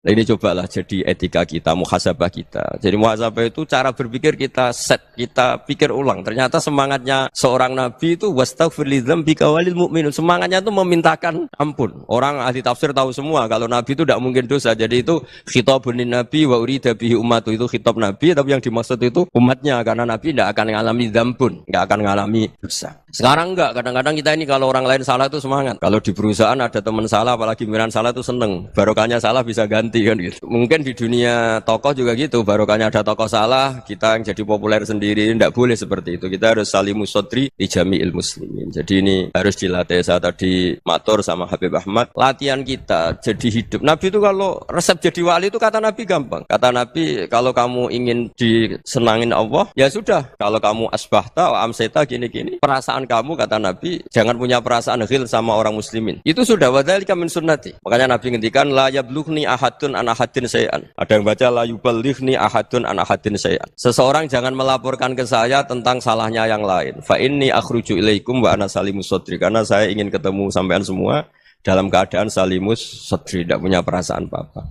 Nah, ini cobalah jadi etika kita, muhasabah kita. Jadi muhasabah itu cara berpikir kita set, kita pikir ulang. Ternyata semangatnya seorang nabi itu wastaghfir lidzambika walil mu'minun. Semangatnya itu memintakan ampun. Orang ahli tafsir tahu semua kalau nabi itu tidak mungkin dosa. Jadi itu khitabun nabi wa urida bihi ummatu, itu khitab nabi, tapi yang dimaksud itu umatnya, karena nabi tidak akan mengalami dzambun, tidak akan mengalami dosa. Sekarang enggak, kadang-kadang kita ini kalau orang lain salah itu semangat. Kalau di perusahaan ada teman salah, apalagi pimpinan salah itu seneng. Barokahnya salah bisa ganti kan gitu. Mungkin di dunia tokoh juga gitu, barokahnya ada tokoh salah, kita yang jadi populer sendiri. Tidak boleh seperti itu. Kita harus salimus sodri di jami'il muslimin. Jadi ini harus dilatih. Saya tadi matur sama Habib Ahmad, latihan kita jadi hidup. Nabi itu kalau resep jadi wali itu kata Nabi gampang. Kata Nabi, kalau kamu ingin disenangin Allah, ya sudah. Kalau kamu asbahta wa amseta gini-gini, perasaan kamu, kata Nabi, jangan punya perasaan ghil sama orang muslimin. Itu sudah wadzalika min sunnati. Makanya Nabi ngendikan la yablughni ahadun an ahadin syai'an. Ada yang baca la yuballighni ahadun an ahadin syai'an. Seseorang jangan melaporkan ke saya tentang salahnya yang lain. Fa inni akhruju ilaikum wa ana salimus sadri. Karena saya ingin ketemu sampean semua dalam keadaan salimus sadri, tidak punya perasaan apa-apa.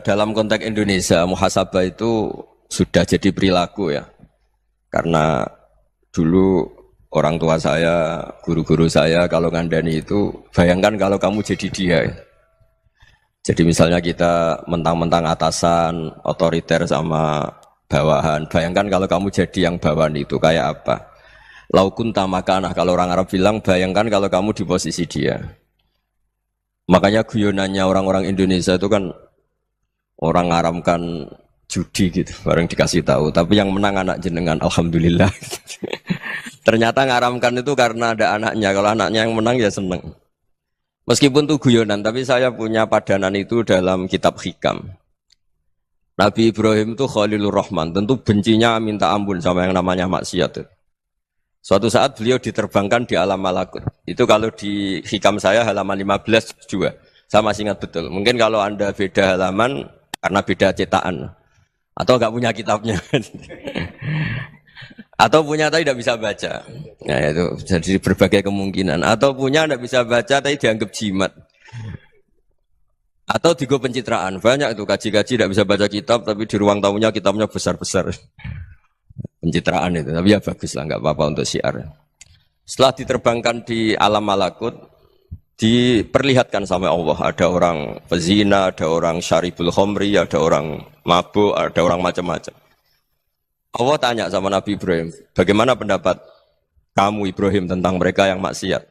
Dalam konteks Indonesia, muhasabah itu sudah jadi perilaku ya. Karena dulu orang tua saya, guru-guru saya kalau ngandani itu, bayangkan kalau kamu jadi dia. Jadi misalnya kita mentang-mentang atasan, otoriter sama bawahan. Bayangkan kalau kamu jadi yang bawahan itu kayak apa? Laukun tamakanah, kalau orang Arab bilang, bayangkan kalau kamu di posisi dia. Makanya guyonannya orang-orang Indonesia itu kan orang ngaramkan judi gitu, bareng dikasih tahu. Tapi yang menang anak jenengan, alhamdulillah. Ternyata ngaramkan itu karena ada anaknya. Kalau anaknya yang menang ya seneng. Meskipun itu guyonan, tapi saya punya padanan itu dalam kitab Hikam. Nabi Ibrahim itu Khalilur Rahman, tentu bencinya minta ampun sama yang namanya maksiat. Suatu saat beliau diterbangkan di alam malakut. Itu kalau di Hikam saya halaman 15 juga. Saya masih ingat betul. Mungkin kalau Anda beda halaman karena beda cetakan. Atau enggak punya kitabnya. Atau punya tapi tidak bisa baca. Nah itu jadi berbagai kemungkinan. Atau punya tidak bisa baca tapi dianggap jimat. Atau digo pencitraan. Banyak itu kaji-kaji tidak bisa baca kitab tapi di ruang tamunya kitabnya besar-besar. Pencitraan itu. Tapi ya bagus lah, enggak apa-apa untuk syiar. Setelah diterbangkan di alam malakut, diperlihatkan sama Allah, ada orang pezina, ada orang syaribul khomri, ada orang mabuk, ada orang macam-macam. Allah tanya sama Nabi Ibrahim, bagaimana pendapat kamu Ibrahim tentang mereka yang maksiat?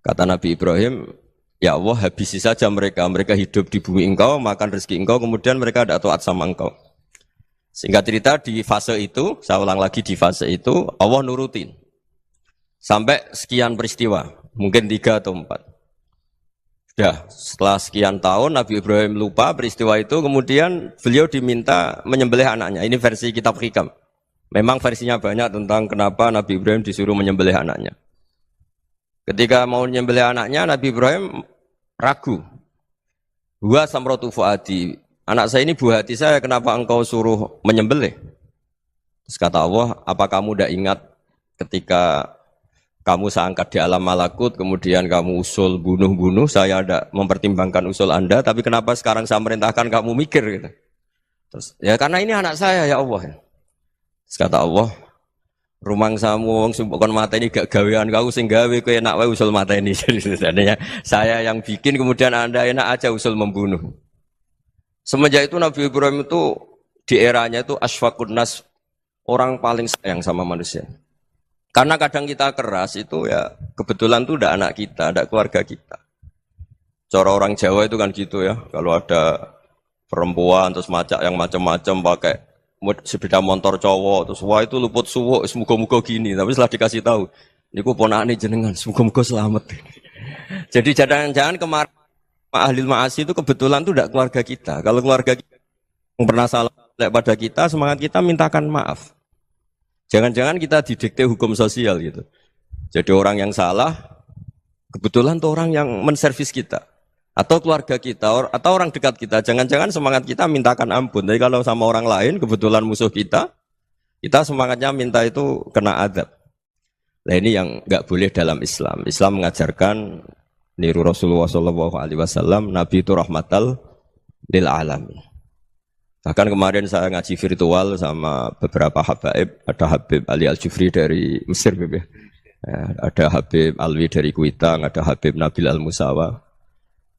Kata Nabi Ibrahim, ya Allah habisi saja mereka, mereka hidup di bumi engkau, makan rezeki engkau, kemudian mereka tidak taat sama engkau. Singkat cerita di fase itu, saya ulang lagi di fase itu, Allah nurutin. Sampai sekian peristiwa, mungkin 3 atau 4. Ya, setelah sekian tahun Nabi Ibrahim lupa peristiwa itu, kemudian beliau diminta menyembelih anaknya. Ini versi kitab Hikam. Memang versinya banyak tentang kenapa Nabi Ibrahim disuruh menyembelih anaknya. Ketika mau menyembelih anaknya, Nabi Ibrahim ragu. Huwa samratu fuadi. Anak saya ini buah hati saya, kenapa engkau suruh menyembelih? Terus kata Allah, apa kamu tidak ingat ketika kamu saya angkat di alam malakut, kemudian kamu usul bunuh-bunuh, saya ada mempertimbangkan usul Anda, tapi kenapa sekarang saya merintahkan kamu mikir gitu. Terus, ya karena ini anak saya ya Allah. Terus kata Allah, rumang samu wong sumpukon mata ini gak gawean kau sing gawe kowe enak wae usul mata ini. Jadi sebenarnya saya yang bikin, kemudian Anda enak aja usul membunuh. Semenjak itu Nabi Ibrahim itu di eranya itu asfaqun nas, orang paling sayang sama manusia. Karena kadang kita keras itu ya kebetulan itu udah anak kita, ada keluarga kita. Cara orang Jawa itu kan gitu ya, kalau ada perempuan terus macak yang macam-macam pakai sepeda motor cowok terus wah itu luput suwuk, semoga-moga gini. Tapi setelah dikasih tahu, niku ponakane jenengan, semoga-moga selamat. Jadi jangan-jangan kemarin ahli ma'asi itu kebetulan itu tidak keluarga kita. Kalau keluarga kita yang pernah salah pada kita, semangat kita mintakan maaf. Jangan-jangan kita didikte hukum sosial gitu. Jadi orang yang salah, kebetulan tuh orang yang menservis kita. Atau keluarga kita, atau orang dekat kita. Jangan-jangan semangat kita mintakan ampun. Tapi kalau sama orang lain, kebetulan musuh kita semangatnya minta itu kena adab. Nah ini yang nggak boleh dalam Islam. Islam mengajarkan niru Rasulullah sallallahu alaihi wasallam, Nabi itu rahmatal lil alamin. Bahkan kemarin saya ngaji virtual sama beberapa habaib, ada Habib Ali Al-Jufri dari Mesir, ada Habib Alwi dari Kuitang, ada Habib Nabil Al-Musawa.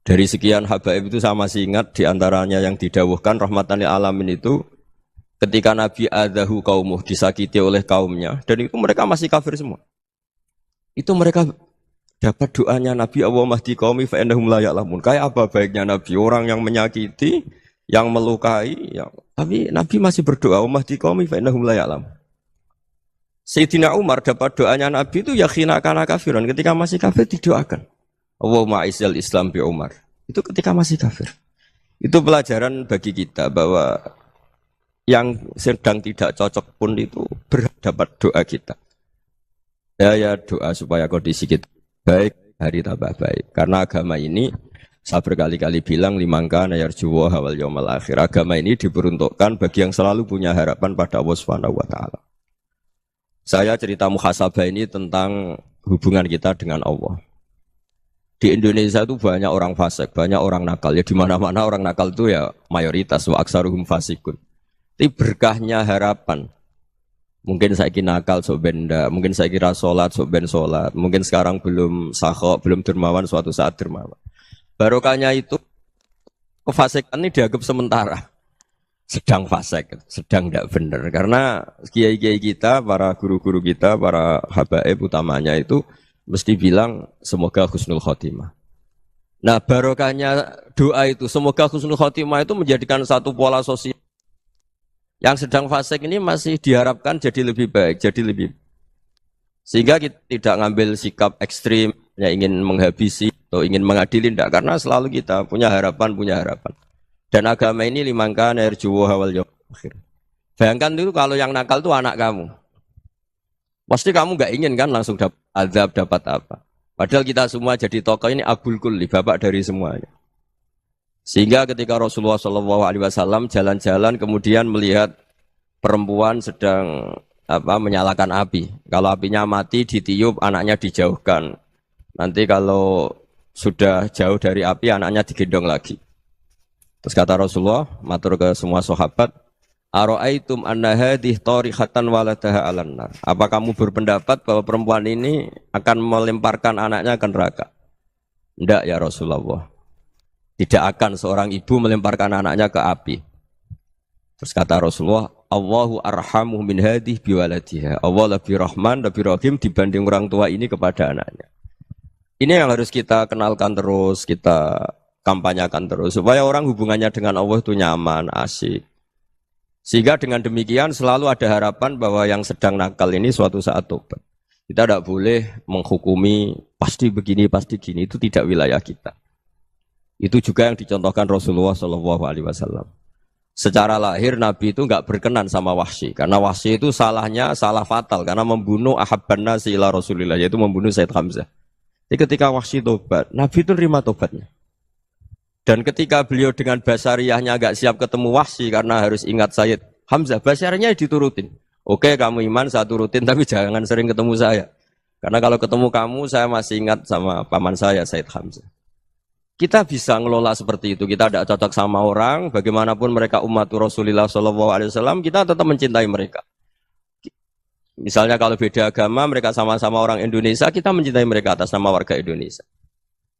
Dari sekian habaib itu saya masih ingat diantaranya yang didawuhkan rahmatan lil alamin itu ketika Nabi adahu kaumuh, disakiti oleh kaumnya, dan itu mereka masih kafir semua. Itu mereka dapat doanya Nabi, Allahumma hdi qaumi fa innahum la ya'lamun. Kayak apa baiknya Nabi, orang yang menyakiti, yang melukai, tapi Nabi masih berdoa, Allahumma hdi qaumi fa innahum la ya'lamun. Sayyidina Umar dapat doanya Nabi itu yakhina kana kafiran, ketika masih kafir didoakan. Allahumma aizzal Islam bi Umar. Itu ketika masih kafir. Itu pelajaran bagi kita bahwa yang sedang tidak cocok pun itu berdapat doa kita. Ya doa supaya kondisi kita baik, hari tambah baik. Karena agama ini saya berkali-kali bilang limangka nayarjuwa hawal yawmal akhir. Agama ini diperuntukkan bagi yang selalu punya harapan pada Allah Subhanahu wa taala. Saya cerita muhasabah ini tentang hubungan kita dengan Allah. Di Indonesia itu banyak orang fasik, banyak orang nakal. Ya di mana-mana orang nakal itu ya mayoritas wa aksaruhum fasikun. Tapi berkahnya harapan. Mungkin saya kira nakal sok benda, mungkin saya kira sholat sok ben sholat, mungkin sekarang belum sakhok, belum dermawan, suatu saat dermawan. Barokahnya itu kefasikan ini dianggap sementara, sedang fasik, sedang tidak benar. Karena kiai-kiai kita, para guru-guru kita, para habaib utamanya itu mesti bilang semoga husnul khotimah. Nah barokahnya doa itu semoga husnul khotimah itu menjadikan satu pola sosial. Yang sedang fasik ini masih diharapkan jadi lebih baik, jadi lebih. Sehingga kita tidak ngambil sikap ekstrim, ya ingin menghabisi atau ingin mengadili, tidak. Karena selalu kita punya harapan. Dan agama ini limangka nerjuwa hawal yawmal akhir. Bayangkan itu kalau yang nakal itu anak kamu. Pasti kamu nggak ingin kan langsung dapat azab, dapat apa. Padahal kita semua jadi tokoh ini abul kulli, bapak dari semuanya. Sehingga ketika Rasulullah SAW jalan-jalan kemudian melihat perempuan sedang menyalakan api. Kalau apinya mati ditiup, anaknya dijauhkan. Nanti kalau sudah jauh dari api, anaknya digendong lagi. Terus kata Rasulullah, matur ke semua sahabat, Aro'aitum anna hadih tarihatan waladaha alan nar. Apa kamu berpendapat bahwa perempuan ini akan melemparkan anaknya ke neraka? Tidak ya Rasulullah. Tidak akan seorang ibu melemparkan anaknya ke api. Terus kata Rasulullah, Allahu arhamu min hadih biwaladiha. Allah lebih rahman, lebih rahim dibanding orang tua ini kepada anaknya. Ini yang harus kita kenalkan terus, kita kampanyakan terus. Supaya orang hubungannya dengan Allah itu nyaman, asik. Sehingga dengan demikian selalu ada harapan bahwa yang sedang nakal ini suatu saat tobat. Kita tidak boleh menghukumi pasti begini, pasti gini. Itu tidak wilayah kita. Itu juga yang dicontohkan Rasulullah SAW. Secara lahir Nabi itu nggak berkenan sama Wahsy, karena Wahsy itu salahnya salah fatal karena membunuh ahabban nasi ila Rasulillah, yaitu membunuh Sayyid Hamzah. Jadi ketika Wahsy tobat, Nabi itu nerima tobatnya. Dan ketika beliau dengan basariyahnya agak siap ketemu Wahsy karena harus ingat Sayyid Hamzah, basariyahnya diturutin. Oke, kamu iman, saya turutin, tapi jangan sering ketemu saya. Karena kalau ketemu kamu, saya masih ingat sama paman saya, Sayyid Hamzah. Kita bisa ngelola seperti itu. Kita tidak cocok sama orang, bagaimanapun mereka umat Rasulullah SAW, kita tetap mencintai mereka. Misalnya kalau beda agama, mereka sama-sama orang Indonesia, kita mencintai mereka atas nama warga Indonesia.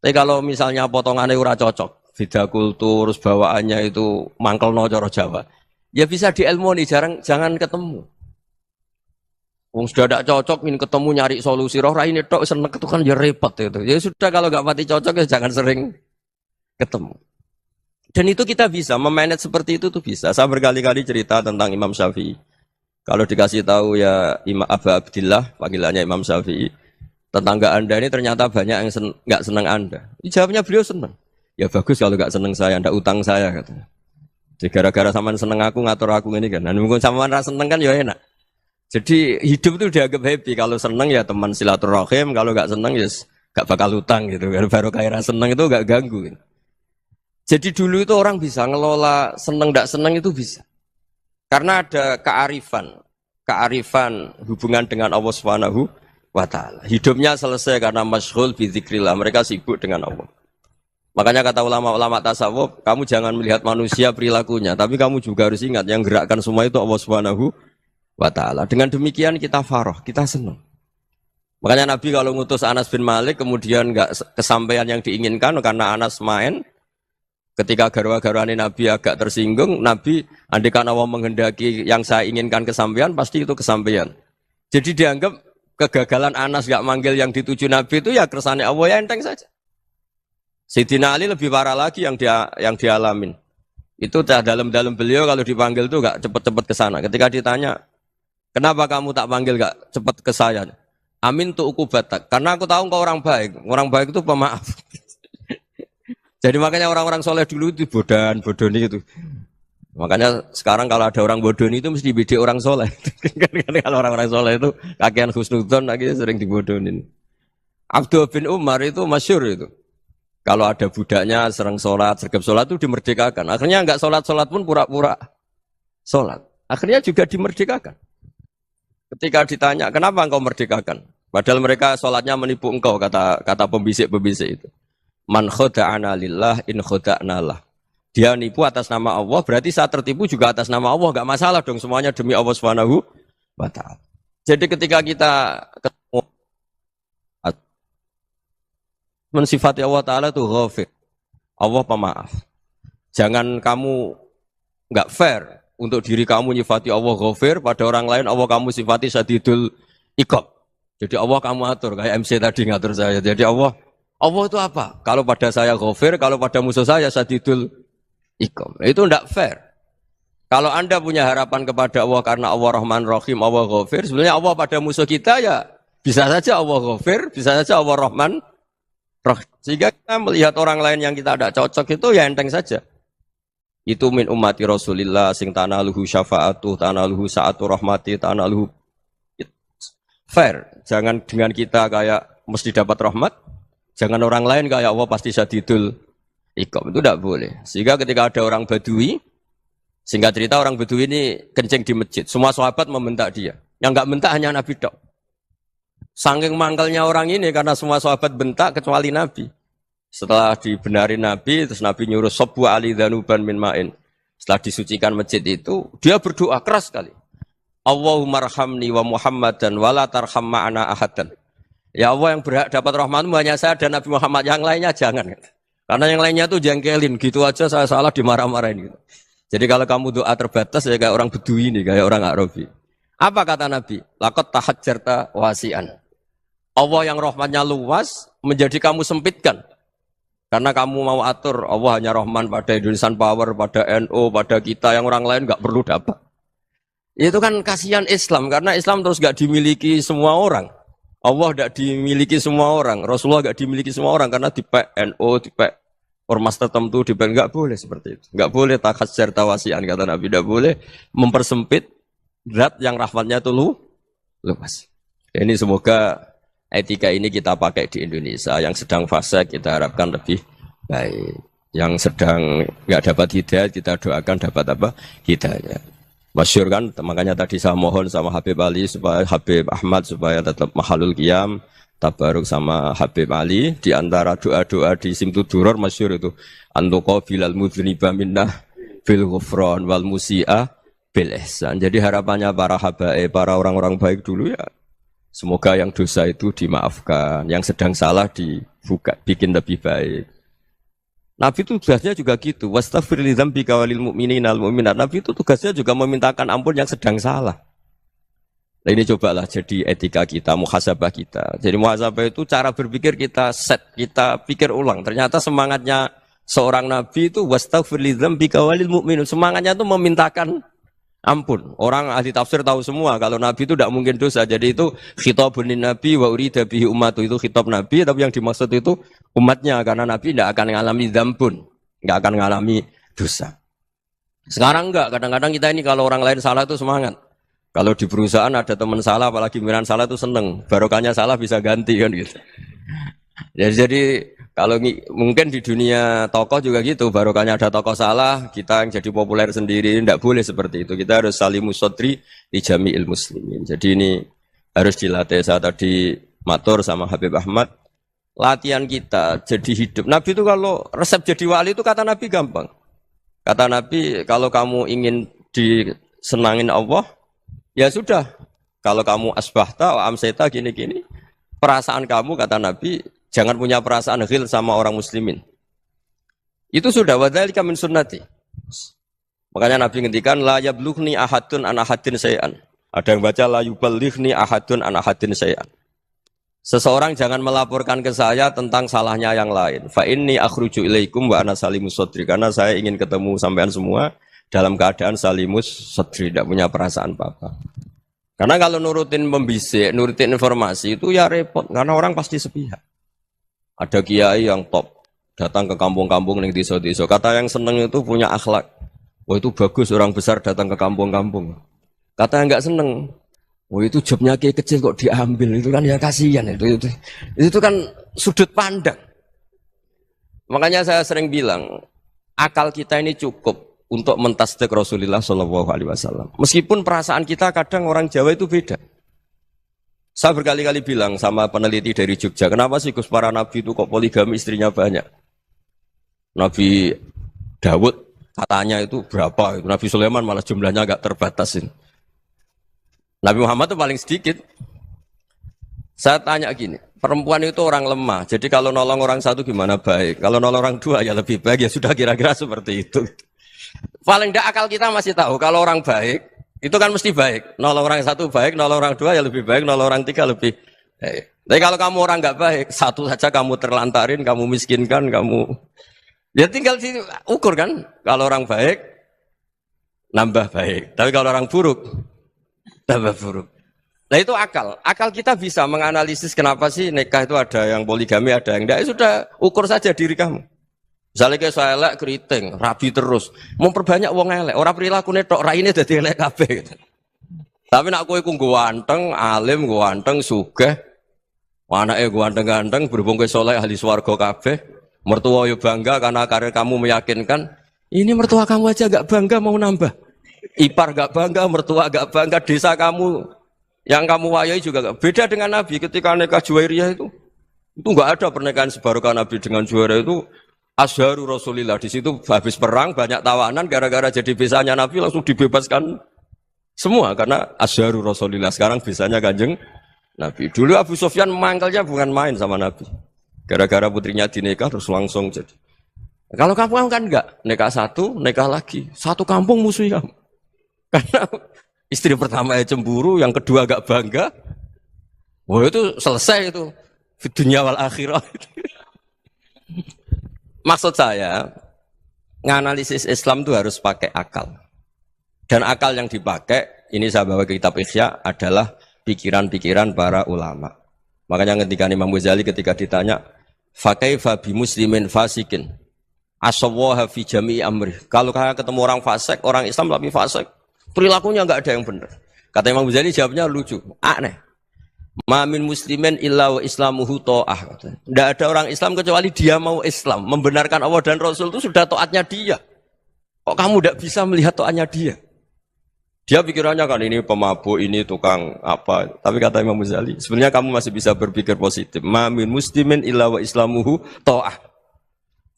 Tapi kalau misalnya potongannya ora cocok, beda kultur, bawaannya itu mangkelno cara Jawa, ya bisa diilmoni, jangan ketemu. Wong sudah tidak cocok, ingin ketemu nyari solusi. Roh ini tok seneng itu kan ya repot itu. Ya sudah kalau nggak mati cocok ya jangan sering ketemu. Dan itu kita bisa memanage seperti itu tuh bisa. Saya berkali-kali cerita tentang Imam Syafi'i. Kalau dikasih tahu ya Imam Abu Abdillah, panggilannya Imam Syafi'i, tetangga Anda ini ternyata banyak yang nggak senang Anda. Jawabnya beliau senang. Ya bagus kalau nggak senang saya, Anda utang saya katanya. Jadi gara-gara sama seneng aku ngatur aku ini kan. Dan mungkin sama rasa seneng kan ya enak. Jadi hidup itu dianggap happy. Kalau seneng ya teman silaturahim, kalau nggak seneng ya nggak bakal utang gitu. Baru kayak seneng itu nggak ganggu. Gitu. Jadi dulu itu orang bisa ngelola seneng tidak seneng itu bisa. Karena ada kearifan hubungan dengan Allah Subhanahu wa ta'ala. Hidupnya selesai karena masyghul bi dzikrillah, mereka sibuk dengan Allah. Makanya kata ulama-ulama tasawuf, kamu jangan melihat manusia perilakunya, tapi kamu juga harus ingat yang gerakkan semua itu Allah Subhanahu wa ta'ala. Dengan demikian kita farah, kita senang. Makanya Nabi kalau ngutus Anas bin Malik kemudian enggak kesampaian yang diinginkan karena Anas main, ketika garwa-garwane Nabi agak tersinggung, Nabi andaikan Allah menghendaki yang saya inginkan kesampaian, pasti itu kesampaian. Jadi dianggap kegagalan Anas enggak manggil yang dituju Nabi itu ya kersane Allah, ya enteng saja. Sayyidina Ali lebih parah lagi yang dialamin. Itu dalam beliau kalau dipanggil itu enggak cepat-cepat ke sana. Ketika ditanya, "Kenapa kamu tak panggil enggak cepat ke saya?" "Amin tu ukubatak." Karena aku tahu engkau orang baik. Orang baik itu pemaaf. Jadi makanya orang-orang soleh dulu itu bodoni itu. Makanya sekarang kalau ada orang bodoni itu mesti beda orang soleh. Kalau orang-orang soleh itu kakean husnudzon lagi sering dibodonin. Abdul bin Umar itu masyhur itu. Kalau ada budaknya sering sholat, sergap sholat itu dimerdekakan. Akhirnya enggak sholat pun pura-pura sholat. Akhirnya juga dimerdekakan. Ketika ditanya, kenapa engkau merdekakan? Padahal mereka sholatnya menipu engkau, kata pembisik-pembisik itu. Man khoda'ana lillah in khoda'na lah. Dia nipu atas nama Allah, berarti saat tertipu juga atas nama Allah. Enggak masalah dong, semuanya demi Allah Subhanahu wa ta'ala. Jadi ketika kita ketemu mensifati Allah Ta'ala itu ghafir. Allah pemaaf. Jangan kamu enggak fair untuk diri kamu nyifati Allah ghafir, pada orang lain Allah kamu sifati syadidul iqab. Jadi Allah kamu atur, kayak MC tadi ngatur saya. Jadi Allah itu apa? Kalau pada saya ghafir, kalau pada musuh saya syadidul iqab. Itu enggak fair. Kalau Anda punya harapan kepada Allah karena Allah Rahman Rahim, Allah ghafir, sebenarnya Allah pada musuh kita ya bisa saja Allah ghafir, bisa saja Allah Rahman Rahim. Sehingga kita melihat orang lain yang kita tidak cocok itu ya enteng saja. Itu min ummati Rasulillah sing tanaluhu syafa'atuh, tanaluhu sa'atu rahmati, tanaluhu fair. Jangan dengan kita kayak mesti dapat rahmat. Jangan orang lain kayak Allah pasti syadidul iqab. Itu tidak boleh. Sehingga ketika ada orang Badui, singkat cerita orang Badui ini kencing di masjid. Semua sahabat membentak dia. Yang enggak bentak hanya Nabi tok. Saking mangkalnya orang ini karena semua sahabat bentak kecuali Nabi. Setelah dibenarin Nabi, terus Nabi nyuruh Sobu Ali Dhanuban min ma'in. Setelah disucikan masjid itu, dia berdoa keras sekali. Allahumma arhamni wa Muhammadan wa la tarham ma'ana ahadan. Ya Allah, yang berhak dapat rahmatmu hanya saya dan Nabi Muhammad, yang lainnya jangan. Karena yang lainnya tuh jengkelin, gitu aja saya salah dimarah-marahin gitu. Jadi kalau kamu doa terbatas ya kayak orang Bedui ini, kayak orang Arabi. Apa kata Nabi? Laqad tahajjarta wasi'an. Allah yang rahmatnya luas menjadi kamu sempitkan. Karena kamu mau atur Allah hanya Rahman pada Indonesian Power, pada NU, pada kita yang orang lain nggak perlu dapat. Itu kan kasihan Islam karena Islam terus nggak dimiliki semua orang. Allah nggak dimiliki semua orang, Rasulullah nggak dimiliki semua orang karena di NU, di ormas tertentu, di nggak boleh seperti itu. Nggak boleh takhasyar tawasian kata Nabi, nggak boleh mempersempit zat yang rahmatnya itu luas. Ini semoga etika ini kita pakai di Indonesia. Yang sedang fase kita harapkan lebih baik. Yang sedang nggak dapat hidayah kita doakan dapat apa? Hidayah. Masyhur kan, makanya tadi saya mohon sama Habib Ali supaya Habib Ahmad supaya tetap mahalul qiyam, tabaruk sama Habib Ali di antara doa-doa di Simtuduror masyhur itu antuqabilal mudhniba minnah bil ghufran wal musi'a bil ihsan. Jadi harapannya para habaib, para orang-orang baik dulu ya semoga yang dosa itu dimaafkan, yang sedang salah dibuka, bikin lebih baik. Nabi itu tugasnya juga gitu. Wastaghfir li dzambika walil mu'minina wal mu'minat. Nabi itu tugasnya juga memintakan ampun yang sedang salah. Nah ini cobalah jadi etika kita, muhasabah kita. Jadi muhasabah itu cara berpikir kita set, kita pikir ulang. Ternyata semangatnya seorang nabi itu wastaghfir li dzambika walil mu'minin. Semangatnya itu memintakan ampun. Orang ahli tafsir tahu semua kalau Nabi itu tidak mungkin dosa. Jadi itu khitabun Nabi wa urida bihi ummatu, itu khitab Nabi, tapi yang dimaksud itu umatnya karena Nabi tidak akan mengalami dzambun, tidak akan mengalami dosa. Sekarang enggak, kadang-kadang kita ini kalau orang lain salah itu semangat. Kalau di perusahaan ada teman salah, apalagi miran salah itu seneng. Barokahnya salah bisa ganti kan gitu. Jadi kalau mungkin di dunia tokoh juga gitu, barokahnya ada tokoh salah, kita yang jadi populer sendiri, tidak boleh seperti itu. Kita harus salimus sodri di jami'il muslimin. Jadi ini Harus dilatih. Saya tadi matur sama Habib Ahmad, latihan kita jadi hidup. Nabi itu kalau resep jadi wali itu kata Nabi gampang. Kata Nabi, kalau kamu ingin disenangin Allah, ya sudah. Kalau kamu asbahta wa amseta gini-gini, perasaan kamu kata Nabi jangan punya perasaan ghil sama orang muslimin. Itu sudah wadzalika min sunnati. Makanya Nabi ngendikan la yablughni ahadun an ahadin syai'an. Ada yang baca la yuballighni ahadun an ahadin syai'an. Seseorang jangan melaporkan ke saya tentang salahnya yang lain. Fa inni akhruju ilaikum wa ana salimus sadri. Karena saya ingin ketemu sampean semua dalam keadaan salimus sadri, tidak punya perasaan apa-apa. Karena kalau nurutin membisik, nurutin informasi itu ya repot, karena orang pasti sepihak. Ada kiai yang top, datang ke kampung-kampung ning desa-desa. Kata yang seneng itu punya akhlak. Oh itu bagus orang besar datang ke kampung-kampung. Kata yang enggak seneng, oh itu jobnya kiai kecil kok diambil, itu kan ya kasihan itu kan sudut pandang. Makanya saya sering bilang, akal kita ini cukup untuk mentasdik Rasulullah Shallallahu Alaihi Wasallam. Meskipun perasaan kita kadang orang Jawa itu beda. Saya berkali-kali bilang sama peneliti dari Jogja, kenapa sih Gus para nabi itu kok poligami istrinya banyak? Nabi Dawud katanya itu berapa? Nabi Sulaiman malah jumlahnya agak terbatasin. Nabi Muhammad itu paling sedikit. Saya tanya gini, perempuan itu orang lemah, jadi kalau nolong orang satu gimana baik? Kalau nolong orang dua ya lebih baik, ya sudah kira-kira seperti itu. Paling tidak akal kita masih tahu kalau orang baik itu kan mesti baik. Nolong orang satu baik, nolong orang dua ya lebih baik, nolong orang tiga lebih baik. Tapi kalau kamu orang nggak baik, satu saja kamu terlantarin, kamu miskinkan, kamu ya tinggal diukur kan. Kalau orang baik nambah baik, tapi kalau orang buruk tambah buruk. Nah itu akal. Akal kita bisa menganalisis kenapa sih nikah itu ada yang poligami, ada yang enggak. Sudah ukur saja diri kamu. Misalnya kayak saya elek keriting, rabi terus, memperbanyak wong elek, orang perilaku netok, raine dadi elek kabeh gitu. Tapi nak kowe ku ganteng, alim, ganteng, sugih, anake ganteng-ganteng, berhubung kowe saleh ahli swarga kabeh, mertua yo bangga karena karir kamu meyakinkan, ini mertua kamu aja gak bangga mau nambah. Ipar gak bangga, mertua gak bangga, desa kamu yang kamu wayai juga gak. Beda dengan Nabi ketika nikah Juwairiyah itu gak ada pernikahan sebarokah Nabi dengan Juwairiyah itu. Azharu Rasulillah, di situ habis perang banyak tawanan gara-gara jadi besanya Nabi langsung dibebaskan semua karena Azharu Rasulillah. Sekarang besanya Kanjeng Nabi. Dulu Abu Sufyan mangkalnya bukan main sama Nabi. Gara-gara putrinya dinikah terus langsung jadi. Kalau kamu kan enggak, nikah satu, nikah lagi. Satu kampung musuhi kamu. Karena istri pertama ya cemburu, yang kedua agak bangga. Wah itu selesai itu. Di dunia wal akhirah. Maksud saya, nganalisis Islam itu harus pakai akal. Dan akal yang dipakai, ini saya bawa ke kitab Ihya, adalah pikiran-pikiran para ulama. Makanya ketika Imam Ghazali ketika ditanya, fakaifa bi muslimin fasikin, asawwaha fi jami'i amri. Kalau kayak ketemu orang fasik, orang Islam tapi fasik, perilakunya enggak ada yang benar. Kata Imam Ghazali jawabnya lucu, aneh. Ma min muslimin illa wa islamuhu ta'ah. Tidak ada orang Islam kecuali dia mau Islam, membenarkan Allah dan Rasul itu sudah taatnya dia. Kok kamu tidak bisa melihat taatnya dia? Dia pikirannya kan ini pemabuk, ini tukang apa. Tapi kata Imam Ghazali, sebenarnya kamu masih bisa berpikir positif. Ma min muslimin illa wa islamuhu ta'ah.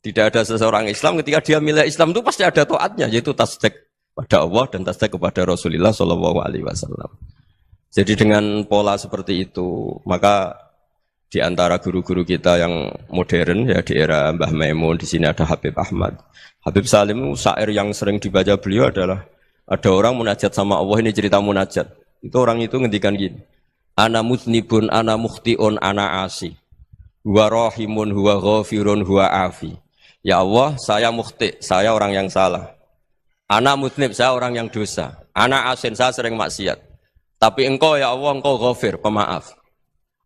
Tidak ada seseorang Islam ketika dia milih Islam itu pasti ada taatnya, yaitu tasdik pada Allah dan tasdik kepada Rasulullah sallallahu alaihi wasallam. Jadi dengan pola seperti itu, maka di antara guru-guru kita yang modern ya di era Mbah Maimun, di sini ada Habib Ahmad. Habib Salim, syair yang sering dibaca beliau adalah ada orang munajat sama Allah, ini cerita munajat. Itu orang itu ngendikan gini. Ana mutnibun, ana mukhtiun, ana asi. Huwa rahimun, huwa ghafirun, huwa afi. Ya Allah, saya mukhti, saya orang yang salah. Ana mutnib, saya orang yang dosa. Ana asin, saya sering maksiat. Tapi engkau ya Allah, engkau ghafir, pemaaf.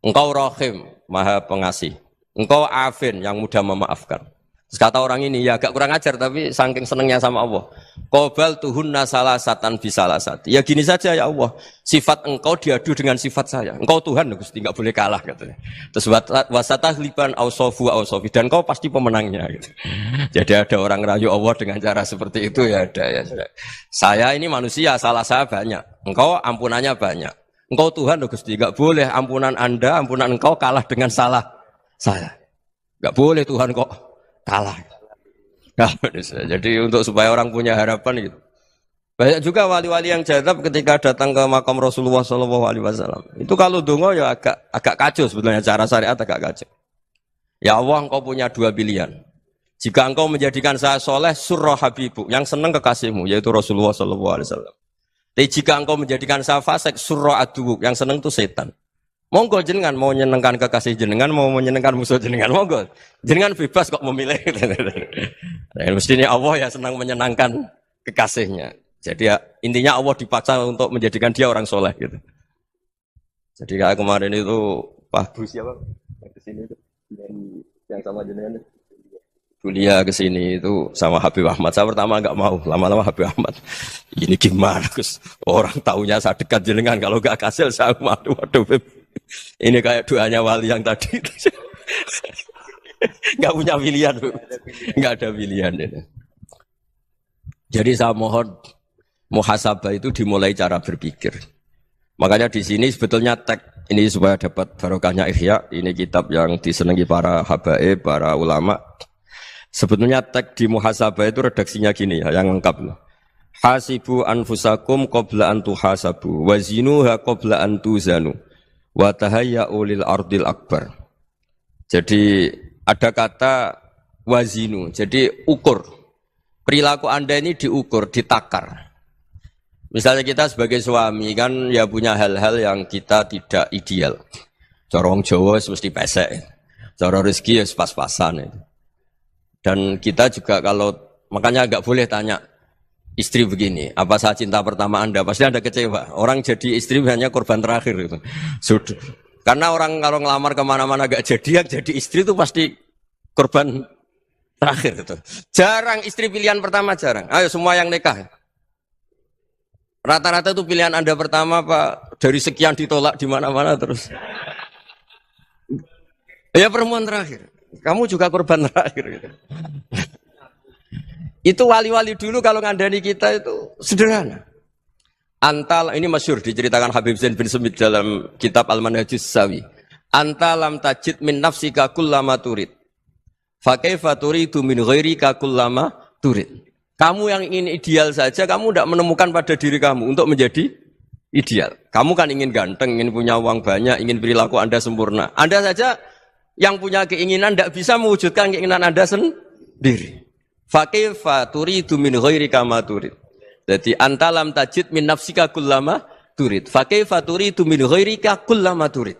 Engkau rahim, maha pengasih. Engkau afin, yang mudah memaafkan. Terus kata orang ini, ya agak kurang ajar, tapi saking senengnya sama Allah. Qobal tuhunna salasatan bisalasat. Ya gini saja ya Allah, sifat engkau diadu dengan sifat saya. Engkau Tuhan, Gusti, enggak boleh kalah katanya. Terus wasatah liban ausofu ausofi, dan engkau pasti pemenangnya. Gitu. Jadi ada orang rayu Allah dengan cara seperti itu ya ada ya. Saya ini manusia, salah saya banyak. Engkau ampunannya banyak. Engkau Tuhan loh Gusti, enggak boleh ampunan Anda, ampunan engkau kalah dengan salah saya. Enggak boleh Tuhan kok kalah. Nah, jadi untuk supaya orang punya harapan gitu. Banyak juga wali-wali yang jadab ketika datang ke makam Rasulullah SAW. Itu kalau dongo ya agak kacau sebetulnya, cara syariat agak kacau. Ya Allah, engkau punya dua pilihan. Jika engkau menjadikan saya soleh, surah habibu, yang senang kekasihmu, yaitu Rasulullah SAW. Tapi jika engkau menjadikan saya fasik, surah aduuk, yang senang itu setan. Monggo jenengan mau menyenangkan kekasih jenengan, mau menyenangkan musuh jenengan, monggo. Jenengan bebas kok memilih. Nah, mestinya Allah ya senang menyenangkan kekasihnya. Jadi ya, intinya Allah dipaksa untuk menjadikan dia orang soleh gitu. Jadi kayak kemarin itu Pak Bu siapa? Yang kesini itu yang sama jenengan itu. Kuliah ke sini itu sama Habib Ahmad. Saya pertama enggak mau, lama-lama Habib Ahmad. Ini gimana, Gus? Orang taunya saya dekat jenengan, kalau enggak kasil saya waduh. Ini kayak doanya wali yang tadi. Enggak punya pilihan, Bu. Enggak ada pilihan ini. Jadi saya mohon muhasabah itu dimulai cara berpikir. Makanya di sini sebetulnya tag ini supaya dapat barokahnya Ihya. Ini kitab yang disenangi para habaib, para ulama. Sebetulnya tag di muhasabah itu redaksinya gini ya, yang lengkap. Hasibu anfusakum qabla an tuhasabu wa zinuha qabla an tuzanu wa tahayya'u lil ardil akbar. Jadi ada kata wazinu, jadi ukur. Perilaku Anda ini diukur, ditakar. Misalnya kita sebagai suami kan ya punya hal-hal yang kita tidak ideal. Corong Jawa mesti pesek. Cara rezeki ya pas-pasan. Dan kita juga kalau, makanya nggak boleh tanya istri begini, apa saya cinta pertama Anda? Pasti Anda kecewa. Orang jadi istri hanya korban terakhir gitu. Sudah. Karena orang kalau ngelamar kemana-mana gak jadi, yang jadi istri itu pasti korban terakhir gitu. Jarang istri pilihan pertama, jarang. Ayo semua yang nikah. Rata-rata itu pilihan Anda pertama Pak, dari sekian ditolak di mana-mana terus. Ya perempuan terakhir. Kamu juga korban terakhir gitu. Itu wali-wali dulu kalau ngandani kita itu sederhana. Antal, ini masyhur diceritakan Habib Zain bin Semit dalam kitab Al-Manhajus Sawi. Anta lam tajid min nafsika kullama turid. Fa kaifa turidu min ghairika kullama turid. Kamu yang ingin ideal saja, kamu tidak menemukan pada diri kamu untuk menjadi ideal. Kamu kan ingin ganteng, ingin punya uang banyak, ingin perilaku Anda sempurna. Anda saja yang punya keinginan tidak bisa mewujudkan keinginan Anda sendiri. Fa kaifa turidu min ghairika ma turid. Jadi anta lam tajid min nafsika kullama turid. Fa kaifa turidu min ghairika kullama turid.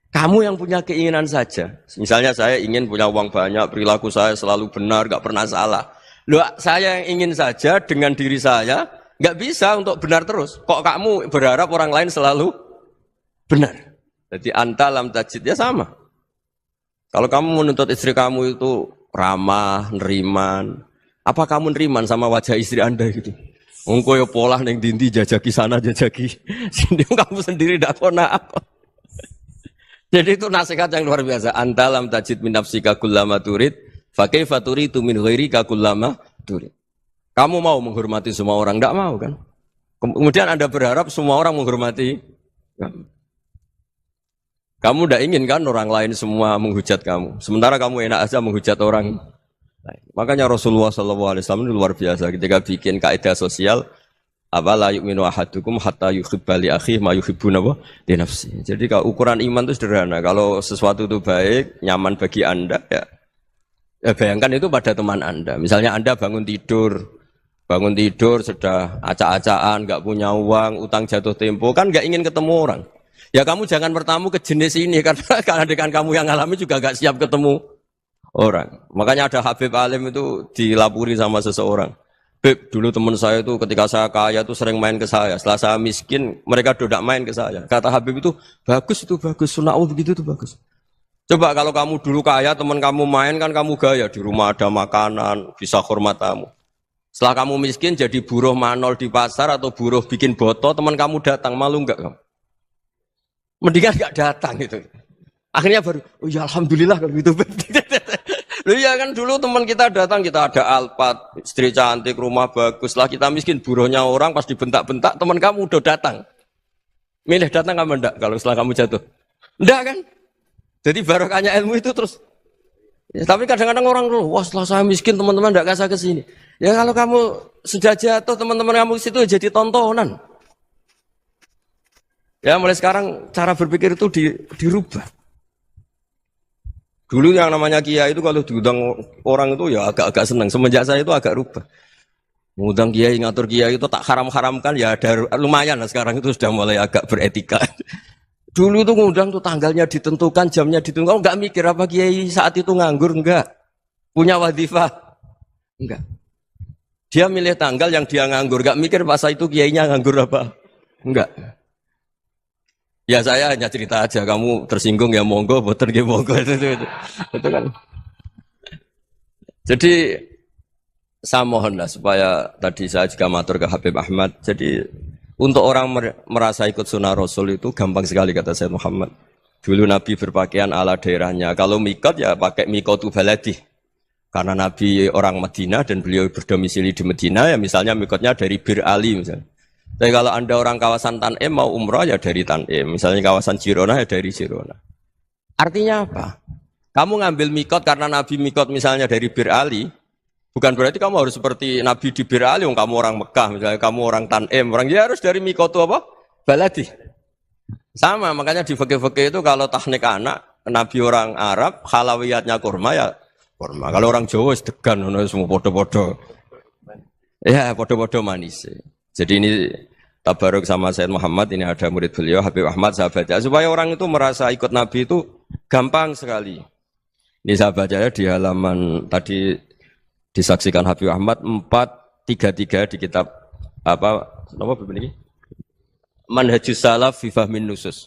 Kamu yang punya keinginan saja. Misalnya saya ingin punya uang banyak, perilaku saya selalu benar, enggak pernah salah. Loh, saya yang ingin saja dengan diri saya enggak bisa untuk benar terus. Kok kamu berharap orang lain selalu benar? Jadi anta lam tajid ya sama. Kalau kamu menuntut istri kamu itu ramah, neriman, apa kamu neriman sama wajah istri Anda gitu? Engko yo pola ning dindi jajaki sana jajaki sini, kamu sendiri ndak kona apa. Jadi itu nasihat yang luar biasa. Anta lam tajid min nafsika kullama turid, fa kaifa turidu min ghairika kullama turid. Kamu mau menghormati semua orang, ndak mau kan? Kemudian Anda berharap semua orang menghormati kamu. Kamu tidak ingin kan orang lain semua menghujat kamu. Sementara kamu enak aja menghujat orang lain. Makanya Rasulullah SAW ini luar biasa ketika bikin kaidah sosial. Apa la yu'minu ahadukum hatta yuhibba li akhihi ma yuhibbu li nafsihi. Jadi kalau ukuran iman itu sederhana. Kalau sesuatu itu baik, nyaman bagi Anda ya bayangkan itu pada teman Anda. Misalnya Anda bangun tidur sudah acak-acakan, enggak punya uang, utang jatuh tempo, kan enggak ingin ketemu orang. Ya kamu jangan bertamu ke jenis ini karena dengan kamu yang alami juga gak siap ketemu orang. Makanya ada Habib Alim itu dilapuri sama seseorang. Beb, dulu teman saya itu ketika saya kaya itu sering main ke saya. Setelah saya miskin, mereka tidak main ke saya. Kata Habib itu bagus, sunnah begitu itu bagus. Coba kalau kamu dulu kaya, teman kamu main kan kamu gaya. Di rumah ada makanan, bisa hormat kamu. Setelah kamu miskin jadi buruh manol di pasar atau buruh bikin boto, teman kamu datang, malu enggak kamu? Mendingan gak datang gitu. Akhirnya baru, oh ya alhamdulillah kalau gitu. Loh ya kan dulu teman kita datang, kita ada Alphard, istri cantik, rumah bagus. Lah kita miskin, buruhnya orang pas dibentak-bentak, teman kamu udah datang. Milih datang apa enggak kalau setelah kamu jatuh? Enggak kan? Jadi barokahnya ilmu itu terus. Ya, tapi kadang-kadang orang tuh, wah setelah saya miskin teman-teman enggak kasih ke sini. Ya kalau kamu sudah jatuh teman-teman kamu di situ jadi tontonan. Ya mulai sekarang cara berpikir itu dirubah. Dulu yang namanya kiai itu kalau diundang orang itu ya agak-agak senang. Semenjak saya itu agak rubah. Mengundang kiai, ngatur kiai itu tak haram-haramkan ya ada lumayan lah sekarang itu sudah mulai agak beretika. Dulu itu ngundang tuh tanggalnya ditentukan, jamnya ditentukan. Enggak mikir apa kiai saat itu nganggur, enggak. Punya wadifah, enggak. Dia milih tanggal yang dia nganggur, enggak mikir masa itu kiainya nganggur apa. Enggak. Ya saya hanya cerita aja, kamu tersinggung ya monggo, boten ya monggo itu kan. Jadi saya mohonlah supaya tadi saya juga matur ke Habib Ahmad. Jadi untuk orang merasa ikut sunnah Rasul itu gampang sekali kata Sayyid Muhammad. Dulu Nabi berpakaian ala daerahnya. Kalau mikot ya pakai mikotu baladi. Karena Nabi orang Madinah dan beliau berdomisili di Madinah ya misalnya mikotnya dari Bir Ali misalnya. Tapi kalau Anda orang kawasan Tanim mau umrah ya dari Tanim. Misalnya kawasan Jirona ya dari Jirona. Artinya apa? Kamu ngambil mikot karena Nabi mikot misalnya dari Bir Ali. Bukan berarti kamu harus seperti Nabi di Bir Ali, kamu orang Mekah, misalnya kamu orang Tanim, orang dia harus dari mikotu apa? Baladi. Sama, makanya di fikih-fikih itu kalau tahnik anak, Nabi orang Arab, halawiyatnya kurma ya kurma. Kalau orang Jawa sedegan, semua podo-podo. Ya, podo-podo manis. Jadi ini tabaruk sama Sayyid Muhammad, ini ada murid beliau, Habib Ahmad, sahabatnya. Supaya orang itu merasa ikut Nabi itu gampang sekali. Ini sahabatnya di halaman tadi, disaksikan Habib Ahmad 433 di kitab apa begini? Manhajus Salaf fi Fahmin Nusus.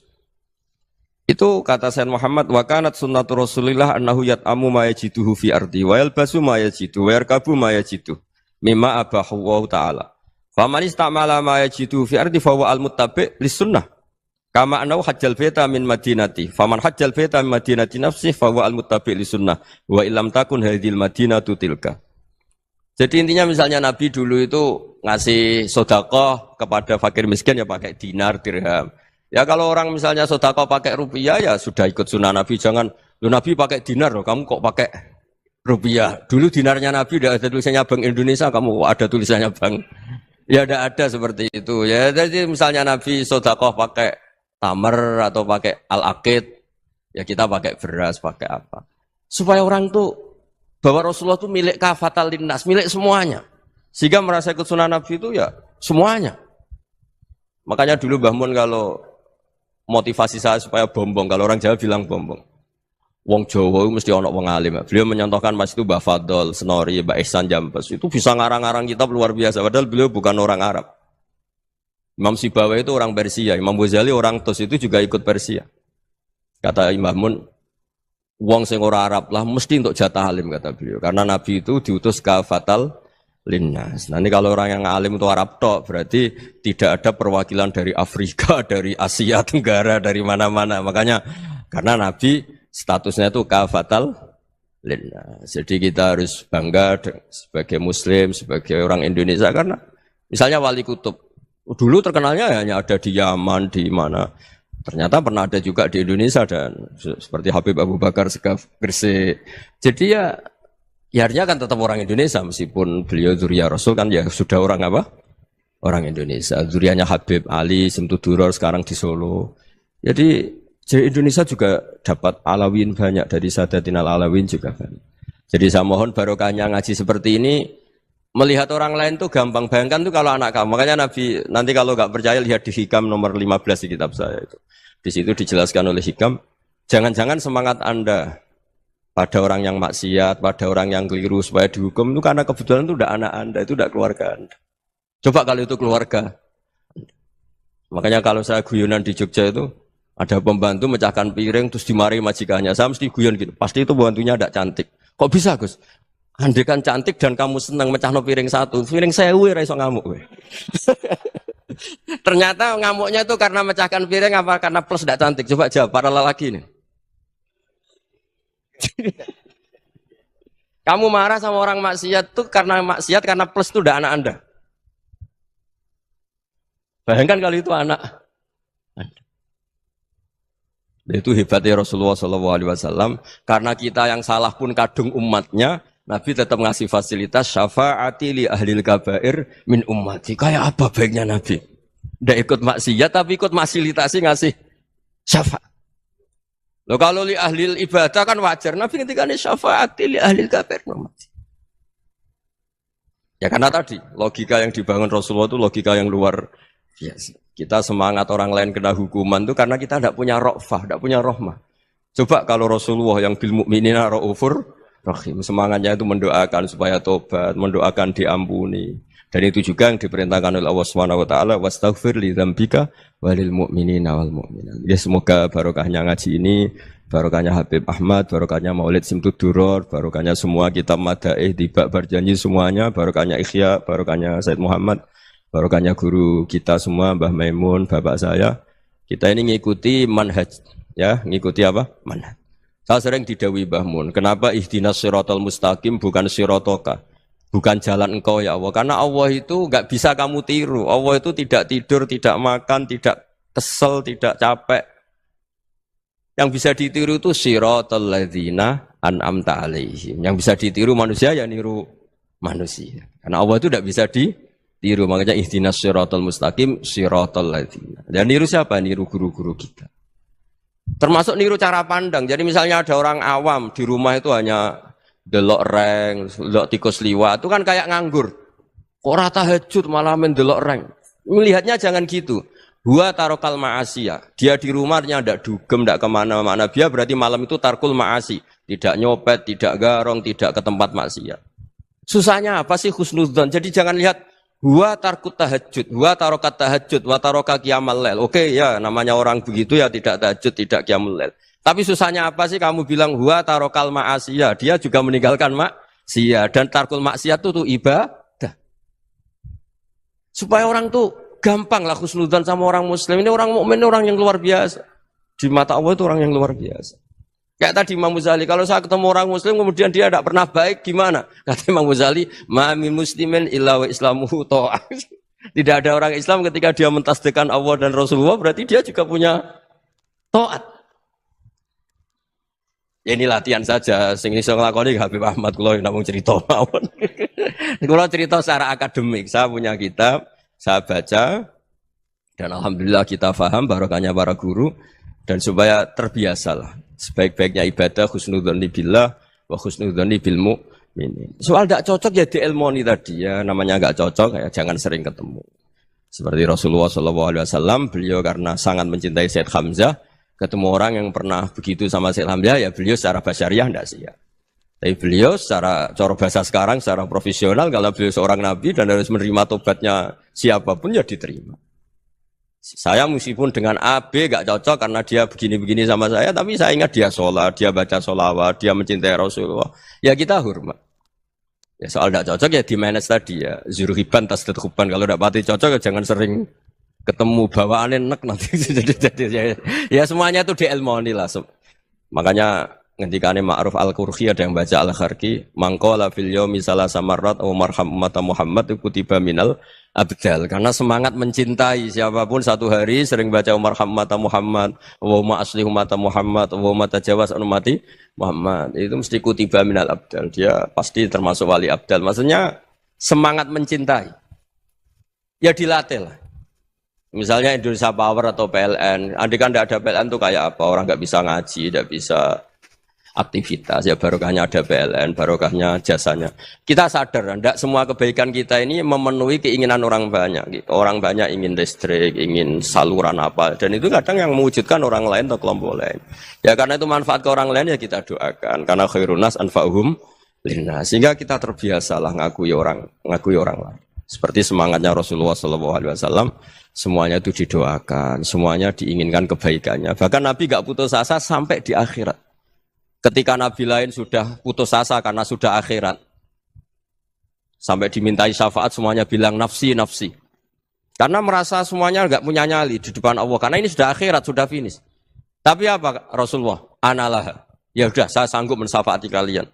Itu kata Sayyid Muhammad wa kanat sunnatu Rasulillah annahu yat'amu ma yajiduhu fi ardi wa yalbasu ma yajidu wa yarkabu ma yajidu mimma abahu wa ta'ala. Fa man istamala ma yajidu fi ardi fa huwa al-muttabi' lis sunnah. Kama annahu hajjal baita min madinati. Faman hajjal baita min madinati nafsihi fa huwa al-muttabi' lis sunnah wa illam takun hadhil madinatu tilka. Jadi intinya misalnya Nabi dulu itu ngasih sodakoh kepada fakir miskin ya pakai dinar, dirham. Ya kalau orang misalnya sodakoh pakai rupiah ya sudah ikut sunnah Nabi. Jangan, Nabi pakai dinar loh, kamu kok pakai rupiah. Dulu dinarnya Nabi udah ada tulisannya Bank Indonesia, kamu ada tulisannya Bank. Ya tidak ada seperti itu. Ya jadi misalnya Nabi sodakoh pakai tamar atau pakai al-aqid, ya kita pakai beras, pakai apa. Supaya orang tuh bahwa Rasulullah itu milik kafatal linnas, milik semuanya. Sehingga merasa ikut sunnah Nabi itu ya semuanya. Makanya dulu Mbah Mun kalau motivasi saya supaya bombong, kalau orang Jawa bilang bombong. Wong Jawa itu mesti ono wong alim. Beliau menyontohkan mas itu Mbah Fadol, Senori, Mbah Ihsan Jambes. Itu bisa ngarang-ngarang kitab luar biasa. Padahal beliau bukan orang Arab. Imam Sibawa itu orang Persia. Imam Ghazali orang Tus itu juga ikut Persia. Kata Imam Mun, wong sing ora Arab lah mesti untuk jatah alim kata beliau. Karena Nabi itu diutus ke fatal linnas. Nanti kalau orang yang alim itu Arab tok berarti tidak ada perwakilan dari Afrika, dari Asia Tenggara, dari mana-mana. Makanya karena Nabi statusnya itu ka fatal linnas. Jadi kita harus bangga sebagai Muslim, sebagai orang Indonesia karena misalnya Wali Kutub dulu terkenalnya hanya ada di Yaman, di mana. Ternyata pernah ada juga di Indonesia dan seperti Habib Abu Bakar Segaf Gresik. Jadi ya artinya kan tetap orang Indonesia meskipun beliau zuriyah Rasul kan ya sudah orang apa? Orang Indonesia. Zuriyahnya Habib Ali Semtuduror sekarang di Solo. Jadi Indonesia juga dapat alawin banyak dari Sadatin al-Alawin juga banyak. Jadi saya mohon barokahnya ngaji seperti ini melihat orang lain tuh gampang. Bayangkan tuh kalau anak kamu. Makanya Nabi nanti kalau nggak percaya lihat di Hikam nomor 15 di kitab saya itu. Di situ dijelaskan oleh Hikam, jangan-jangan semangat Anda pada orang yang maksiat, pada orang yang keliru supaya dihukum itu karena kebetulan itu udah anak Anda, itu udah keluarga Anda. Coba kalau itu keluarga. Makanya kalau saya guyonan di Jogja itu ada pembantu mecahkan piring terus dimarahi majikannya. Saya mesti guyon gitu. Pasti itu pembantunya tidak cantik. Kok bisa, Gus? Andai kan cantik dan kamu senang mecahno piring satu, piring 1000 ora iso ngamuk kowe. Ternyata ngamuknya itu karena mecahkan piring apa karena plus tidak cantik? Coba jawab para lelaki ini. Kamu marah sama orang maksiat tuh karena maksiat karena plus itu udah anak Anda. Bayangkan kalau itu anak Anda. Itu hebatnya Rasulullah SAW. Karena kita yang salah pun kadung umatnya, Nabi tetap ngasih fasilitas syafaati li ahlil kabair min ummati. Kayak apa baiknya Nabi? Tidak ikut maksiat tapi ikut fasilitasi ngasih syafaat. Loh kalau li ahlil ibadah kan wajar. Nabi ketika ini syafaati li ahlil kabair min ummati. Ya karena tadi logika yang dibangun Rasulullah itu logika yang luar biasa. Kita semangat orang lain kena hukuman itu karena kita tidak punya ra'fah, tidak punya rahmah. Coba kalau Rasulullah yang bil mu'minina ra'ufur rahim, semangatnya itu mendoakan supaya tobat, mendoakan diampuni. Dan itu juga yang diperintahkan oleh Allah Subhanahu wa taala, wastaghfir li dzambika walil mu'minina wal mu'minat. Ya semoga barokahnya ngaji ini, barokahnya Habib Ahmad, barokahnya Maulid Simtud Duror, barokahnya semua kitab madaih Tibak Berjanji semuanya, barokahnya Ikhya, barokahnya Said Muhammad, barokahnya guru kita semua, Mbah Maimun, bapak saya. Kita ini ngikuti manhaj, ya, ngikuti apa? Manhaj. Saya sering didhawuhi Mbah Mun, kenapa ihdinas siratal mustaqim bukan siratoka? Bukan jalan engkau ya Allah. Karena Allah itu enggak bisa kamu tiru. Allah itu tidak tidur, tidak makan, tidak kesel, tidak capek. Yang bisa ditiru itu siratal ladzina an'amta alaihim. Yang bisa ditiru manusia ya niru manusia. Karena Allah itu tidak bisa ditiru. Makanya ihdinas siratal mustaqim siratal ladzina. Dan niru siapa? Niru guru-guru kita. Termasuk niru cara pandang. Jadi misalnya ada orang awam di rumah itu hanya delok reng, delok tikus liwat, itu kan kayak nganggur. Kok ora tahajud malah mendelok reng. Melihatnya jangan gitu. Huwa tarokal ma'asiyah. Dia di rumahnya ndak dugem, ndak kemana-mana. Dia berarti malam itu tarkul ma'asi. Tidak nyopet, tidak garong, tidak ke tempat maksiat. Susahnya apa sih husnudzon? Jadi jangan lihat huwa tarkut tahajud, huwa tarokat tahajud, wa taroka qiyamal lail. Oke ya, namanya orang begitu ya tidak tahajud, tidak qiyamul lail. Tapi susahnya apa sih kamu bilang huwa tarokal ma'asiyah, dia juga meninggalkan maksiat dan tarkul maksiat itu ibadah. Supaya orang tuh gampang lah husnudzan sama orang muslim. Ini orang mukmin, orang yang luar biasa. Di mata Allah itu orang yang luar biasa. Kayak tadi Imam Ghazali, kalau saya ketemu orang muslim kemudian dia tidak pernah baik gimana? Kata Imam Ghazali, ma min muslimin illa wa islamuhu ta'ah. Tidak ada orang Islam ketika dia mentasdihkan Allah dan Rasulullah berarti dia juga punya taat. Ya ini latihan saja, sing iso nglakoni Habib Ahmad kula namung cerita mawon. Kula cerita secara akademik, saya punya kitab, saya baca dan alhamdulillah kita paham barokahnya para guru dan supaya terbiasalah. Sebaik-baiknya ibadah husnudzon billah wa husnudzon bil mu'minin. Soal tidak cocok ya diilmoni tadi ya, namanya enggak cocok ya jangan sering ketemu. Seperti Rasulullah SAW, beliau karena sangat mencintai Said Hamzah, ketemu orang yang pernah begitu sama Said Hamzah, ya beliau secara basyariah tidak siap. Tapi beliau secara cara bahasa sekarang, secara profesional, kalau beliau seorang nabi dan harus menerima tobatnya siapapun, ya diterima. Saya meskipun dengan A, B gak cocok karena dia begini-begini sama saya, tapi saya ingat dia sholat, dia baca sholawat, dia mencintai Rasulullah. Ya kita hormat. Ya soal tidak cocok ya di manage tadi ya. Zurhiban tasdid huban, kalau tidak pati cocok ya jangan sering ketemu bawaannya enak nanti jadi ya semuanya itu diilmoni lah. Makanya ngendikane Ma'ruf Al-Qurhi ada yang baca Al-Kharqi, mangqala fil yaumi salasa marrat wa marham ummata Muhammad kutiba minal abdal. Karena semangat mencintai siapapun satu hari sering baca marham ummata Muhammad, wa ma asli ummata Muhammad, wa ma tajawaz an ummati Muhammad. Itu mesti kutiba minal abdal. Dia pasti termasuk wali abdal. Maksudnya semangat mencintai. Ya dilatih lah. Misalnya Indonesia Power atau PLN, andai kan tidak ada PLN itu kayak apa? Orang nggak bisa ngaji, tidak bisa aktivitas, ya barokahnya ada PLN, barokahnya jasanya. Kita sadar, tidak semua kebaikan kita ini memenuhi keinginan orang banyak. Orang banyak ingin listrik, ingin saluran apa, dan itu kadang yang mewujudkan orang lain atau kelompok lain. Ya karena itu manfaat ke orang lain ya kita doakan, karena khairun nas anfa'uhum linnas. Sehingga kita terbiasalah ngakui orang lain. Seperti semangatnya Rasulullah SAW, semuanya itu didoakan, semuanya diinginkan kebaikannya. Bahkan Nabi gak putus asa sampai di akhirat. Ketika Nabi lain sudah putus asa karena sudah akhirat, sampai dimintai syafaat semuanya bilang nafsi, nafsi. Karena merasa semuanya gak punya nyali di depan Allah. Karena ini sudah akhirat, sudah finish. Tapi apa Rasulullah? Analah. Ya udah, saya sanggup mensyafaati kalian.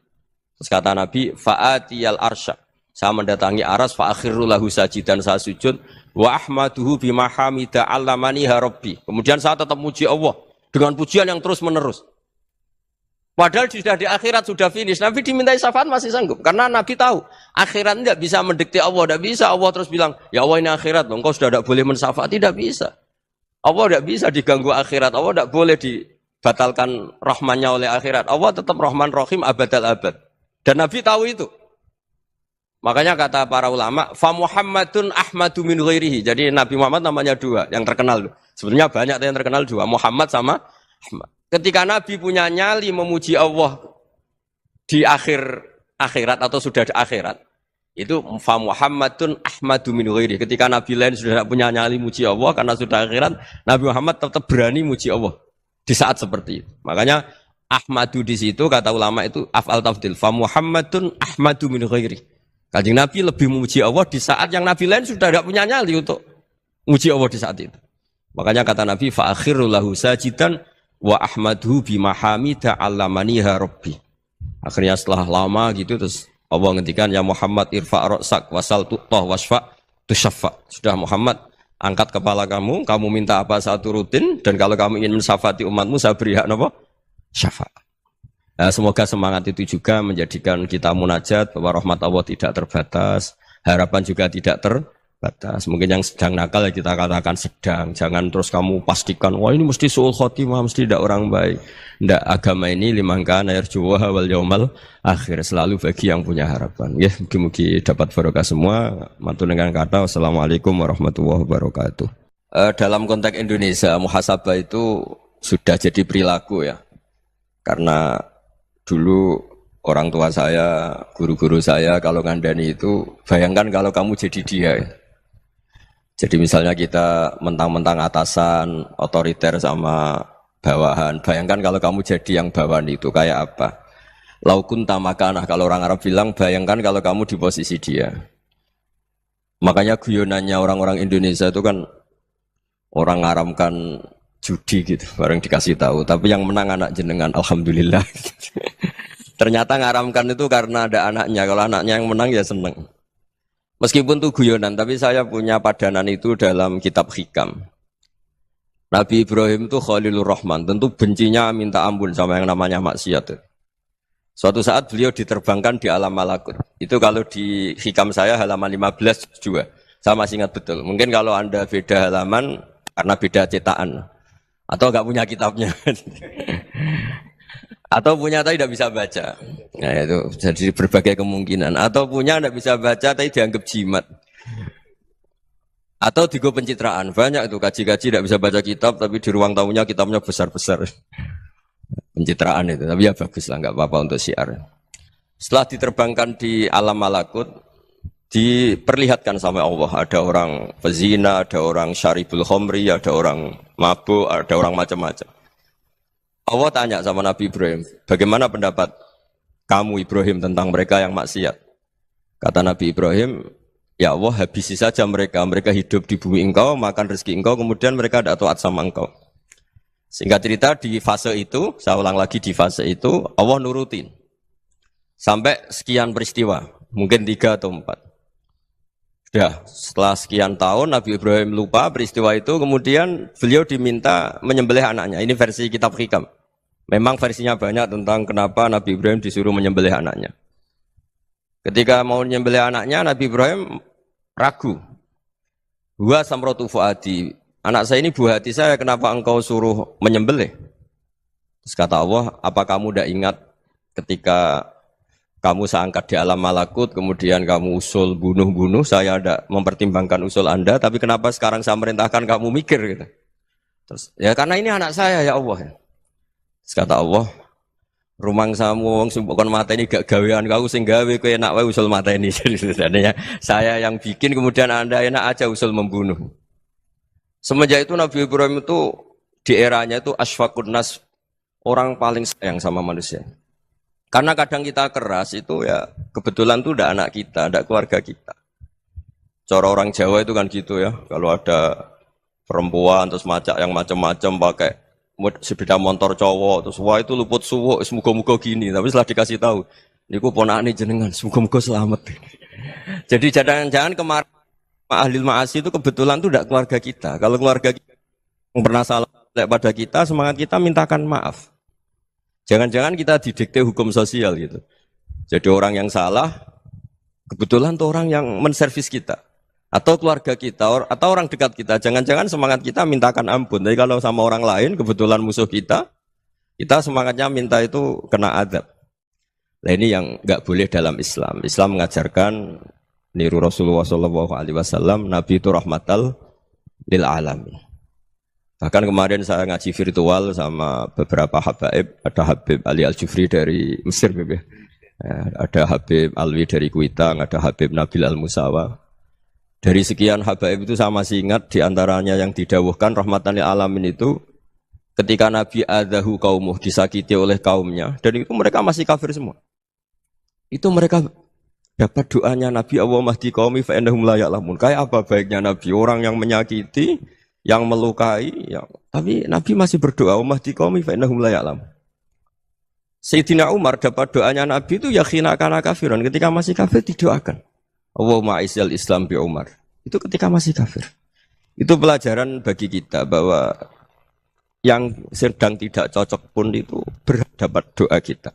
Terus kata Nabi, fa'atiyal arsya. Saya mendatangi aras fa akhiru lahu sajidan, saya sujud wa ahmaduhu bima hamida allamani rabbi. Kemudian saya tetap muji Allah dengan pujian yang terus menerus. Padahal sudah di akhirat sudah finish. Nabi dimintai syafaat masih sanggup. Karena Nabi tahu akhirat tidak bisa mendikte Allah. Tidak bisa Allah terus bilang, ya Allah ini akhirat loh. Engkau sudah tidak boleh mensyafaat. Tidak bisa. Allah tidak bisa diganggu akhirat. Allah tidak boleh dibatalkan rahmannya oleh akhirat. Allah tetap rahman rahim abadal abad. Dan Nabi tahu itu. Makanya kata para ulama, fa Muhammadun Ahmadu min ghairihi. Jadi Nabi Muhammad namanya dua yang terkenal. Sebenarnya banyak yang terkenal dua. Muhammad sama Ahmad. Ketika Nabi punya nyali memuji Allah di akhirat atau sudah di akhirat, itu fa Muhammadun Ahmadu min ghairi. Ketika Nabi lain sudah tidak punya nyali muji Allah karena sudah akhirat, Nabi Muhammad tetap berani muji Allah di saat seperti itu. Makanya Ahmadu di situ kata ulama itu af'al tafdil. Fa Muhammadun Ahmadu min ghairi. Kanjeng Nabi lebih memuji Allah di saat yang Nabi lain sudah tidak punya nyali untuk muji Allah di saat itu. Makanya kata Nabi fa akhiru lahu sajidan wa ahmadhu bimahamida allamaniha rabbi. Akhirnya setelah lama gitu terus Allah ngendikan ya Muhammad irfa' ra'sak wasal tu'tah wasfa' tusyaffa. Sudah Muhammad angkat kepala kamu minta apa saya turutin dan kalau kamu ingin mensyafaati umatmu saya beri hak apa? Syafaat. Nah, semoga semangat itu juga menjadikan kita munajat bahwa rahmat Allah tidak terbatas, harapan juga tidak terbatas. Mungkin yang sedang nakal ya kita katakan sedang. Jangan terus kamu pastikan, wah ini mesti su'ul khotimah, mesti tidak orang baik. Tidak, agama ini liman kana yarju wal yaumal akhir, selalu bagi yang punya harapan. Ya, mugi-mugi dapat barokah semua. Mantu dengan kata wassalamualaikum warahmatullahi wabarakatuh. Dalam konteks Indonesia, muhasabah itu sudah jadi perilaku ya. Karena dulu orang tua saya, guru-guru saya kalau ngandani itu, bayangkan kalau kamu jadi dia ya. Jadi misalnya kita mentang-mentang atasan, otoriter sama bawahan. Bayangkan kalau kamu jadi yang bawahan itu kayak apa? Laukun tamakanah, kalau orang Arab bilang, bayangkan kalau kamu di posisi dia. Makanya guyonannya orang-orang Indonesia itu kan orang ngaramkan judi gitu, bareng dikasih tahu. Tapi yang menang anak jenengan, alhamdulillah. Ternyata ngaramkan itu karena ada anaknya. Kalau anaknya yang menang ya seneng. Meskipun itu guyonan, tapi saya punya padanan itu dalam kitab Hikam. Nabi Ibrahim itu Khalilur Rahman, tentu bencinya minta ampun sama yang namanya maksiat. Suatu saat beliau diterbangkan di alam malakut. Itu kalau di Hikam saya halaman 15 juga. Saya masih ingat betul. Mungkin kalau Anda beda halaman karena beda cetakan. Atau enggak punya kitabnya. Atau punya tapi tidak bisa baca. Nah itu jadi berbagai kemungkinan. Atau punya tidak bisa baca tapi dianggap jimat. Atau digo pencitraan. Banyak itu kaji-kaji tidak bisa baca kitab tapi di ruang tamunya kitabnya besar-besar. Pencitraan itu. Tapi ya bagus lah, nggak apa-apa untuk syiar. Setelah diterbangkan di alam malakut, diperlihatkan sama Allah. Ada orang pezina, ada orang syaribul khomri, ada orang mabuk, ada orang macam-macam. Allah tanya sama Nabi Ibrahim, bagaimana pendapat kamu Ibrahim tentang mereka yang maksiat? Kata Nabi Ibrahim, ya Allah habisi saja mereka. Mereka hidup di bumi engkau, makan rezeki engkau, kemudian mereka tidak taat sama engkau. Singkat cerita di fase itu, saya ulang lagi di fase itu, Allah nurutin. Sampai sekian peristiwa, mungkin 3 atau 4. Sudah, setelah sekian tahun Nabi Ibrahim lupa peristiwa itu, kemudian beliau diminta menyembelih anaknya. Ini versi kitab Hikam. Memang versinya banyak tentang kenapa Nabi Ibrahim disuruh menyembelih anaknya. Ketika mau menyembelih anaknya, Nabi Ibrahim ragu. Wa samratu fuadi, anak saya ini buah hati saya, kenapa engkau suruh menyembelih? Terus kata Allah, apa kamu tidak ingat ketika kamu saya angkat di alam malakut, kemudian kamu usul bunuh-bunuh, saya tidak mempertimbangkan usul Anda, tapi kenapa sekarang saya merintahkan kamu mikir gitu. Terus, ya karena ini anak saya ya Allah. Terus kata Allah, rumang samu wong sumpukon mata ini gak gawean kau sing gawe kowe enak wae usul mata ini. Jadi sebenarnya saya yang bikin kemudian Anda enak aja usul membunuh. Semenjak itu Nabi Ibrahim itu di eranya itu asfaqun nas, orang paling sayang sama manusia. Karena kadang kita keras itu ya kebetulan tuh udah anak kita, ada keluarga kita. Cara orang Jawa itu kan gitu ya, kalau ada perempuan terus macak yang macam-macam pakai sepeda motor cowok terus wah itu luput suwo, semoga-moga gini. Tapi setelah dikasih tahu, niku ponakane jenengan, semoga-moga selamat. Jadi jangan-jangan kemarin ahli ma'asi itu kebetulan tuh tidak keluarga kita. Kalau keluarga kita yang pernah salah pada kita, semangat kita mintakan maaf. Jangan-jangan kita didikte hukum sosial gitu. Jadi orang yang salah, kebetulan tuh orang yang menservis kita. Atau keluarga kita, atau orang dekat kita. Jangan-jangan semangat kita mintakan ampun. Tapi kalau sama orang lain, kebetulan musuh kita semangatnya minta itu kena adab. Nah ini yang nggak boleh dalam Islam. Islam mengajarkan niru Rasulullah SAW, Nabi itu rahmatal lil alamin. Bahkan kemarin saya ngaji virtual sama beberapa habaib, ada Habib Ali Al-Jufri dari Mesir, ada Habib Alwi dari Kuitang, ada Habib Nabil Al-Musawa. Dari sekian habaib itu saya masih ingat diantaranya yang didawuhkan rahmatan lil alamin itu ketika Nabi adahu kaumuh, disakiti oleh kaumnya, dan itu mereka masih kafir semua. Itu mereka dapat doanya Nabi Allah mahdi qaumi fa innahum la ya'lamun. Kayak apa baiknya Nabi, orang yang menyakiti, yang melukai, tapi Nabi masih berdoa mahdi qaumi fa innahum la ya'lamun. Sayyidina Umar dapat doanya Nabi itu yakhina kana kafiran, ketika masih kafir didoakan. Allahumma aisyal Islam bi Umar. Itu ketika masih kafir. Itu pelajaran bagi kita bahwa yang sedang tidak cocok pun itu berdapat doa kita.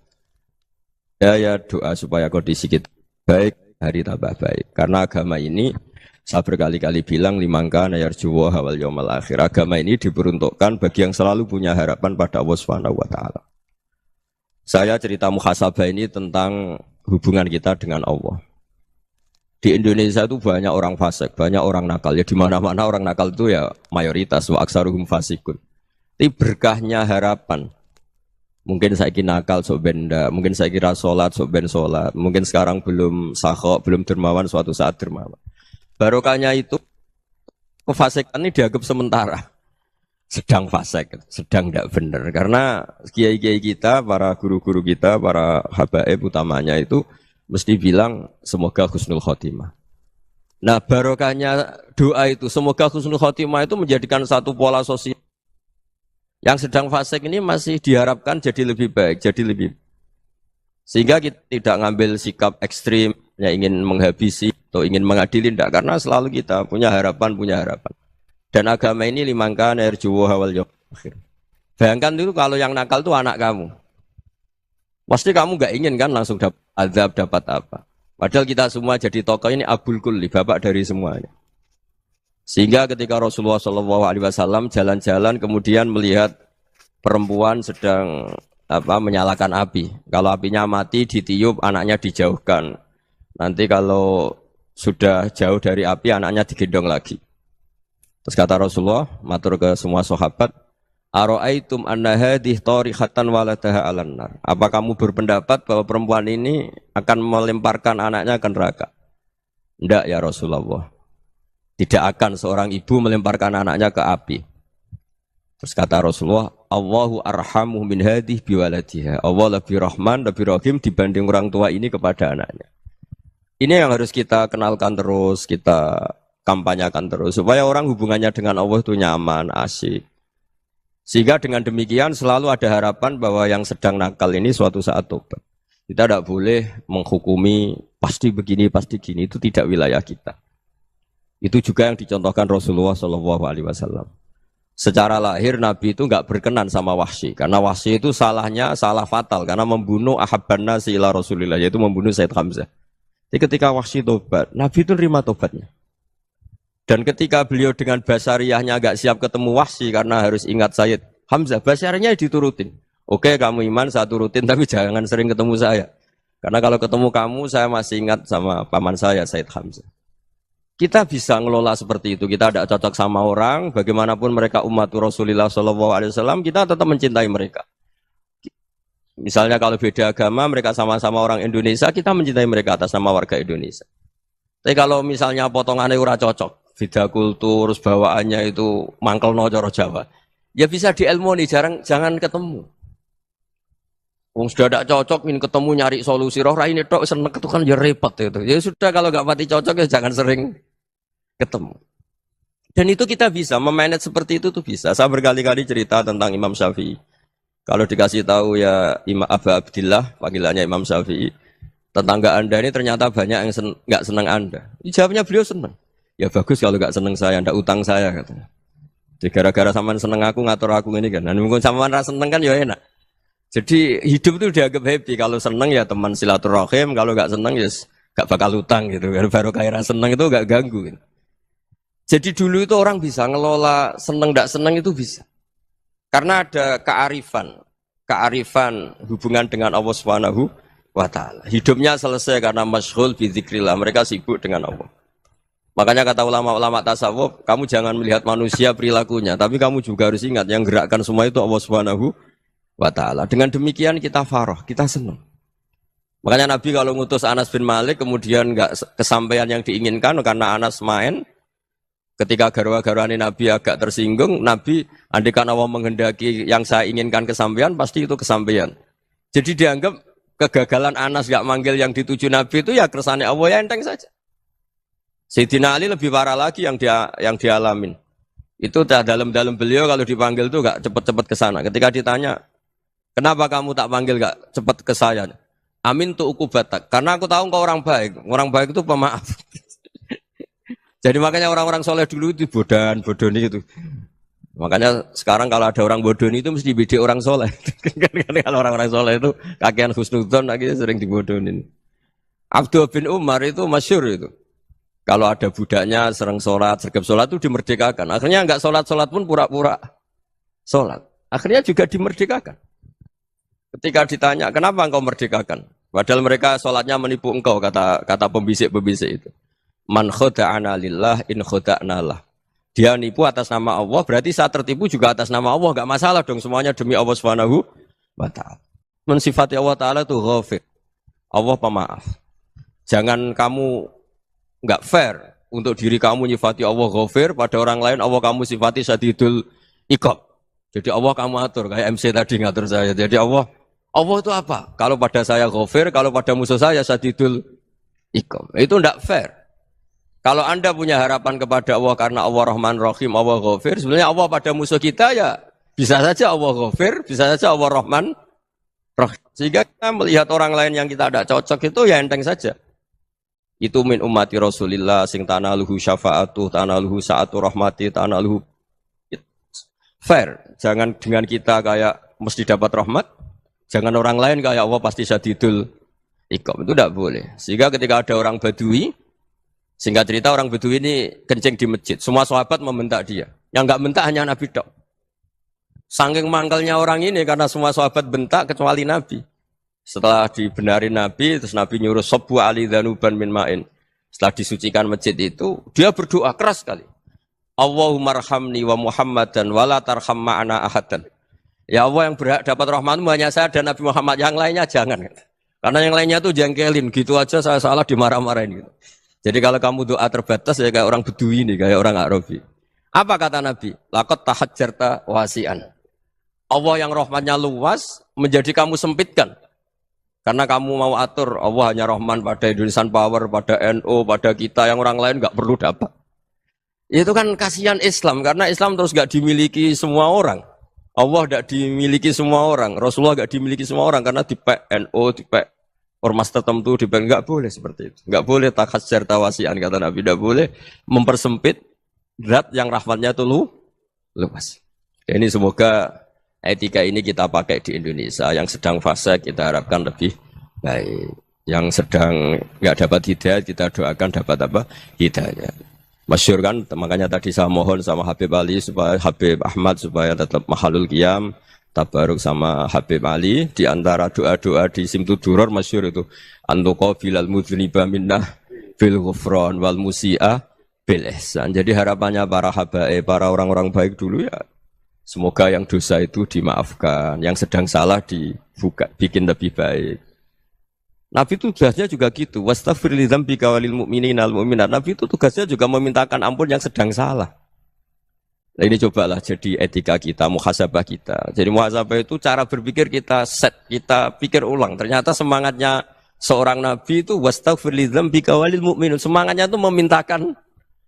Ya doa supaya kondisi kita baik, hari tambah baik. Karena agama ini, saya berkali-kali bilang, limangka nayarjuwa hawal yawmal akhir. Agama ini diperuntukkan bagi yang selalu punya harapan pada Allah Subhanahu wa Ta'ala. Saya cerita muhasabah ini tentang hubungan kita dengan Allah. Di Indonesia itu banyak orang fasik, banyak orang nakal. Ya di mana-mana orang nakal itu ya mayoritas, wa aksaruhum fasikun. Tapi berkahnya harapan. Mungkin saya kira nakal sok benda, mungkin saya kira sholat sok ben sholat, mungkin sekarang belum sakhok, belum dermawan, suatu saat dermawan. Barokahnya itu kefasikan ini dianggap sementara, sedang fasik, sedang tidak benar. Karena kiai-kiai kita, para guru-guru kita, para habaib utamanya itu mesti bilang semoga husnul khotimah. Nah barokahnya doa itu, semoga husnul khotimah itu menjadikan satu pola sosial. Yang sedang fasik ini masih diharapkan jadi lebih baik, jadi lebih. Sehingga kita tidak ngambil sikap ekstrim, yang ingin menghabisi atau ingin mengadili, tidak. Karena selalu kita punya harapan. Dan agama ini limangka nerjuwo hawal yawmal akhir. Bayangkan itu kalau yang nakal itu anak kamu. Pasti kamu nggak ingin kan langsung dapat azab, dapat apa. Padahal kita semua jadi tokoh ini abul kulli, bapak dari semuanya. Sehingga ketika Rasulullah SAW jalan-jalan kemudian melihat perempuan sedang menyalakan api. Kalau apinya mati ditiup, anaknya dijauhkan. Nanti kalau sudah jauh dari api, anaknya digendong lagi. Terus kata Rasulullah, matur ke semua sahabat, Aro'aitum anna hadih tarihatan waladaha alan nar. Apa kamu berpendapat bahwa perempuan ini akan melemparkan anaknya ke neraka? Tidak ya Rasulullah. Tidak akan seorang ibu melemparkan anaknya ke api. Terus kata Rasulullah, Allahu arhamu min hadih biwaladiha. Allah lebih rahman, lebih rahim dibanding orang tua ini kepada anaknya. Ini yang harus kita kenalkan terus, kita kampanyakan terus. Supaya orang hubungannya dengan Allah itu nyaman, asik. Sehingga dengan demikian selalu ada harapan bahwa yang sedang nakal ini suatu saat tobat. Kita tidak boleh menghukumi pasti begini, pasti gini. Itu tidak wilayah kita. Itu juga yang dicontohkan Rasulullah SAW. Secara lahir Nabi itu nggak berkenan sama Wahsy, karena Wahsy itu salahnya salah fatal karena membunuh ahabban nasi ila Rasulillah, yaitu membunuh Sayyid Hamzah. Jadi ketika Wahsy tobat, Nabi itu nerima tobatnya. Dan ketika beliau dengan basariyahnya nggak siap ketemu Wahsy karena harus ingat Sayyid Hamzah, basariyahnya diturutin. Oke, kamu iman, saya turutin, tapi jangan sering ketemu saya. Karena kalau ketemu kamu, saya masih ingat sama paman saya, Sayyid Hamzah. Kita bisa ngelola seperti itu. Kita tidak cocok sama orang, bagaimanapun mereka umat Rasulullah SAW, kita tetap mencintai mereka. Misalnya kalau beda agama, mereka sama-sama orang Indonesia, kita mencintai mereka atas nama warga Indonesia. Tapi kalau misalnya potongannya ora cocok, beda kultur, bawaannya itu mangkel no coro Jawa, ya bisa diilmoni, jangan ketemu. Wong sudah tidak cocok, ingin ketemu nyari solusi. Roh ini tok seneng itu kan ya repot itu. Ya sudah kalau nggak pati cocok ya jangan sering ketemu. Dan itu kita bisa memanage seperti itu tuh bisa. Saya berkali-kali cerita tentang Imam Syafi'i. Kalau dikasih tahu ya Imam Aba Abdillah, panggilannya Imam Syafi'i, tetangga Anda ini ternyata banyak yang nggak senang Anda. Jawabnya beliau senang. Ya bagus kalau nggak senang saya, ndak utang saya katanya. Jadi gara-gara sampean seneng aku ngatur aku ini kan. Nah, mungkin sampean rasa seneng kan ya enak. Jadi hidup itu dianggap happy. Kalau seneng ya teman silaturahim, kalau nggak seneng ya nggak bakal utang gitu. Baru kayak rasa seneng itu nggak ganggu. Gitu. Jadi dulu itu orang bisa ngelola seneng nggak seneng itu bisa. Karena ada kearifan hubungan dengan Allah Subhanahu wa Ta'ala. Hidupnya selesai karena masyghul bi dzikrillah. Mereka sibuk dengan Allah. Makanya kata ulama-ulama tasawuf, kamu jangan melihat manusia perilakunya, tapi kamu juga harus ingat yang gerakkan semua itu Allah Subhanahu wa Ta'ala. Dengan demikian kita farah, kita senang. Makanya Nabi kalau ngutus Anas bin Malik kemudian enggak kesampaian yang diinginkan karena Anas main, ketika garwa-garwani Nabi agak tersinggung, Nabi andaikan Allah menghendaki yang saya inginkan kesampaian, pasti itu kesampaian. Jadi dianggap kegagalan Anas enggak manggil yang dituju Nabi itu ya kersane Allah, ya enteng saja. Sayyidina Ali lebih parah lagi yang dialamin. Itu dalam beliau kalau dipanggil itu enggak cepat-cepat ke sana. Ketika ditanya, "Kenapa kamu tak panggil enggak cepat ke saya?" "Amin tu ukubatak." Karena aku tahu engkau orang baik. Orang baik itu pemaaf. Jadi makanya orang-orang soleh dulu itu bodoni itu. Makanya sekarang kalau ada orang bodoni itu mesti bidik orang soleh. Kalau orang-orang soleh itu kakean husnudzon lagi sering dibodonin. Abdullah bin Umar itu masyhur itu. Kalau ada budaknya sering sholat, sergap sholat itu dimerdekakan. Akhirnya enggak sholat pun pura-pura sholat. Akhirnya juga dimerdekakan. Ketika ditanya, kenapa engkau merdekakan? Padahal mereka sholatnya menipu engkau, kata pembisik-pembisik itu. Man khoda'ana lillah in khoda'na lah. Dia nipu atas nama Allah, berarti saat tertipu juga atas nama Allah. Enggak masalah dong, semuanya demi Allah Subhanahu wa Ta'ala. Mensifati Allah Ta'ala itu ghafir. Allah pemaaf. Jangan kamu enggak fair untuk diri kamu nyifati Allah ghafir, pada orang lain Allah kamu sifati syadidul iqab. Jadi Allah kamu atur, kayak MC tadi ngatur saya. Jadi Allah itu apa? Kalau pada saya ghafir, kalau pada musuh saya syadidul iqab. Itu enggak fair. Kalau Anda punya harapan kepada Allah karena Allah Rahman Rahim, Allah ghafir, sebenarnya Allah pada musuh kita ya bisa saja Allah ghafir, bisa saja Allah Rahman Rahim. Sehingga kita melihat orang lain yang kita tidak cocok itu ya enteng saja. Itu min ummati Rasulillah sing tanaluhu syafa'atuh, tanaluhu sa'atu rahmati, tanaluhu fair. Jangan dengan kita kayak mesti dapat rahmat, jangan orang lain kayak Allah pasti syadidul iqab. Itu tidak boleh. Sehingga ketika ada orang Badui, singkat cerita orang Badui ini kencing di masjid, semua sahabat membentak dia. Yang enggak bentak hanya Nabi tok. Saking mangkalnya orang ini karena semua sahabat bentak kecuali Nabi. Setelah dibenarin Nabi, terus Nabi nyuruh Sobbu ali dhanuban min ma'in. Setelah disucikan masjid itu, dia berdoa keras sekali. Allahumma arhamni wa Muhammadan wa la tarham ma'ana ahadan. Ya Allah, yang berhak dapat rahmatmu hanya saya dan Nabi Muhammad, yang lainnya jangan. Karena yang lainnya tuh jengkelin, gitu aja saya salah dimarah-marahin gitu. Jadi kalau kamu doa terbatas ya kayak orang Bedui ini, kayak orang Arabi. Apa kata Nabi? Laqad tahajjarta wasi'an. Allah yang rahmatnya luas menjadi kamu sempitkan. Karena kamu mau atur Allah hanya Rahman pada Indonesian Power, pada NU, pada kita yang orang lain nggak perlu dapat. Itu kan kasihan Islam karena Islam terus nggak dimiliki semua orang. Allah nggak dimiliki semua orang, Rasulullah nggak dimiliki semua orang karena di NU, di ormas tertentu, di nggak boleh seperti itu. Nggak boleh takhasyar tawasian kata Nabi, nggak boleh mempersempit zat yang rahmatnya itu luas. Ini semoga etika ini kita pakai di Indonesia. Yang sedang fase kita harapkan lebih baik. Yang sedang nggak dapat hidayah kita doakan dapat apa? Hidayah. Masyhur kan, makanya tadi saya mohon sama Habib Ali supaya Habib Ahmad supaya tetap mahalul qiyam, tabaruk sama Habib Ali di antara doa-doa di Simtuduror masyhur itu antuqabilal mudhniba minnah bil ghufran wal musi'a bil ihsan. Jadi harapannya para habaib, para orang-orang baik dulu ya semoga yang dosa itu dimaafkan, yang sedang salah dibuka, bikin lebih baik. Nabi itu tugasnya juga gitu. Wastaghfir li dzambika walil mu'minina wal mu'minat. Nabi itu tugasnya juga memintakan ampun yang sedang salah. Nah, ini cobalah jadi etika kita, muhasabah kita. Jadi muhasabah itu cara berpikir kita set, kita pikir ulang. Ternyata semangatnya seorang nabi itu wastaghfir li dzambika walil mu'minun. Semangatnya itu memintakan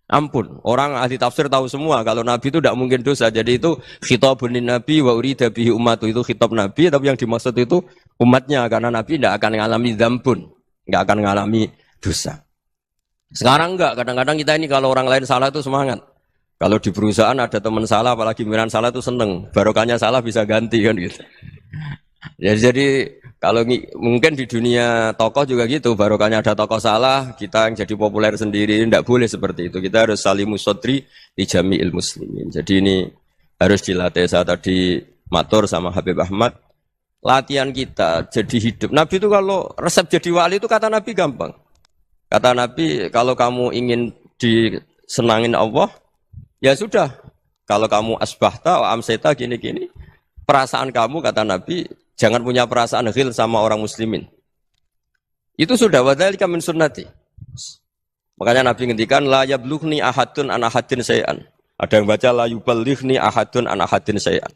ampun. Orang ahli tafsir tahu semua kalau Nabi itu tidak mungkin dosa. Jadi itu khitabun Nabi wa urida bihi ummatu, itu khitab Nabi, tapi yang dimaksud itu umatnya karena Nabi tidak akan mengalami dzambun, tidak akan mengalami dosa. Sekarang enggak, kadang-kadang kita ini kalau orang lain salah itu semangat. Kalau di perusahaan ada teman salah, apalagi pimpinan salah itu seneng. Barokahnya salah bisa ganti kan gitu. Ya, jadi kalau mungkin di dunia tokoh juga gitu, barokahnya ada tokoh salah, kita yang jadi populer sendiri, tidak boleh seperti itu. Kita harus salimus sodri di jami'il muslimin. Jadi ini harus dilatih. Saya tadi matur sama Habib Ahmad, latihan kita jadi hidup. Nabi itu kalau resep jadi wali itu kata Nabi gampang. Kata Nabi, kalau kamu ingin disenangin Allah, ya sudah. Kalau kamu asbahta, amseta, gini-gini, perasaan kamu, kata Nabi, jangan punya perasaan ghil sama orang muslimin. Itu sudah, wadzalika min sunnati. Makanya Nabi ngendikan, la yablughni ahadun an ahadin syai'an. Ada yang baca, la yuballighni ahadun an ahadin syai'an.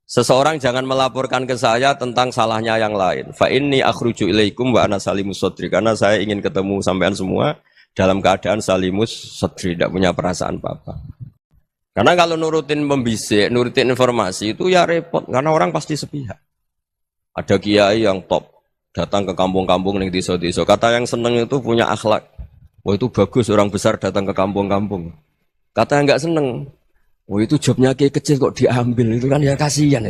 Seseorang jangan melaporkan ke saya tentang salahnya yang lain. Fa inni akhruju ilaikum wa ana salimus sodri. Karena saya ingin ketemu sampean semua dalam keadaan salimus sodri, tidak punya perasaan apa-apa. Karena kalau nurutin membisik, nurutin informasi itu ya repot. Karena orang pasti sepihak. Ada kiai yang top, datang ke kampung-kampung ning desa-desa. Kata yang seneng itu punya akhlak. Wah itu bagus orang besar datang ke kampung-kampung. Kata yang enggak seneng, wah itu jobnya kiai kecil kok diambil, itu kan ya kasihan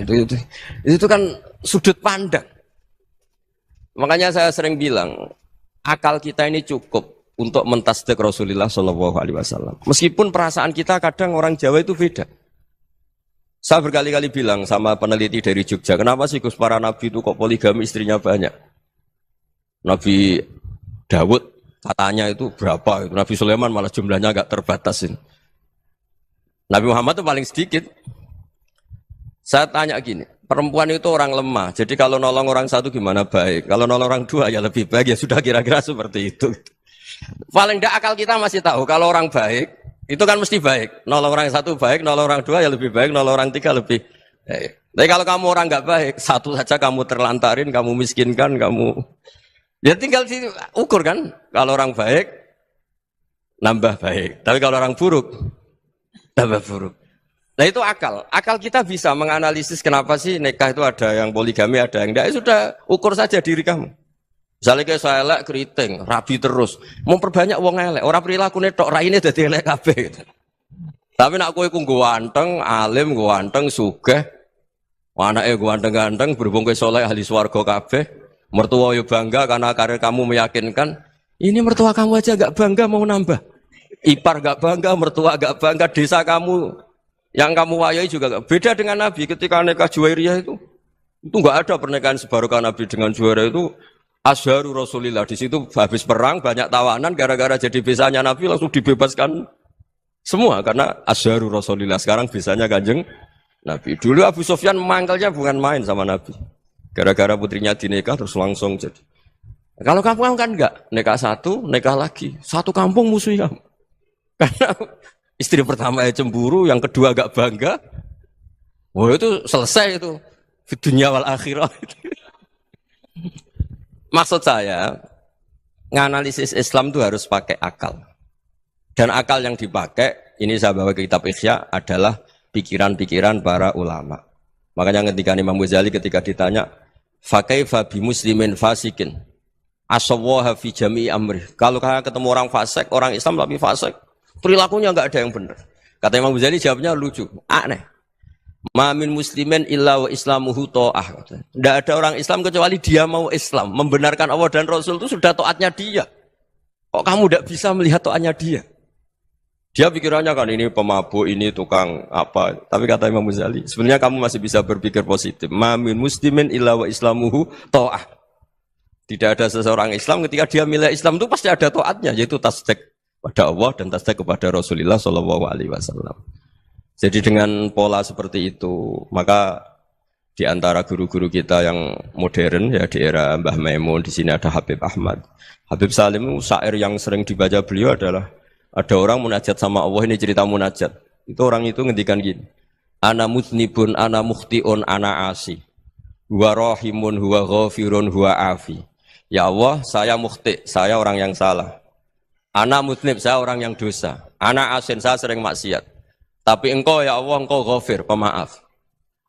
itu kan sudut pandang. Makanya saya sering bilang, akal kita ini cukup untuk mentasdik Rasulullah Shallallahu Alaihi Wasallam. Meskipun perasaan kita kadang orang Jawa itu beda. Saya berkali-kali bilang sama peneliti dari Jogja, kenapa sih Gus para nabi itu kok poligami istrinya banyak? Nabi Dawud katanya itu berapa? Nabi Sulaiman malah jumlahnya agak terbatas ini. Nabi Muhammad itu paling sedikit. Saya tanya gini, perempuan itu orang lemah, jadi kalau nolong orang satu gimana baik, kalau nolong orang dua ya lebih baik, ya sudah kira-kira seperti itu. Paling tidak akal kita masih tahu, kalau orang baik, itu kan mesti baik. Nolong orang satu baik, nolong orang dua ya lebih baik, nolong orang tiga lebih baik. Tapi kalau kamu orang nggak baik, satu saja kamu terlantarin, kamu miskinkan, kamu... Ya tinggal ukur kan, kalau orang baik, nambah baik. Tapi kalau orang buruk, tambah buruk. Nah itu akal. Akal kita bisa menganalisis kenapa sih nikah itu ada yang poligami, ada yang enggak. Ya sudah, ukur saja diri kamu. Misalnya kayak saya elek keriting, rabi terus, memperbanyak wong elek, orang perilaku netok raine dadi elek kabeh gitu. Tapi nak kowe ku ganteng, alim, ganteng, sugih, anake ganteng-ganteng, berhubung kowe saleh ahli swarga kabeh, mertua yo bangga karena karir kamu meyakinkan, ini mertua kamu aja enggak bangga mau nambah. Ipar enggak bangga, mertua enggak bangga, desa kamu yang kamu wayai juga enggak. Beda dengan Nabi ketika nikah Juwairiyah itu enggak ada pernikahan sebarokah Nabi dengan Juwairiyah itu. Azharu Rasulillah, di situ habis perang banyak tawanan gara-gara jadi bisanya Nabi langsung dibebaskan semua karena Azharu Rasulillah. Sekarang bisanya Kanjeng Nabi. Dulu Abu Sufyan mangkalnya bukan main sama Nabi. Gara-gara putrinya dinikah terus langsung jadi. Kalau kamu kan enggak, nikah satu, nikah lagi. Satu kampung musuh kamu. Karena istri pertama cemburu, yang kedua agak bangga. Wah itu selesai itu. Di dunia wal akhirah. Maksud saya, nganalisis Islam itu harus pakai akal. Dan akal yang dipakai, ini saya bawa ke kitab Ihya, adalah pikiran-pikiran para ulama. Makanya ketika Imam Ghazali ketika ditanya, fakaifa bi muslimin fasikin, asawwaha fi jami'i amri. Kalau ketemu orang fasik, orang Islam tapi fasik, perilakunya enggak ada yang benar. Kata Imam Ghazali jawabnya lucu, aneh. Ma min muslimin illa wa islamuhu ta'ah. Tidak ada orang Islam kecuali dia mau Islam. Membenarkan Allah dan Rasul itu sudah taatnya dia. Kok kamu tidak bisa melihat taatnya dia? Dia pikirannya kan ini pemabuk, ini tukang apa. Tapi kata Imam Ghazali, sebenarnya kamu masih bisa berpikir positif. Ma min muslimin illa wa islamuhu ta'ah. Tidak ada seseorang Islam ketika dia milih Islam itu pasti ada taatnya, yaitu tasdik pada Allah dan tasdik kepada Rasulullah sallallahu alaihi wasallam. Jadi dengan pola seperti itu, maka di antara guru-guru kita yang modern ya di era Mbah Maimun, di sini ada Habib Ahmad. Habib Salim syair yang sering dibaca beliau adalah ada orang munajat sama Allah, ini cerita munajat. Itu orang itu ngendikan gini. Ana mutnibun, ana mukhtiun, ana asi. Huwa rahimun, huwa ghafirun, huwa afi. Ya Allah, saya mukhti, saya orang yang salah. Ana mutnib, saya orang yang dosa. Ana asin, saya sering maksiat. Tapi engkau ya Allah, engkau ghafir, pemaaf.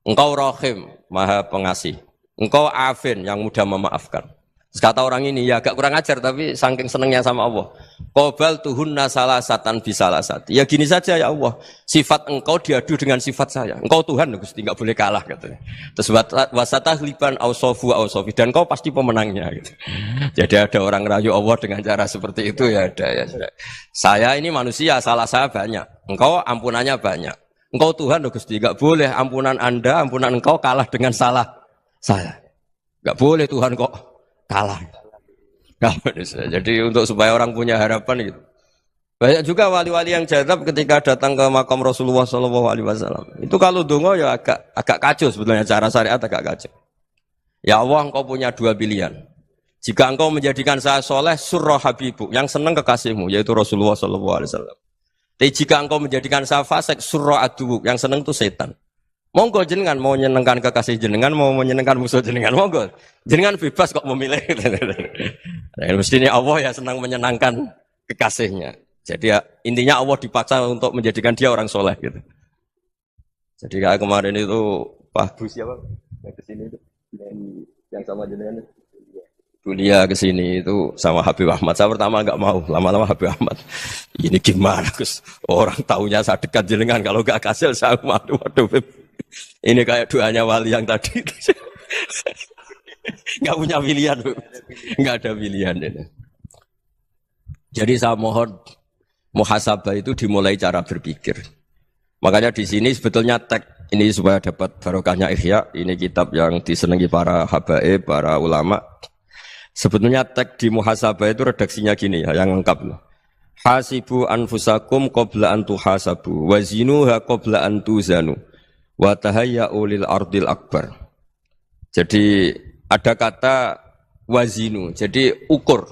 Engkau rahim, maha pengasih. Engkau afin, yang mudah memaafkan. Kata orang ini ya agak kurang ajar tapi saking senengnya sama Allah. Qobal tuhunna salasatan bisalasati. Ya gini saja ya Allah. Sifat engkau diadu dengan sifat saya. Engkau Tuhan Gusti, enggak boleh kalah katanya. Terus wasatahliban ausofu ausofi dan kau pasti pemenangnya gitu. Jadi ada orang rayu Allah dengan cara seperti itu ya ada ya. Saya ini manusia, salah saya banyak. Engkau ampunannya banyak. Engkau Tuhan Gusti, enggak boleh ampunan Anda, ampunan engkau kalah dengan salah saya. Enggak boleh Tuhan kok kalah. Jadi untuk supaya orang punya harapan gitu. Banyak juga wali-wali yang jadab ketika datang ke makam Rasulullah SAW. Itu kalau dongo ya agak kacau sebetulnya cara syariat agak kacau. Ya Allah, engkau punya dua pilihan. Jika engkau menjadikan saya soleh, surah habibu, yang senang kekasihmu, yaitu Rasulullah SAW. Tapi jika engkau menjadikan saya fasik, surah adubu, yang senang itu setan. Monggo jenengan mau menyenangkan kekasih jenengan, mau menyenangkan musuh jenengan, monggo. Jenengan bebas kok memilih. Nah, mestinya Allah ya senang menyenangkan kekasihnya. Jadi ya, intinya Allah dipaksa untuk menjadikan dia orang soleh gitu. Jadi kayak kemarin itu Pak Bu siapa? Yang kesini itu yang sama jenengan. Kuliah kesini itu sama Habib Ahmad. Saya pertama enggak mau, lama-lama Habib Ahmad. Ini gimana Gus? Orang taunya saya dekat jenengan, kalau enggak kasih saya waduh Habib. Ini kayak doanya wali yang tadi. Enggak punya pilihan, enggak ada pilihan ini. Jadi saya mohon muhasabah itu dimulai cara berpikir. Makanya di sini sebetulnya tag ini supaya dapat barokahnya Ihya. Ini kitab yang disenangi para habaib, para ulama. Sebetulnya tag di muhasabah itu redaksinya gini ya, yang lengkap. Hasibu anfusakum qabla an tuhasabu wa zinuha qabla an tuzanu wa tahayya'u lil ardil akbar. Jadi ada kata wazinu, jadi ukur.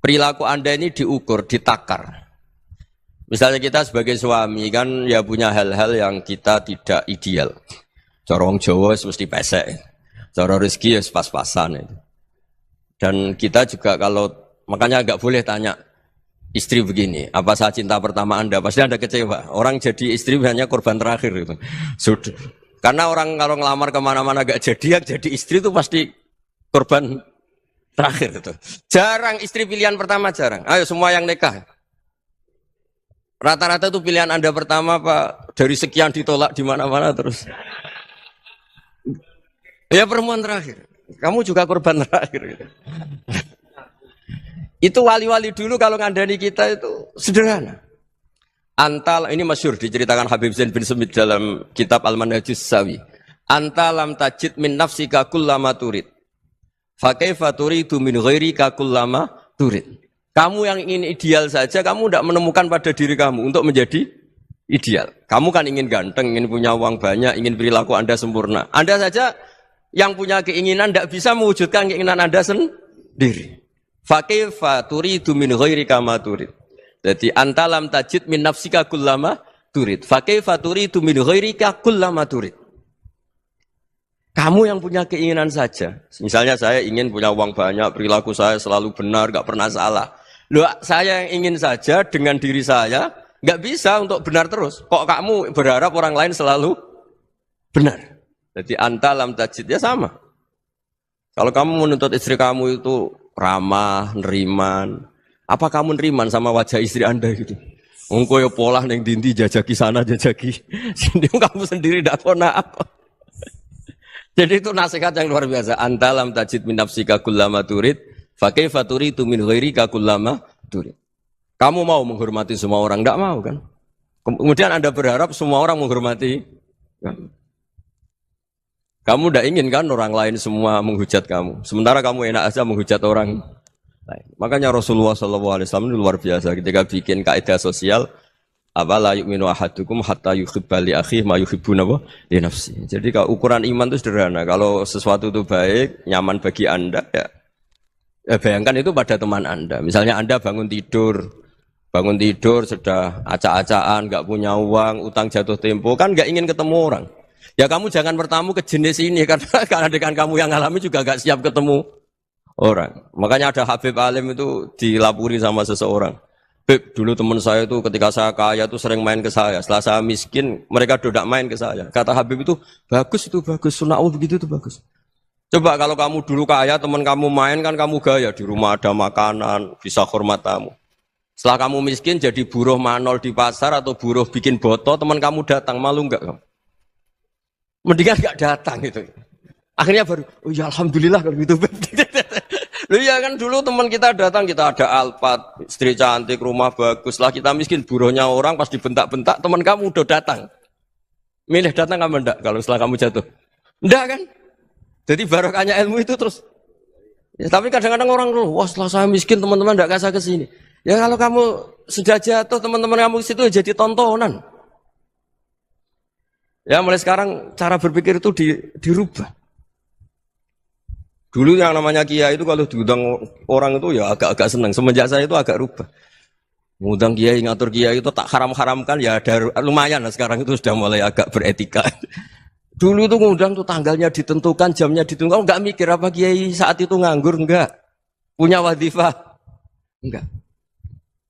Perilaku Anda ini diukur, ditakar. Misalnya kita sebagai suami kan ya punya hal-hal yang kita tidak ideal. Cara wong Jawa mesti pesek. Cara rezeki ya pas-pasan itu. Dan kita juga kalau makanya enggak boleh tanya istri begini, apa saya cinta pertama Anda? Pasti Anda kecewa. Orang jadi istri hanya korban terakhir itu. Sudah. Karena orang kalau ngelamar kemana-mana enggak jadi, yang jadi istri itu pasti korban terakhir itu. Jarang istri pilihan pertama, jarang. Ayo semua yang nikah. Rata-rata itu pilihan Anda pertama Pak, dari sekian ditolak di mana-mana terus. Ya perempuan terakhir. Kamu juga korban terakhir. Gitu. Itu wali-wali dulu kalau ngandani kita itu sederhana. Antal ini masyhur diceritakan Habib Zain bin Semit dalam kitab Al-Manhajus Sawi. Anta lam tajid min nafsika kullama turid. Fa kaifa turidu min ghairika kullama turid. Kamu yang ingin ideal saja kamu tidak menemukan pada diri kamu untuk menjadi ideal. Kamu kan ingin ganteng, ingin punya uang banyak, ingin perilaku Anda sempurna. Anda saja yang punya keinginan tidak bisa mewujudkan keinginan Anda sendiri. Fa kaifa turidu min ghairika ma turid. Jadi anta lam tajid min nafsika kullama turid. Fa kaifa turidu min ghairika kullama turid. Kamu yang punya keinginan saja. Misalnya saya ingin punya uang banyak, perilaku saya selalu benar, enggak pernah salah. Loh, saya yang ingin saja dengan diri saya enggak bisa untuk benar terus. Kok kamu berharap orang lain selalu benar? Jadi anta lam tajid ya sama. Kalau kamu menuntut istri kamu itu ramah, neriman, apa kamu neriman sama wajah istri Anda gitu? Engko ya pola ning dindi jajaki sana jajaki sini kamu sendiri ndak kona apa. Jadi itu nasihat yang luar biasa. Anta lam tajid min nafsika kullama turid, fa kaifa turidu min ghairika kullama turid. Kamu mau menghormati semua orang, ndak mau kan? Kemudian Anda berharap semua orang menghormati kamu. Kamu tidak ingin kan orang lain semua menghujat kamu. Sementara kamu enak aja menghujat orang lain. Makanya Rasulullah SAW itu luar biasa ketika bikin kaidah sosial. Apa la yu'minu ahadukum hatta yuhibba li akhihi ma yuhibbu li nafsi. Jadi kalau ukuran iman itu sederhana. Kalau sesuatu itu baik, nyaman bagi Anda ya bayangkan itu pada teman Anda. Misalnya Anda bangun tidur sudah acak-acakan, enggak punya uang, utang jatuh tempo, kan enggak ingin ketemu orang. Ya kamu jangan bertamu ke jenis ini karena dengan kamu yang alami juga gak siap ketemu orang. Makanya ada Habib Alim itu dilapuri sama seseorang. Beb, dulu teman saya itu ketika saya kaya itu sering main ke saya. Setelah saya miskin, mereka tidak main ke saya. Kata Habib itu bagus, sunnah Allah begitu itu bagus. Coba kalau kamu dulu kaya, teman kamu main kan kamu gaya, di rumah ada makanan, bisa hormat tamu. Setelah kamu miskin jadi buruh manol di pasar atau buruh bikin boto, teman kamu datang, malu enggak kamu? Mendingan enggak datang gitu. Akhirnya baru, oh ya alhamdulillah kalau gitu. Loh ya kan dulu teman kita datang, kita ada Alphard, istri cantik, rumah bagus lah, kita miskin, buruhnya orang pas dibentak-bentak, teman kamu udah datang. Milih datang kamu enggak kalau setelah kamu jatuh? Enggak kan? Jadi barokahnya ilmu itu terus. Ya, tapi kadang-kadang orang tuh, wah setelah saya miskin teman-teman enggak kasih ke sini. Ya kalau kamu sudah jatuh teman-teman kamu situ jadi tontonan. Ya mulai sekarang cara berpikir itu dirubah. Dulu yang namanya kiai itu kalau diundang orang itu ya agak-agak senang. Semenjak saya itu agak rubah. Ngundang kiai, ngatur kiai itu tak haram-haramkan ya ada lumayan lah sekarang itu sudah mulai agak beretika. Dulu itu ngundang tuh tanggalnya ditentukan, jamnya ditentukan, enggak mikir apa kiai saat itu nganggur, enggak. Punya wadifah, enggak.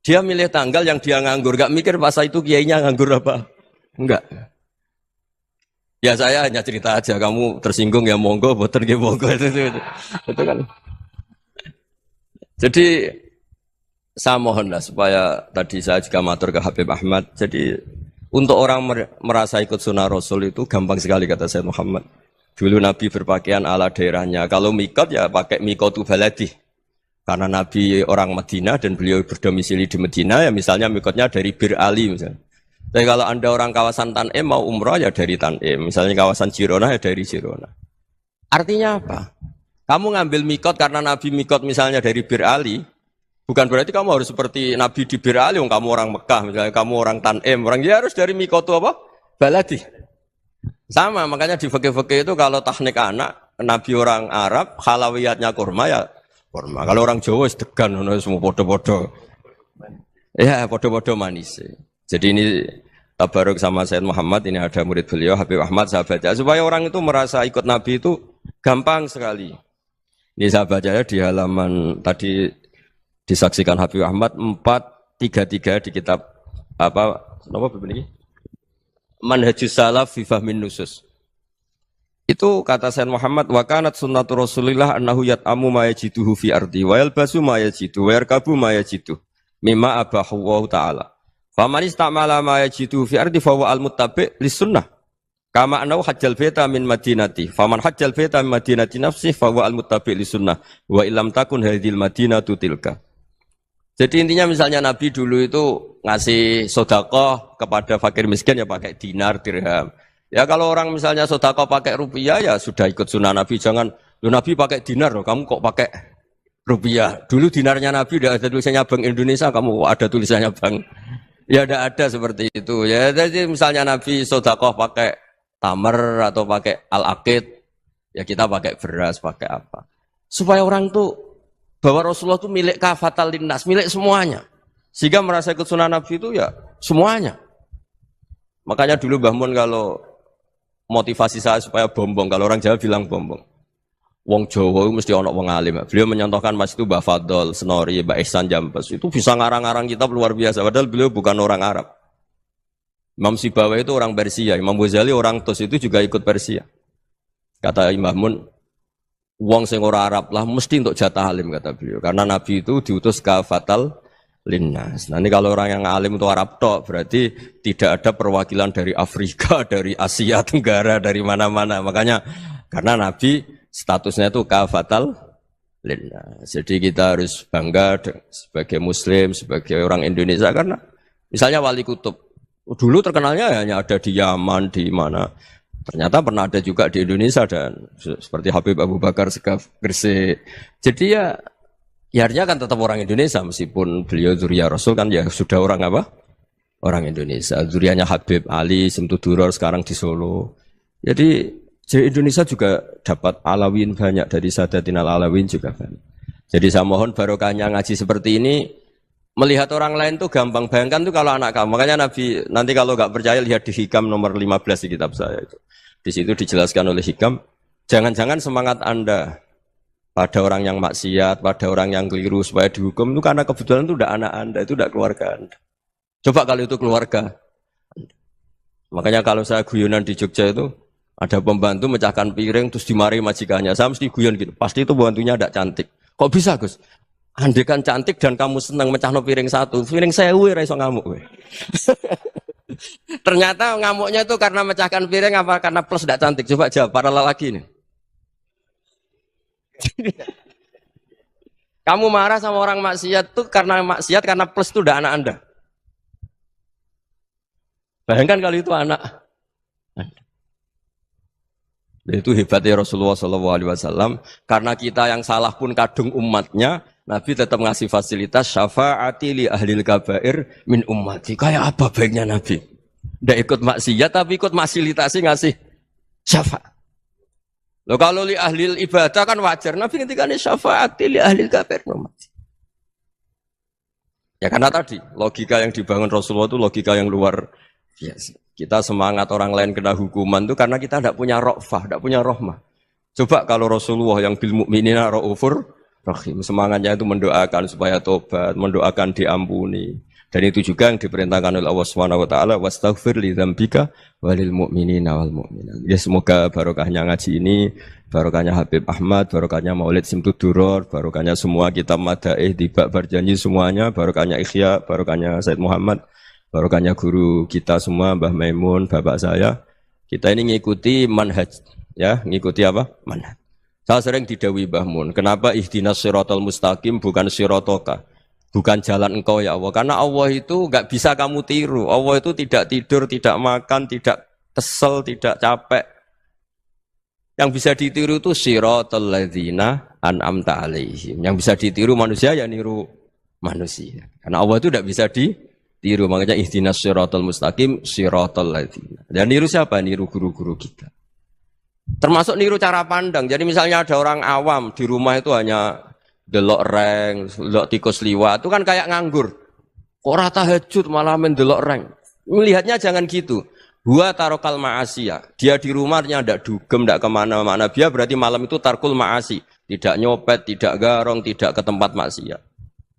Dia milih tanggal yang dia nganggur, enggak mikir pas itu kiainya nganggur apa, enggak. Ya saya hanya cerita aja, kamu tersinggung ya monggo, boten ya monggo itu kan. Jadi saya mohonlah supaya tadi saya juga matur ke Habib Ahmad. Jadi untuk orang merasa ikut sunnah Rasul itu gampang sekali kata Sayyid Muhammad. Dulu Nabi berpakaian ala daerahnya. Kalau mikot ya pakai mikotu baladi. Karena Nabi orang Madinah dan beliau berdomisili di Madinah ya misalnya mikotnya dari Bir Ali misalnya. Tapi kalau Anda orang kawasan Tanim mau umrah ya dari Tanim. Misalnya kawasan Jirona ya dari Jirona. Artinya apa? Kamu ngambil mikot karena Nabi mikot misalnya dari Bir Ali. Bukan berarti kamu harus seperti Nabi di Bir Ali, kamu orang Mekah, misalnya kamu orang Tanim, orang dia harus dari mikotu apa? Baladi. Sama, makanya di fikih-fikih itu kalau teknik anak, Nabi orang Arab, halawiyatnya kurma ya kurma. Kalau orang Jawa sedegan, semua podo-podo. Ya, podo-podo manis. Jadi ini tabaruk sama Sayyid Muhammad, ini ada murid beliau, Habib Ahmad, saya baca. Supaya orang itu merasa ikut Nabi itu gampang sekali. Ini saya baca ya di halaman tadi, disaksikan Habib Ahmad 433 di kitab apa begini Manhajus Salaf fi Fahmin Nusus. Itu kata Sayyid Muhammad wa kanat sunnatu Rasulillah annahu yat'amu ma yajiduhu fi ardi wa yalbasu ma yajidu wa yarkabu ma yajidu mimma abahu wa ta'ala. Faman istamala ma yajiduhu fi ardi fa huwa al-muttabi' lis sunnah. Kama annahu hajjal baita min madinati. Faman hajjal baita min madinati nafsi fa huwa al-muttabi' lis sunnah wa illam takun hadhil madinatu tilka. Jadi intinya misalnya Nabi dulu itu ngasih sodakoh kepada fakir miskin ya pakai dinar, dirham. Ya kalau orang misalnya sodakoh pakai rupiah ya sudah ikut sunnah Nabi. Jangan, lu Nabi pakai dinar loh, kamu kok pakai rupiah. Dulu dinarnya Nabi udah ada tulisannya Bank Indonesia, kamu ada tulisannya Bank. Ya tidak ada seperti itu. Ya jadi misalnya Nabi sodakoh pakai tamar atau pakai al-aqid, ya kita pakai beras, pakai apa. Supaya orang tuh bahwa Rasulullah itu milik kafatal linnas, milik semuanya. Sehingga merasa ikut sunnah Nabi itu ya semuanya. Makanya dulu Mbah Mun kalau motivasi saya supaya bombong, kalau orang Jawa bilang bombong. Wong Jawa mesti ono wong alim. Beliau menyontohkan mas itu Mbah Fadol, Senori, Mbah Ihsan Jambes. Itu bisa ngarang-ngarang kitab luar biasa. Padahal beliau bukan orang Arab. Imam Sibawa itu orang Persia. Imam Ghazali orang Tus itu juga ikut Persia. Kata Imam Mun, wong sing ora Arab lah mesti untuk jatah alim kata beliau. Karena Nabi itu diutus kafatal linnas. Nah ini kalau orang yang alim itu Arab tok berarti tidak ada perwakilan dari Afrika, dari Asia Tenggara, dari mana-mana. Makanya karena Nabi statusnya itu kafatal linnas. Jadi kita harus bangga sebagai Muslim, sebagai orang Indonesia karena misalnya Wali Kutub dulu terkenalnya hanya ada di Yaman, di mana. Ternyata pernah ada juga di Indonesia dan seperti Habib Abu Bakar Segaf Gresik. Jadi ya artinya kan tetap orang Indonesia meskipun beliau zuriyah Rasul kan ya sudah orang apa? Orang Indonesia. Zuriyahnya Habib Ali Simtuduror sekarang di Solo. Jadi Indonesia juga dapat alawin banyak dari Sadatin al-Alawin juga banyak. Jadi saya mohon barokahnya ngaji seperti ini. Melihat orang lain tuh gampang, bayangkan tuh kalau anak kamu. Makanya Nabi, nanti kalau nggak percaya lihat di Hikam nomor 15 di kitab saya itu. Di situ dijelaskan oleh Hikam, jangan-jangan semangat Anda pada orang yang maksiat, pada orang yang keliru supaya dihukum itu karena kebetulan itu udah anak Anda, itu udah keluarga Anda. Coba kalau itu keluarga. Makanya kalau saya guyonan di Jogja itu, Ada pembantu mecahkan piring terus dimarahi majikannya. Saya mesti guyon gitu. Pasti itu pembantunya tidak cantik. Kok bisa, Gus? Andai kan cantik dan kamu senang mecahno piring satu, piring 1000 ra iso ngamuk kowe. Ternyata ngamuknya itu karena mecahkan piring apa karena plus tidak cantik? Coba jawab para lelaki ini. Kamu marah sama orang maksiat tuh karena maksiat karena plus itu udah anak Anda. Bayangkan kalau itu anak Anda. Itu hebatnya Rasulullah SAW. Karena kita yang salah pun kadung umatnya, Nabi tetap ngasih fasilitas syafaati li ahlil kabair min ummati. Kayak apa baiknya Nabi? Tidak ikut maksiat tapi ikut fasilitasi ngasih syafaat. Loh kalau li ahlil ibadah kan wajar. Nabi ketika ini syafaati li ahlil kabair min ummati. Ya karena tadi logika yang dibangun Rasulullah itu logika yang luar biasa. Kita semangat orang lain kena hukuman itu karena kita tidak punya ra'fah, tidak punya rahmah. Coba kalau Rasulullah yang bil mu'minina ra'ufur rahim, semangatnya itu mendoakan supaya tobat, mendoakan diampuni. Dan itu juga yang diperintahkan oleh Allah Subhanahu wa taala, wastaghfir li dzambika walil mu'minina wal mu'minat. Ya semoga barokahnya ngaji ini, barokahnya Habib Ahmad, barokahnya Maulid Simtud Duror, barokahnya semua kitab madaih tiba berjanji semuanya, barokahnya Ikhya, barokahnya Said Muhammad, barokahnya guru kita semua, Mbah Maimun, bapak saya. Kita ini ngikuti manhaj, ya, ngikuti apa? Manhaj. Saya sering didhawuhi Mbah Mun, kenapa ihdinas siratal mustaqim bukan siratoka? Bukan jalan engkau ya Allah. Karena Allah itu enggak bisa kamu tiru. Allah itu tidak tidur, tidak makan, tidak kesel, tidak capek. Yang bisa ditiru itu siratal ladzina an'amta alaihim. Yang bisa ditiru manusia ya niru manusia. Karena Allah itu tidak bisa ditiru, makanya ihdinas siratal mustaqim siratal ladzina. Dan niru siapa? Niru guru-guru kita. Termasuk niru cara pandang. Jadi misalnya ada orang awam di rumah itu hanya delok reng, delok tikus liwat, itu kan kayak nganggur. Ora tahajud malah mendelok reng. Melihatnya jangan gitu. Huwa tarokal ma'asiyah. Dia di rumahnya ndak dugem, ndak kemana-mana. Dia berarti malam itu tarkul ma'asi. Tidak nyopet, tidak garong, tidak ke tempat maksiat.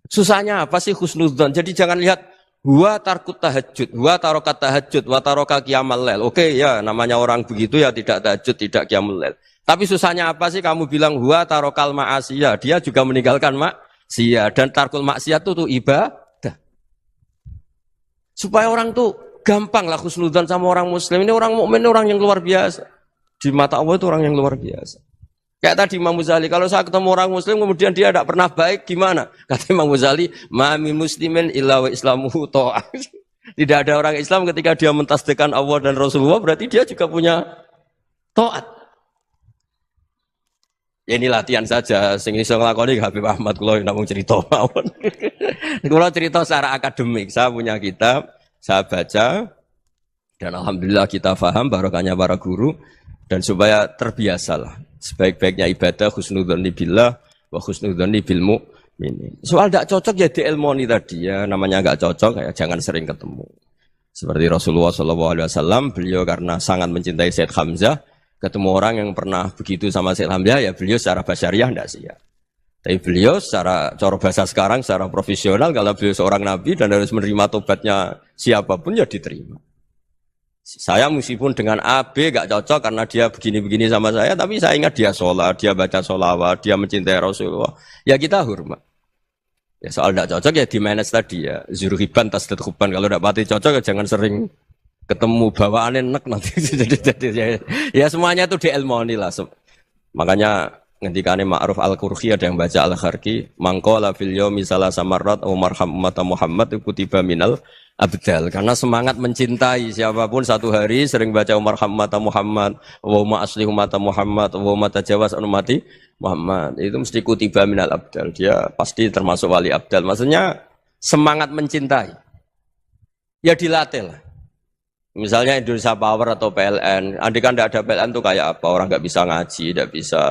Susahnya apa sih husnudzon? Jadi jangan lihat huwa tarkut tahajud, huwa tarokat tahajud, wa taroka qiyamal lail. Oke ya, namanya orang begitu ya tidak tahajud, tidak qiyamul lail. Tapi susahnya apa sih kamu bilang huwa tarokal ma'asiyah? Dia juga meninggalkan maksiat dan tarkul maksiat itu ibadah. Supaya orang tuh gampang lah husnudzon sama orang muslim. Ini orang mukmin, orang yang luar biasa. Di mata Allah itu orang yang luar biasa. Kayak tadi Imam Ghazali, kalau saya ketemu orang muslim kemudian dia tidak pernah baik, gimana? Kata Imam Ghazali, ma min muslimin illa wa islamuhu ta'ah. Tidak ada orang Islam ketika dia mentasdihkan Allah dan Rasulullah, berarti dia juga punya taat. Ya ini latihan saja, sing iso nglakoni Habib Ahmad kula namung cerita mawon. Kula cerita secara akademik, saya punya kitab, saya baca dan alhamdulillah kita paham barokahnya para guru dan supaya terbiasalah. Sebaik-baiknya ibadah husnudzonni billah wa husnudzonni bil mu'minin. Soal tidak cocok ya diilmoni tadi ya, namanya enggak cocok ya jangan sering ketemu. Seperti Rasulullah SAW, beliau karena sangat mencintai Said Hamzah, ketemu orang yang pernah begitu sama Said Hamzah ya beliau secara basyariah tidak siap. Tapi beliau secara cara bahasa sekarang secara profesional kalau beliau seorang nabi dan harus menerima tobatnya siapapun ya diterima. Saya meskipun dengan A, B gak cocok karena dia begini-begini sama saya, tapi saya ingat dia sholat, dia baca sholawat, dia mencintai Rasulullah. Ya kita hormat. Ya soal gak cocok ya di manage tadi ya. Zuruhiban tasdid kuban. Kalau gak pati cocok ya jangan sering ketemu bawaannya enak nanti. Ya semuanya itu diilmoni lah. Makanya ngendikane Ma'ruf Al-Qurhi ada yang baca Al-Kharki, mangqala fil yaumi salasa marrat aw marham ummata Muhammad kutiba minal abdal. Karena semangat mencintai siapapun satu hari sering baca Umar Hammata Muhammad, wa asli ummata Muhammad, wa tajawaz an ummati Muhammad. Itu mesti kutiba minal abdal. Dia pasti termasuk wali abdal. Maksudnya semangat mencintai. Ya dilatih lah. Misalnya Indonesia Power atau PLN. Andai kan tidak ada PLN itu kayak apa? Orang nggak bisa ngaji, tidak bisa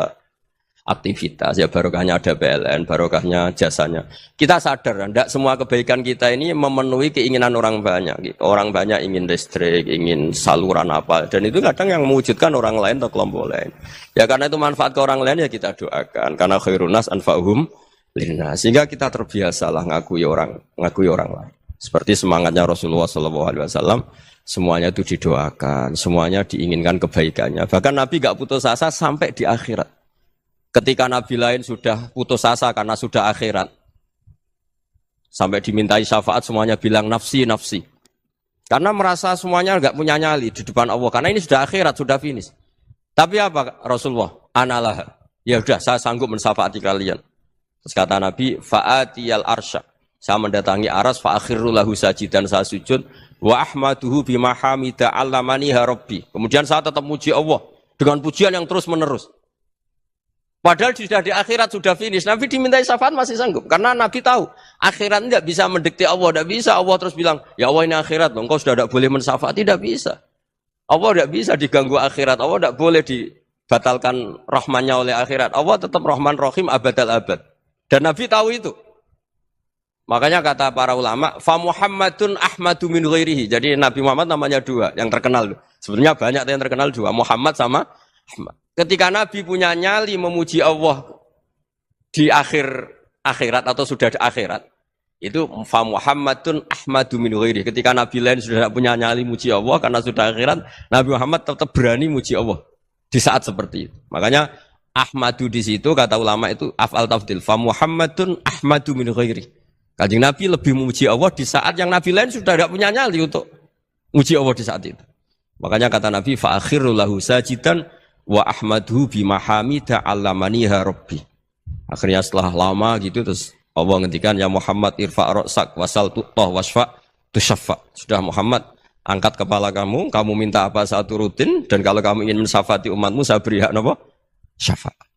aktivitas, ya barokahnya ada PLN, barokahnya jasanya. Kita sadar, tidak semua kebaikan kita ini memenuhi keinginan orang banyak. Gitu. Orang banyak ingin listrik, ingin saluran apa, dan itu kadang yang mewujudkan orang lain atau kelompok lain. Ya karena itu manfaat ke orang lain ya kita doakan. Karena khairunas anfa'uhum linnas. Sehingga kita terbiasalah ngakui orang lain. Seperti semangatnya Rasulullah SAW, Semuanya itu didoakan, semuanya diinginkan kebaikannya. Bahkan Nabi gak putus asa sampai di akhirat. Ketika Nabi lain sudah putus asa karena sudah akhirat, sampai dimintai syafaat semuanya bilang nafsi, nafsi. Karena merasa semuanya gak punya nyali di depan Allah. Karena ini sudah akhirat, sudah finish. Tapi apa Rasulullah? Analah. Ya udah, saya sanggup mensyafaati kalian. Terus kata Nabi, fa'atiyal arsya. Saya mendatangi aras, fa'akhirru lahu sajidan, saya sujud. Wa ahmaduhu bimahamida allamaniha rabbi. Kemudian saya tetap muji Allah dengan pujian yang terus menerus. Padahal sudah di akhirat, sudah finish. Nabi dimintai syafaat masih sanggup. Karena Nabi tahu, akhirat tidak bisa mendikte Allah. Tidak bisa Allah terus bilang, ya Allah ini akhirat, engkau sudah tidak boleh mensyafaat. Tidak bisa. Allah tidak bisa diganggu akhirat. Allah tidak boleh dibatalkan rahmannya oleh akhirat. Allah tetap Rahman Rahim abadal abad. Dan Nabi tahu itu. Makanya kata para ulama, fa Muhammadun ahmadu min ghairihi. Jadi Nabi Muhammad namanya dua, yang terkenal. Sebenarnya banyak yang terkenal dua, Muhammad sama Ahmad. Ketika Nabi punya nyali memuji Allah di akhirat atau sudah di akhirat, itu fa Muhammadun ahmadu min ghairihi. Ketika Nabi lain sudah tidak punya nyali muji Allah karena sudah akhirat, Nabi Muhammad tetap berani muji Allah di saat seperti itu. Makanya Ahmadu di situ kata ulama itu af'al tafdil, fa Muhammadun ahmadu min ghairihi. Kanjeng Nabi lebih memuji Allah di saat yang Nabi lain sudah tidak punya nyali untuk memuji Allah di saat itu. Makanya kata Nabi, fa'akhirru lahu sajidan wa ahmaduhu bimahamida allamaniha rabbi. Akhirnya setelah lama gitu terus Allah ngendikan, ya Muhammad irfa' ra'sak wasal tu'tah wasfa' tusyaffa. Sudah Muhammad, angkat kepala kamu minta apa saat turutin, dan kalau kamu ingin mensyafaati umatmu, saya beri hak apa? Syafaat.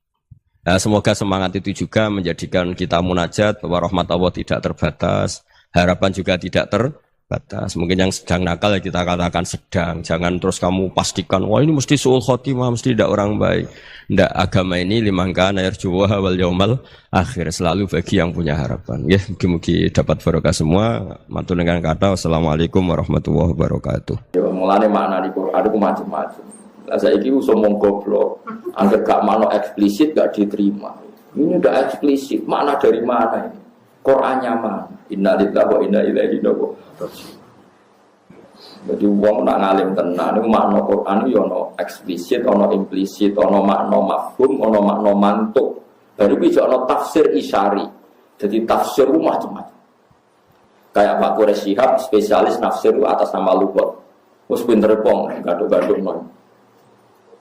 Nah, semoga semangat itu juga menjadikan kita munajat bahwa rahmat Allah tidak terbatas, harapan juga tidak terbatas. Mungkin yang sedang nakal ya kita katakan sedang. Jangan terus kamu pastikan, wah ini mesti su'ul khotimah, mesti tidak orang baik. Tidak, agama ini liman kana yarjuwaha wal yaumal akhir, selalu bagi yang punya harapan. Ya, mugi-mugi dapat barokah semua. Mantul dengan kata wassalamualaikum warahmatullahi wabarakatuh. Ya mulane makna di Quran itu macam-macam. Lah saiki usah mung goblok, angger gak makna eksplisit gak diterima. Ini udah eksplisit, makna dari mana ini? Qur'annya mana? Innalillahi wa inna ilaihi raji'un. Jadi wong nak ngalim tenan, makna Quran yo ono eksplisit, ono implisit, ono makna mafhum, ono makna mantuk. Baru bisa ono tafsir isyari. Jadi tafsir macam-macam. Kayak Pak Quraisy Shihab, spesialis nafsir atas nama lughat. Wes pinter pong, gaduk-gaduk mon.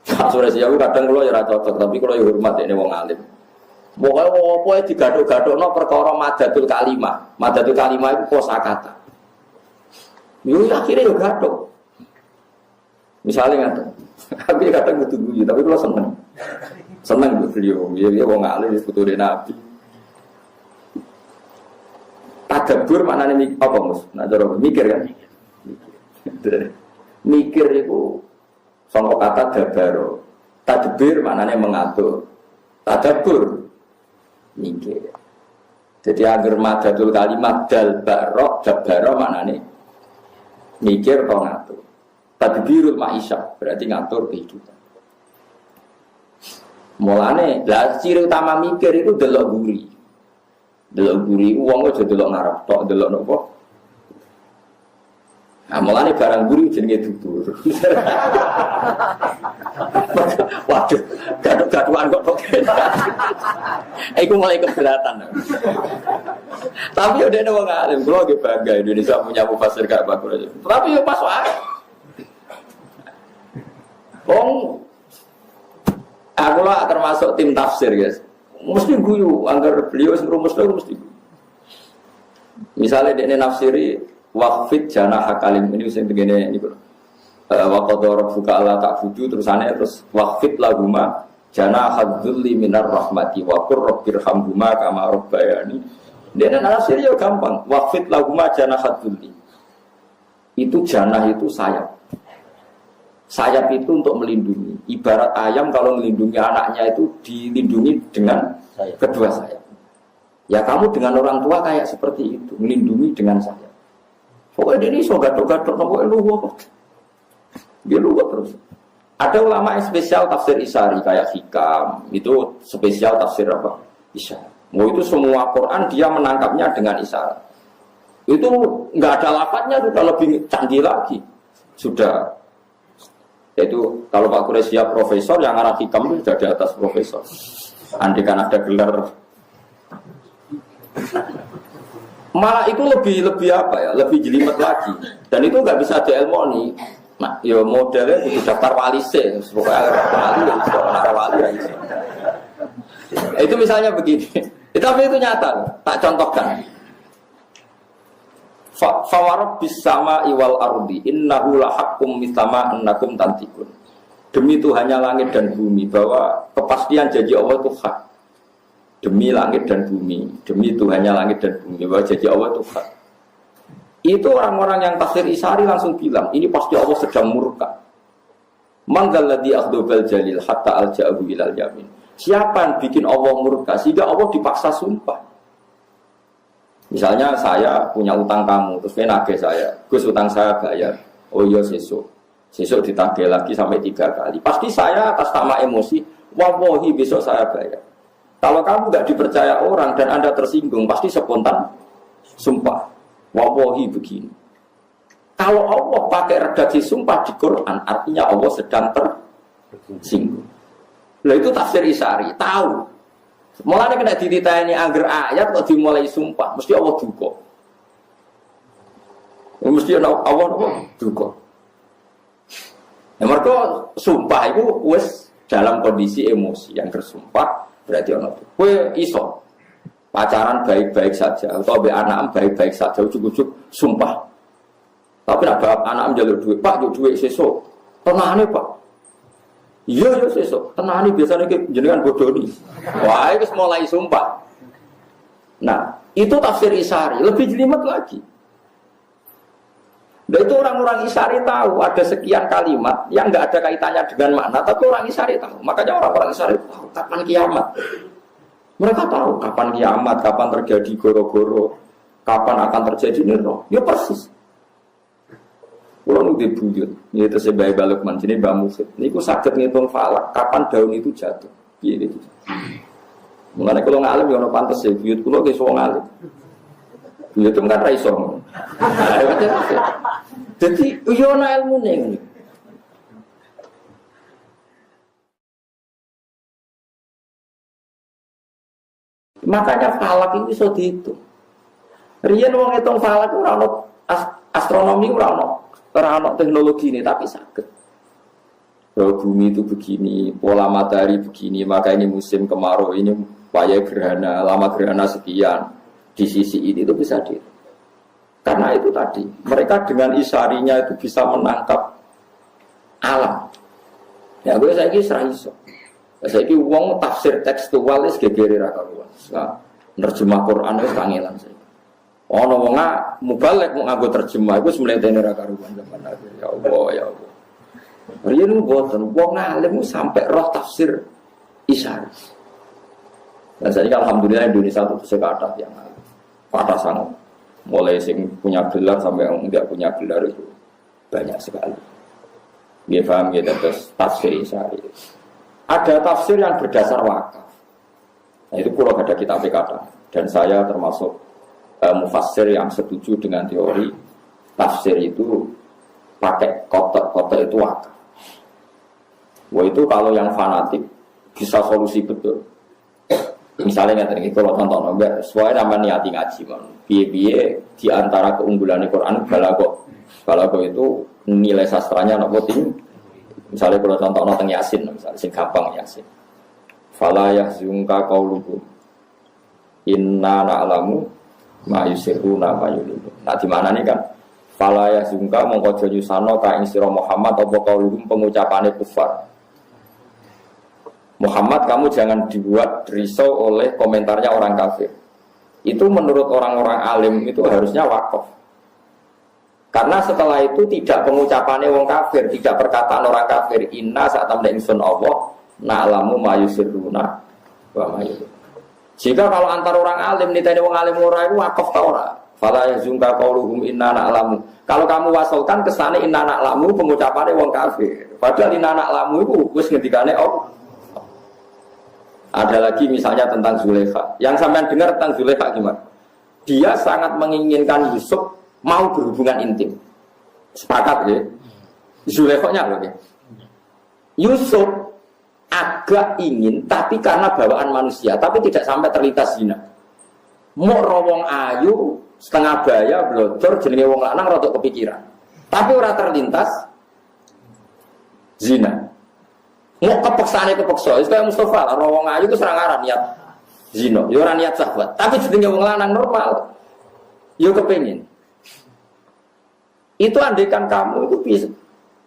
Quraisy Shihab kadang kula ya ora cocok, tapi kula yo hormat ini wong alim. Pokoke opo digaduk-gadukno perkara madatul kalimah. Madatul kalimah itu kosakata. Yo akhirnya yo gaduk. Misalnya ngaten. Tapi kadang kudu guyu, tapi kula seneng. Seneng beliau, dia wong alim puture Nabi. Tadabbur maknane apa, Mus? Nah, cara mikir kan. Mikir itu sangka kata dabaro. Tadbir maknane mengatur. Tadabbur mikir. Jadi agar madatul kalimat dal barok dabaro maknane mikir atau ngatur. Tadbirul ma'isyah berarti ngatur kehidupan. Mulane lah ciri utama mikir itu delok guri. Delok guri wong aja delok ngarep tok, delok nopo. Nah, mulane barang guri jenenge dudur. Waduh, gaduh-gaduhan kok kok. Iku mulai keberatan. Tapi udah ada wong alim, kula ge bangga Indonesia punya mufasir kayak Pak Quraisy. Tapi yo pas wae. Aku lah termasuk tim tafsir, guys. Mesti guyu, agar beliau serumus mesti guyu. Misalnya dia nafsiri waqfid janah hakalim ini sing begini niku. Wa qadara rabbuka alla ta'budu terus waqfid lahuma janah hadzulli minar rahmati wa qur rabbirhamhuma kama rabbayani. Dia nafsiri yo gampang. Waqfid lahuma janah hadzulli. Itu janah itu sayap. Sayap itu untuk melindungi. Ibarat ayam kalau melindungi anaknya itu dilindungi dengan kedua sayap. Ya kamu dengan orang tua kayak seperti itu, melindungi dengan sayap. Pokoknya ini so gatok-gatok, pokoknya luwak. Dia luwak terus. Ada ulama yang spesial tafsir Isyari kayak Hikam, itu spesial tafsir apa? Isyari. Mau itu semua Quran dia menangkapnya dengan isyarat. Itu nggak ada lafadznya, sudah lebih canggih lagi. sudah. Yaitu kalau Pak Quraisy siap profesor, yang arah hikam itu sudah di atas profesor. Andai kan ada gelar, malah itu lebih apa ya, lebih jelimet lagi. Dan itu nggak bisa diilmoni. Nah, ya modelnya itu daftar wali sih, pokoknya wali ya, seorang wali ya. Itu misalnya begini. Tapi itu nyata, tak contohkan. Fawarab bisama iwal ardi innahu lahakum misama annakum tantikun. Demi Tuhannya langit dan bumi, bahwa kepastian janji Allah itu hak. Demi langit dan bumi, demi Tuhannya langit dan bumi, bahwa janji Allah itu hak. Itu orang-orang yang tafsir Isari langsung bilang, ini pasti Allah sedang murka. Manggalladzi akhdobal jalil hatta alja'ahu ilal yamin. Siapa yang bikin Allah murka sehingga Allah dipaksa sumpah? Misalnya saya punya utang kamu, terus nagih saya, Gus utang saya bayar. Oh iya sesuk ditagih lagi sampai 3 kali. Pasti saya atas nama emosi, wallahi besok saya bayar. Kalau kamu nggak dipercaya orang dan Anda tersinggung, pasti spontan sumpah. Wallahi begini. Kalau Allah pakai redaksi sumpah di Quran, artinya Allah sedang tersinggung. Lah itu tafsir Isari, tahu. Mulanya kena dititani angger ayat kok dimulai sumpah, mesti Allah duka. Mesti Allah duka. Mereka sumpah itu wis dalam kondisi emosi yang bersumpah berarti ono. Kowe iso pacaran baik-baik saja atau be anak baik-baik saja ujug-ujug sumpah. Tapi nak bapak anak njaluk duit, Pak, njaluk duit sesuk. Tenane, Pak. Iya sesuk. Tenane biasanya jenengan bodoni. Wah, itu mulai sumpah. Nah, itu tafsir Isari, lebih jelimet lagi. Dan itu orang-orang Isari tahu ada sekian kalimat yang nggak ada kaitannya dengan makna, tapi orang Isari tahu. Makanya orang-orang Isari tahu kapan kiamat. Mereka tahu kapan kiamat, kapan terjadi goro-goro, kapan akan terjadi nero. Ya persis. Kalau nu dibuyut, yaitu sebagai balok mancini bamukit. Ini ku sakit ngitung falak, kapan daun itu jatuh. Gitu. Mengenai kalau ngalim ya orang pantas ya, buyut kulo ke soal ngalim. Buyut itu kan raiso. Jadi, uyona ilmu nih. Makanya falak itu bisa dihitung. Rian wong ngitung falak itu rano astronomi rano teknologi ini, tapi sakit. Bahwa bumi itu begini, pola matahari begini, maka ini musim kemarau, ini paya gerhana, lama gerhana sekian. Di sisi ini itu bisa dihitung. Karena itu tadi, mereka dengan isarinya itu bisa menangkap alam. Ya gue saya ini seraiso. Saya ini uang tafsir tekstual itu gegeri rakaruan. Nah, nerjemah Quran itu kangelan saya. Oh, ngomongnya mubalek mau ngaku terjemah itu sebenarnya tenera karuan zaman Nabi. Ya Allah, ya Allah. Riyen mboten wong alim sampai roh tafsir Isari. Dan saya alhamdulillah Indonesia itu sekata yang kata sangat. Mulai sing punya gelar sampai yang tidak punya gelar itu banyak sekali. Dia paham ya terus tafsir Isari. Ada tafsir yang berdasar wakaf. Nah, itu kalau ada kitab kata dan saya termasuk mufassir yang setuju dengan teori tafsir itu pakai kotak itu wakaf. Wah itu kalau yang fanatik bisa solusi betul. Misalnya nggak tadi kalau contoh nomor, soalnya nama niati ngaji man. Biye di antara keunggulan Quran balago itu nilai sastranya nopo tinggi. Misalnya kalau contoh nonton Yasin, misalnya sing gampang Yasin. Fala yahzunka qauluhum inna na'lamu ma yusirruna ma yulinu. Nah di mana nih kan? Fala yahzunka mongko aja nyusano ka ing sira Muhammad apa qauluhum pengucapane kufar. Muhammad kamu jangan dibuat risau oleh komentarnya orang kafir. Itu menurut orang-orang alim itu harusnya wakaf. Karena setelah itu tidak pengucapannya wong kafir, tidak perkataan orang kafir. Inna saat tamda ingsun Allah na'lamu ma yusirruna wa ma yulinu. Jika kalau antar orang alim niteni wong alim ora iku wakaf ta ora? Fala yazunka qauluhum inna na'lamu. Kalau kamu wasalkan kesane inna na'lamu pengucapane wong kafir. Padahal inna na'lamu iku wis ngendikane Allah. Ada lagi misalnya tentang Zulaikha. Yang sampean dengar tentang Zulaikha gimana? Dia sangat menginginkan Yusuf mau berhubungan intim. Sepakat ya. Zulaikha-nya loh ya. Yusuf agak ingin, tapi karena bawaan manusia, tapi tidak sampai terlintas zina. Mau rawong ayu, setengah baya, blodor, jenenge wong lanang rada kepikiran. Tapi ora terlintas zina. Mau kepeksane kepeksa, itu kayak Mustafa, rawong ayu itu serangaran niat zina, ya ora niat syahwat. Tapi jenenge wong lanang normal, yo kepengin. Itu andaikan kamu itu bisa.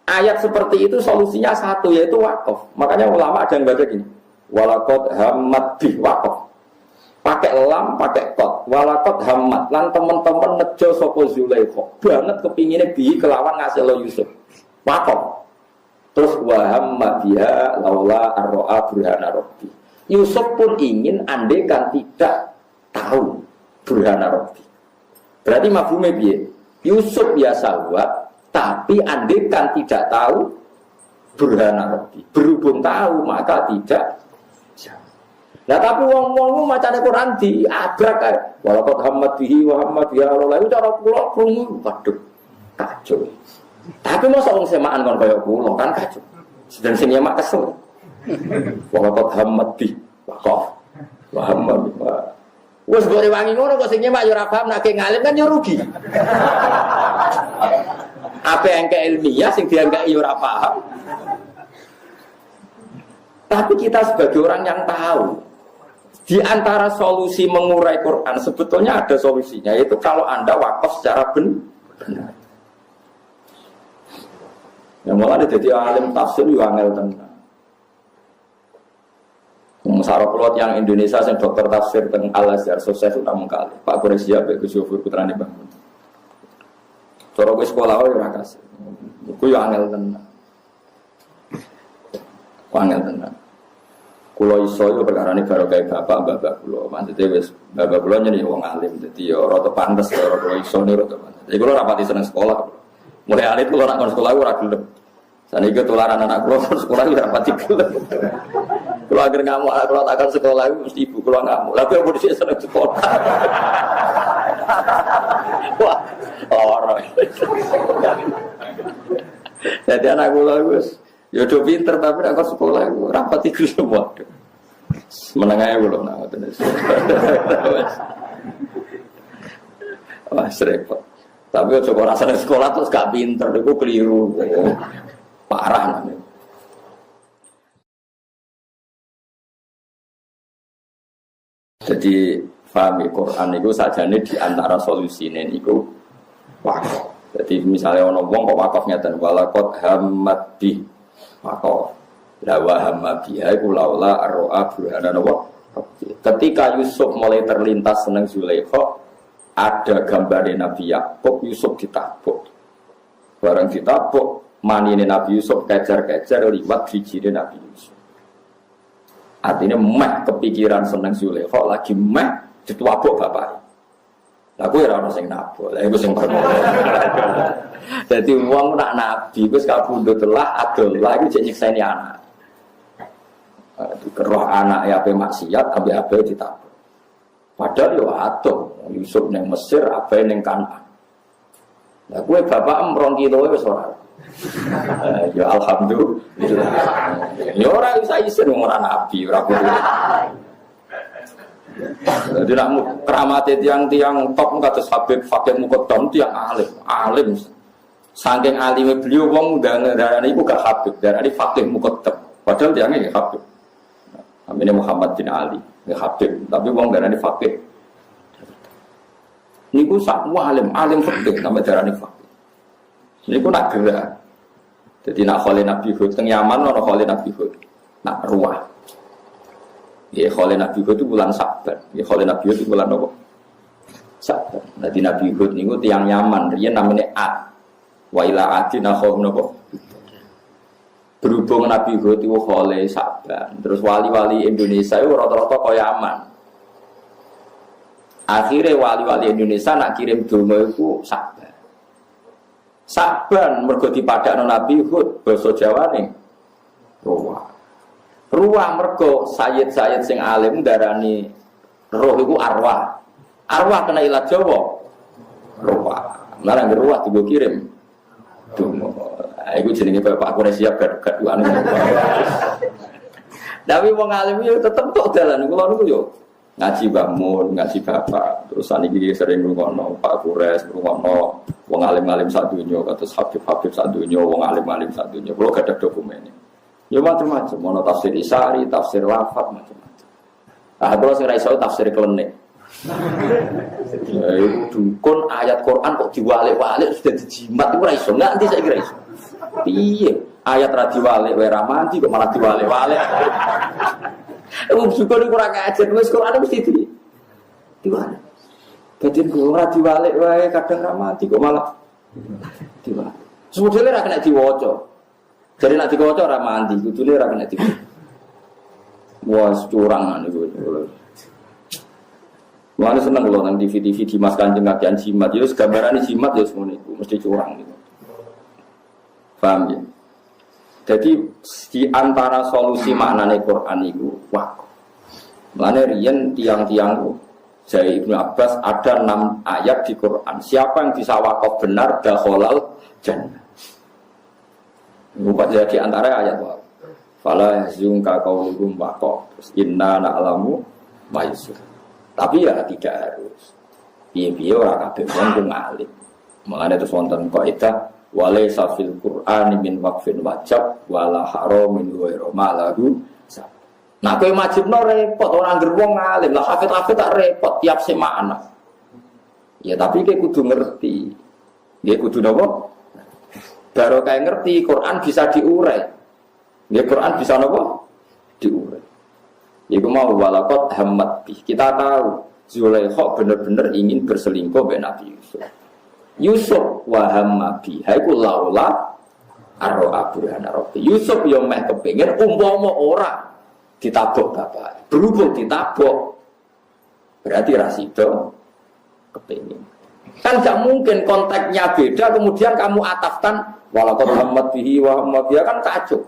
Ayat seperti itu solusinya satu, yaitu wakaf. Makanya ulama ada yang baca gini, walaqad hammat bih wakaf. Pakai lam, pakai kot. Walaqad hammat. Lan teman-teman nejo sapa Zulaikha. Banget kepinginnya bi kelawan ngasih lo Yusuf. Wakaf. Terus wa hamma biha laula arro'a burhana rabbi. Yusuf pun ingin andaikan tidak tahu burhana rabbi. Berarti mafhume piye? Yusuf biasa buat, tapi andaikan tidak tahu burhana rabbi, berhubung tahu maka tidak. Nah tapi wong-wong macane Quran diabrak kae. Walaqad hammat bihi wa hammat biha laula itu cara kula krungu waduh kacau. Tapi masa wong semaan kon kaya kula kan kacau. Sedang sing nyemak kesel. Walaqad hammat bihi wa hammat biha. Wes mbok rewangi ngono kok sing nyemak yo ora paham nek ngalim kan yo rugi. Apa yang ke ilmiah sing dianggap yo ora paham. Tapi kita sebagai orang yang tahu di antara solusi mengurai Quran sebetulnya ada solusinya, yaitu kalau Anda wakaf secara benar. Yang mulai jadi alim tafsir yo angel tenan. Sarap pelot yang Indonesia yang dokter tafsir tentang Al-Azhar sukses utama kali. Pak Quraisy Abe Gus Yofur putrane Bang. Cara ke sekolah ora kasih. Iku yo angel tenan. Angel tenan. Kulo iso yo perkarane karo kae bapak kulo. Maksudnya wis bapak kulo nyeni wong alim dadi yo rada pantes karo kulo iso ne rada pantes. Jadi kulo rapati seneng sekolah. Mulai alit kulo nak kon sekolah ora gelem. Saniki tularan anak kulo sekolah ora rapati gelem. Kulo agar ngamuk kulo takkan sekolah mesti ibu kulo ngamuk. Lah kok mesti seneng sekolah. Wah, ora. Jadi anak kulo wis ya do pinter tapi nek sekolah ora rapati gelem waduh. Menengae kulo nang ngoten. Wah, repot. Tapi ojo ora seneng sekolah terus gak pinter iku keliru. Parah namanya. Jadi pahami Quran itu sajane di antara solusine niku wakaf. Jadi misalnya ono wong kok wakaf ngeten walaqad hammat bi wakaf. La wa hamma biha iku laula arro'a burhana wa. Ketika Yusuf mulai terlintas seneng Zulaikha, ada gambar Nabi Yakub Yusuf ditabuk. Barang ditabuk, manine Nabi Yusuf kejar-kejar liwat bijine Nabi Yusuf. Artinya meh kepikiran seneng Zulaikha lagi meh dituabuk bapak. Lah kuwi ora ono sing nabuk. Lah iku sing perkara. Dadi wong nak nabi wis kabundut telah adol. Lah iki jek nyekseni anak. Dikerah anak ya ape maksiat ape-ape ditabuk. Padahal yo atuh Yusuf ning Mesir ape ning Kanaan. Lah kuwi bapak 2 kilo wis ora. Ya alhamdulillah. Ya ora bisa isin ora nabi, ora kudu. Jadi nak keramate tiang-tiang top kados Habib Fakih Muqaddam tiang alim. Saking alime beliau wong darane iku gak Habib, darane Fakih Muqaddam. Padahal tiange gak Habib. Namanya Muhammad bin Ali, gak Habib, tapi wong darane Fakih. Niku sak alim fikih nama darane Fakih. Niku nak gerak. Jadi nak Khalil Nabi Hud teng Yaman ono Khalil Nabi Hud. Nak ruah. Ya Khalil Nabi Hud itu bulan Saban. Ya Khalil Nabi Hud itu bulan apa? Saban. Jadi Nabi Hud niku tiyang Yaman, riyen namanya Ad. Wa ila adina qaum napa? Berhubung Nabi Hud itu Khalil Saban. Terus wali-wali Indonesia itu rata-rata kaya Yaman. Akhirnya wali-wali Indonesia nak kirim donga iku Saban. Saban mergo dipadakno Nabi Hud basa Jawane ruwah mergo sayyid-sayyid sing alim darani roh iku arwah kena ilat Jawa ruwah. Lah nang ruwah digo kirim Dungo. Iku jenenge koyo Pak Quraisy siap gaduh-gaduhan. Tapi wong alim yo tetep kok dalan kula niku yo ngaji Mbah Mun, ngaji Bapak. Terus saniki sering ngrungokno Pak Quraisy, ngrungokno wong alim-alim sak donya kados Habib-habib sak donya, wong alim-alim sak donya. Kula gadah dokumennya. Ya macam-macam, ono tafsir Isari, tafsir Lafat macam-macam. Ah kula sing ra iso tafsir klenik. Dukun ayat Quran kok diwalik-walik sudah dijimat itu ora iso, nganti saiki ra iso. Piye? Ayat ra diwalik wae ra mandi kok malah diwalik-walik. Wong dukun iku ora ngajar, wis Quran mesti diwalik. Dadi ora diwalik wae kadang ra mandi kok malah diwalik. Sebetulnya ra kena diwaca. Jadi nek diwaca ora mandi, kudune ora kena diwaca. Wah, curang niku. Mulane seneng lho nang TV-TV di Mas Kanjeng kagian jimat. Ya wis gambarane jimat ya semono iku, mesti curang gitu. Paham ya? Jadi di antara solusi maknane Quran itu wakaf. Mulane riyen tiang-tiang dari Ibnu Abbas ada 6 ayat di Quran. Siapa yang bisa wakaf benar dakhalal jannah. Bukan di antara ayat wakaf. Fala yahzunka qauluhum waqaf. Inna na'lamu ma yusir. Tapi ya tidak harus. Piye-piye ora kabeh wong ngalim. Mulane terus wonten kaidah walaysa fil Qur'ani min waqfin wajib wala haramin ghairu malahu. Nah kowe wajibno repot ora ngger wong ngalim. Lah hafid-hafid tak repot tiap semakna. Ya tapi kowe kudu ngerti. Nggih kudu napa? Baru kayak ngerti Quran bisa diurai. Nggih Quran bisa napa? Diurai. Iku mau walakot hamad bih. Kita tahu Zulaikha benar-benar ingin berselingkuh dengan Nabi Yusuf. Yusuf wa hammabi. Haiku laula arro aburhana rabbi. Yusuf yang meh kepengin umpama ora ditabok bapak. Berhubung ditabok berarti rasido kepengin. Kan gak mungkin konteksnya beda kemudian kamu atafkan walakot hamad bihi wa hammabi kan kacau.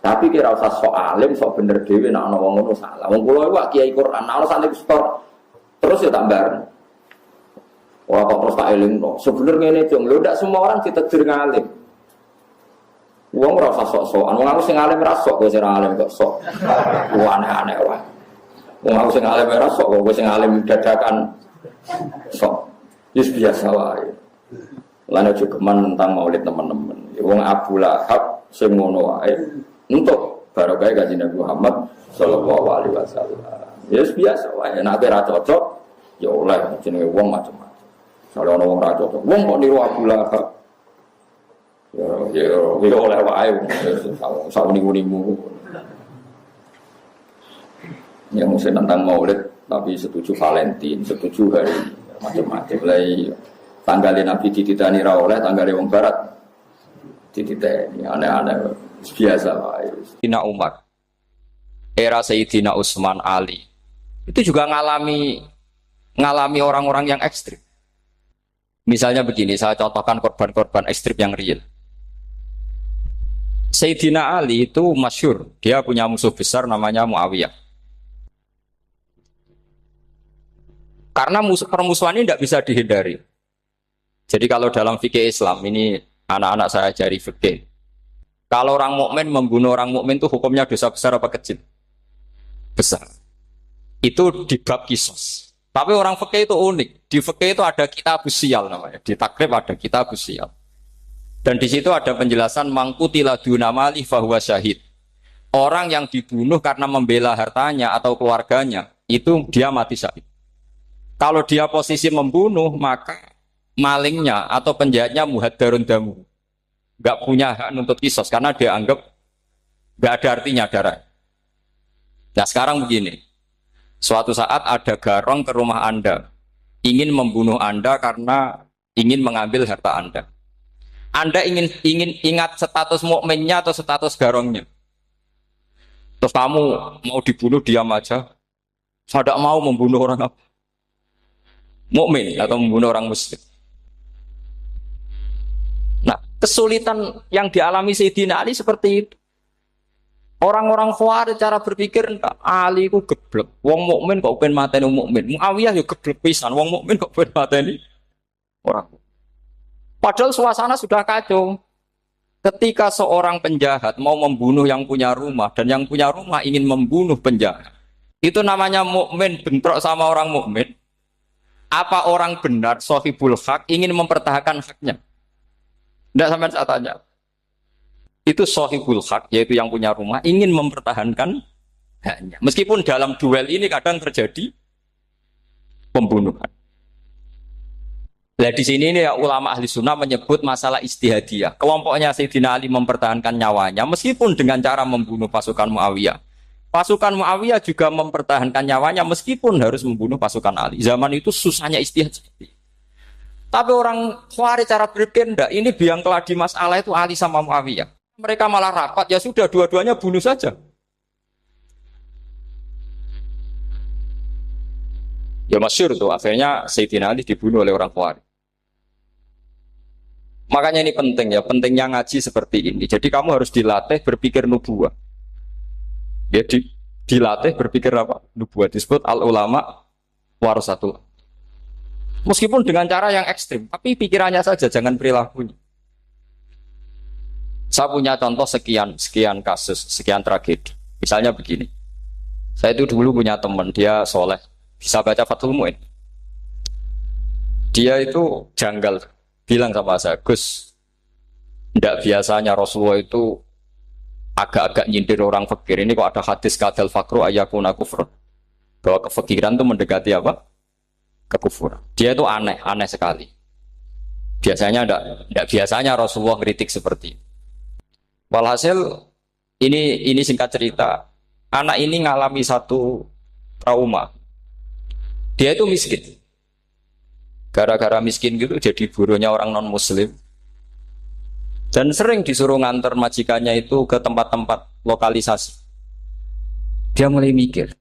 Tapi kira usah sok alim, sok bener dhewe nek ana wong ngono salah. Wong kula iku kiai Quran, ana santri stor. Terus ya tak bareng. Ora kok terus tak elingno. Sebener ngene, Jong. Lho ndak semua orang ditakdir ngalim. Wong ora usah sok-sokan. Wong aku sing alim ra sok, kowe sing alim kok sok. Aneh-aneh wae. Wong aku sing alim ra sok, kowe sing alim dadakan sok. Wis biasa wae. Lan aja geman tentang maulid teman-teman. Wong Abu Lahab sing ngono wae. Untuk barokah Kanjeng Nabi Muhammad sallallahu alaihi wasallam. Ya biasa wae nek ora cocok ya oleh jenenge wong macam-macam. Kalau ana wong ra cocok, wong kok niru Abu Lahab. Ya oleh wae sak niku-niku. Ya mesti tentang Maulid tapi setuju Valentine, setuju hari macam-macam lagi. Tanggalin Nabi dititani ra oleh, tanggalin wong barat dititani aneh-aneh. Biasa wae. Sayyidina Umar, era Sayyidina Utsman, Ali, itu juga ngalami orang-orang yang ekstrim. Misalnya begini, saya contohkan korban-korban ekstrim yang real. Sayyidina Ali itu masyhur, dia punya musuh besar namanya Muawiyah. Karena permusuhan ini tidak bisa dihindari. Jadi kalau dalam fikih Islam ini anak-anak saya ajari fikih. Kalau orang mukmin membunuh orang mukmin itu hukumnya dosa besar apa kecil? Besar. Itu di bab kisos. Tapi orang fikih itu unik. Di fikih itu ada kitab usial namanya. Di takrib ada kitab usial. Dan di situ ada penjelasan mangkutila dunamali fahuwa syahid. Orang yang dibunuh karena membela hartanya atau keluarganya itu dia mati syahid. Kalau dia posisi membunuh maka malingnya atau penjahatnya muhaddarun damu. Gak punya hak nuntut kisos karena dia anggap gak ada artinya darah. Nah sekarang begini, suatu saat ada garong ke rumah Anda, ingin membunuh Anda karena ingin mengambil harta Anda. Anda ingin ingat status mukminnya atau status garongnya. Terus kamu mau dibunuh diam aja, saya tidak mau membunuh orang apa? Mukmin atau membunuh orang muslim. Nah, kesulitan yang dialami Sayyidina Ali seperti itu. Orang-orang Khawarij cara berpikir Ali ku geblek. Wong mukmin kok ben mateni wong mukmin. Muawiyah yo geblek pisan. Wong mukmin kok ben mateni orang. Padahal suasana sudah kacau. Ketika seorang penjahat mau membunuh yang punya rumah dan yang punya rumah ingin membunuh penjahat, itu namanya mukmin bentrok sama orang mukmin. Apa orang benar sahibul hak ingin mempertahankan haknya? Tidak sampai saya tanya. Itu sahibul hak, yaitu yang punya rumah ingin mempertahankan haknya. Meskipun dalam duel ini kadang terjadi pembunuhan. Nah di sini ini ya, ulama ahli sunnah menyebut masalah istihadiyah. Kelompoknya Sayyidina Ali mempertahankan nyawanya meskipun dengan cara membunuh pasukan Muawiyah. Pasukan Muawiyah juga mempertahankan nyawanya meskipun harus membunuh pasukan Ali. Zaman itu susahnya istihad. Tapi orang Khawarij cara berpikir enggak, ini biang keladi masalah itu Ali sama Muawiyah. Mereka malah rapat, ya sudah dua-duanya bunuh saja. Ya masyhur tuh, akhirnya Sayyidina Ali dibunuh oleh orang Khawarij. Makanya ini penting ya, pentingnya ngaji seperti ini. Jadi kamu harus dilatih berpikir nubuwah. Ya dilatih berpikir apa? Nubuwah disebut al-ulama warasatul. Meskipun dengan cara yang ekstrim, tapi pikirannya saja, jangan perilakunya. Saya punya contoh sekian kasus, sekian tragedi. Misalnya begini. Saya itu dulu punya teman, dia soleh, bisa baca Fathul Mu'in. Dia itu janggal, bilang sama saya, Gus, tidak biasanya Rasulullah itu agak-agak nyindir orang fakir. Ini kok ada hadis kadal fakru ayakuna kufur, bahwa kefakiran itu mendekati apa? Kekufuran. Dia itu aneh sekali. Biasanya tidak biasanya Rasulullah kritik seperti itu. Walhasil ini singkat cerita, anak ini ngalami satu trauma. Dia itu miskin. Gara-gara miskin gitu jadi buruhnya orang non-muslim. Dan sering disuruh nganter majikannya itu ke tempat-tempat lokalisasi. Dia mulai mikir,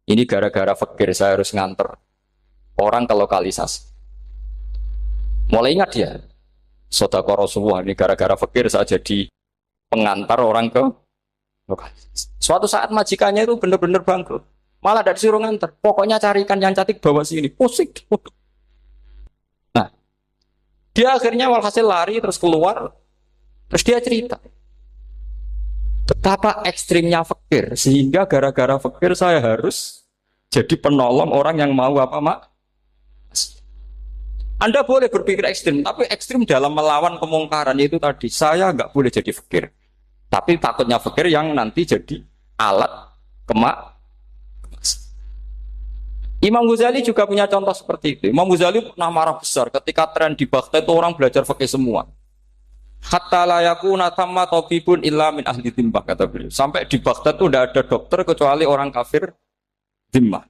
ini gara-gara fakir saya harus nganter orang ke lokalisasi. Mulai ingat dia, sedekah Rasulullah ini gara-gara fakir saya jadi pengantar orang ke lokalisasi. Suatu saat majikannya itu benar-benar bangkrut. Malah dari disuruh nganter. Pokoknya carikan yang cantik bawa sini. Pusing. Nah, dia akhirnya walhasil lari terus keluar. Terus dia cerita betapa ekstrimnya fakir, sehingga gara-gara fakir saya harus jadi penolong orang yang mau apa mak. Anda boleh berpikir ekstrim, tapi ekstrim dalam melawan kemungkaran itu tadi. Saya nggak boleh jadi fakir, tapi takutnya fakir yang nanti jadi alat kemak. Imam Ghazali juga punya contoh seperti itu. Imam Ghazali pernah marah besar ketika tren di Baghdad itu orang belajar fikih semua. Hatta layaku natama tobibun illa min ahli timbah, kata beliau. Sampai di Baghdad itu tidak ada dokter kecuali orang kafir zimmah.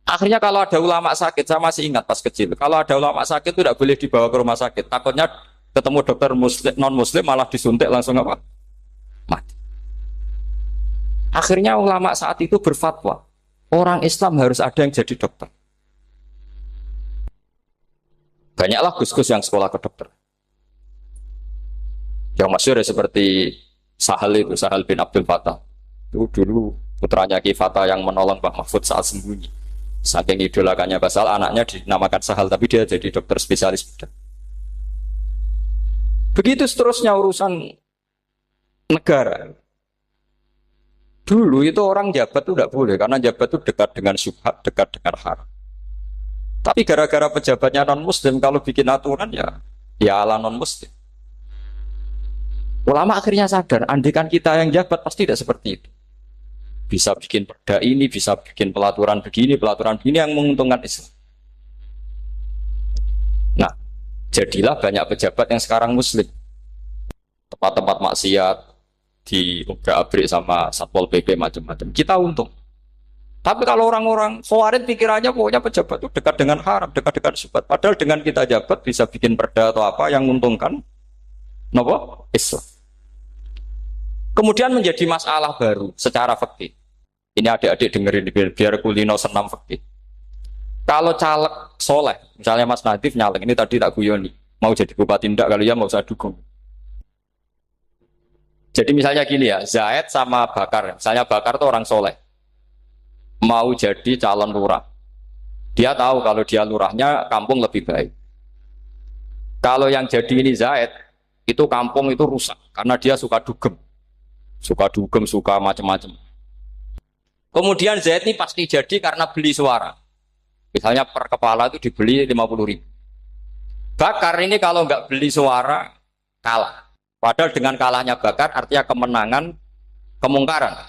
Akhirnya kalau ada ulama sakit, saya masih ingat pas kecil, kalau ada ulama sakit itu tidak boleh dibawa ke rumah sakit. Takutnya ketemu dokter non-muslim malah disuntik langsung apa? Mati. Akhirnya ulama saat itu berfatwa, orang Islam harus ada yang jadi dokter. Banyaklah gus-gus yang sekolah kedokteran. Yang masyhur seperti Sahal bin Abdul Fattah. Itu dulu putranya Ki Fatah yang menolong Mbah Mahfud saat sembunyi. Saking idolakannya Basal, anaknya dinamakan Sahal, tapi dia jadi dokter spesialis bedah. Begitu seterusnya urusan negara. Dulu itu orang jabat itu tidak boleh, karena jabat itu dekat dengan syubhat, dekat dengan haram. Tapi gara-gara pejabatnya non-muslim, kalau bikin aturan ya ala non-muslim. Ulama akhirnya sadar, andikan kita yang jabat pasti tidak seperti itu. Bisa bikin perda ini, bisa bikin pelaturan begini yang menguntungkan Islam. Nah, jadilah banyak pejabat yang sekarang muslim. Tempat-tempat maksiat diobrak-abrik sama Satpol PP macam-macam. Kita untung. Tapi kalau orang-orang Khawarij pikirannya pokoknya pejabat itu dekat dengan haram, dekat dengan syubhat. Padahal dengan kita jabat bisa bikin perda atau apa yang menguntungkan Islam. Kemudian menjadi masalah baru secara fikih. Ini adik-adik dengerin biar kulino senam fikih. Kalau caleg soleh, misalnya Mas Nadif nyalek, ini tadi tak guyoni, mau jadi bupati ndak, kalau ya mau saya dukung. Jadi misalnya gini ya, Zaid sama Bakar, misalnya Bakar itu orang soleh, mau jadi calon lurah. Dia tahu kalau dia lurahnya kampung lebih baik. Kalau yang jadi ini Zaid, itu kampung itu rusak karena dia suka dugem, suka macam-macam. Kemudian Zaid ini pasti jadi karena beli suara. Misalnya per kepala itu dibeli 50.000. Bakar ini kalau nggak beli suara kalah. Padahal dengan kalahnya Bakar artinya kemenangan kemungkaran.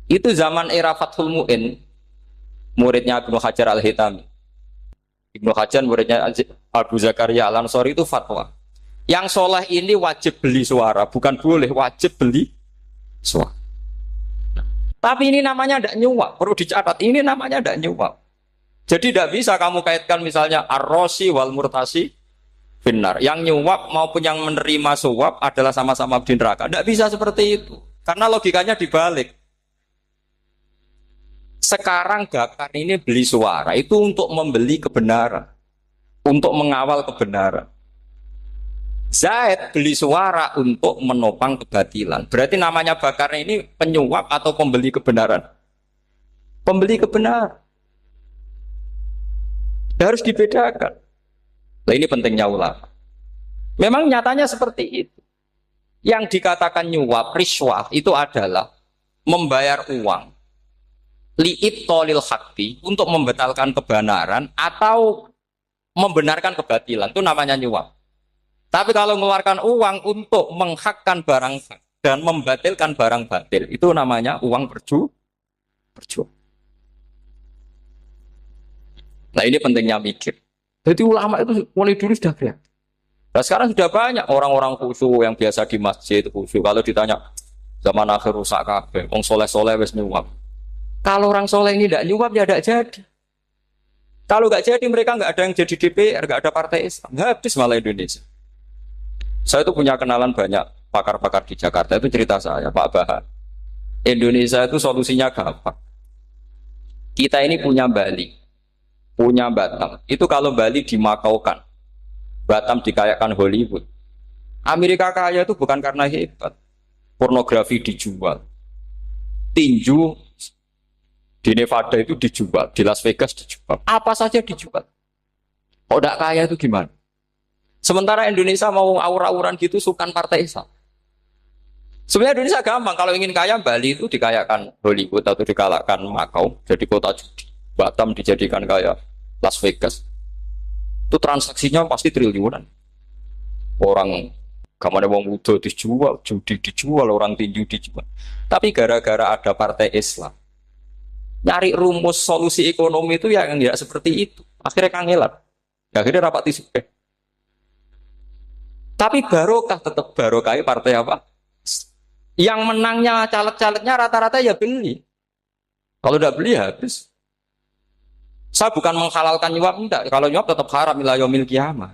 Itu zaman era Fathul Mu'in, muridnya Ibnu Hajar Al-Hitami. Ibnu Hajar muridnya Abu Zakaria Al-Ansori itu fatwa. Yang soleh ini wajib beli suara, bukan boleh, wajib beli suara. Tapi ini namanya tidak nyuap, perlu dicatat. Ini namanya tidak nyuap. Jadi tidak bisa kamu kaitkan misalnya ar-rosi wal murtasi benar. Yang nyuap maupun yang menerima suap adalah sama-sama di neraka. Tidak bisa seperti itu. Karena logikanya dibalik. Sekarang Bakar ini beli suara itu untuk membeli kebenaran, untuk mengawal kebenaran. Zaid beli suara untuk menopang kebatilan. Berarti namanya Bakar ini penyuap atau pembeli kebenaran? Pembeli kebenaran. Harus dibedakan. Nah, ini pentingnya ulama. Memang nyatanya seperti itu. Yang dikatakan nyuap, riswah itu adalah membayar uang li'ibtolil hakti untuk membatalkan kebenaran atau membenarkan kebatilan, itu namanya nyuap. Tapi kalau mengeluarkan uang untuk menghakkan barang hak dan membatalkan barang batil, itu namanya uang berjuang. Nah ini pentingnya mikir. Jadi ulama itu mulai dulu sudah berat. Nah sekarang sudah banyak orang-orang khusyuk yang biasa di masjid khusyuk. Kalau ditanya zaman akhir rusak kabeh, wong soleh-soleh wis nyuap. Kalau orang soleh ini tidak nyuap ya tidak jadi. Kalau nggak jadi mereka nggak ada yang jadi DPR, nggak ada partai Islam, habis malah Indonesia. Saya itu punya kenalan banyak pakar-pakar di Jakarta, itu cerita saya Pak Bahar. Indonesia itu solusinya gampang. Kita ini punya Bali, punya Batam. Itu kalau Bali dimakaukan, Batam dikayakan Hollywood. Amerika kaya itu bukan karena hebat. Pornografi dijual, tinju di Nevada itu dijual, di Las Vegas dijual, apa saja dijual. Kalau tidak kaya itu gimana? Sementara Indonesia mau aur-auran gitu sukan partai Islam. Sebenarnya Indonesia gampang, kalau ingin kaya Bali itu dikayakan Hollywood atau dikalahkan Makau, jadi kota judi. Batam dijadikan kaya Las Vegas. Itu transaksinya pasti triliunan. Orang kamane wong muda dijual, judi dijual, orang tinju dijual. Tapi gara-gara ada partai Islam, nyari rumus solusi ekonomi itu yang tidak seperti itu. Akhirnya kangelan. Akhirnya rapat isu. Tapi barokah tetap barokah partai apa? Yang menangnya caleg-calegnya rata-rata ya beli. Kalau tidak beli habis. Saya bukan menghalalkan nyuap, enggak. Kalau nyuap tetap haram ila yaumil qiyamah.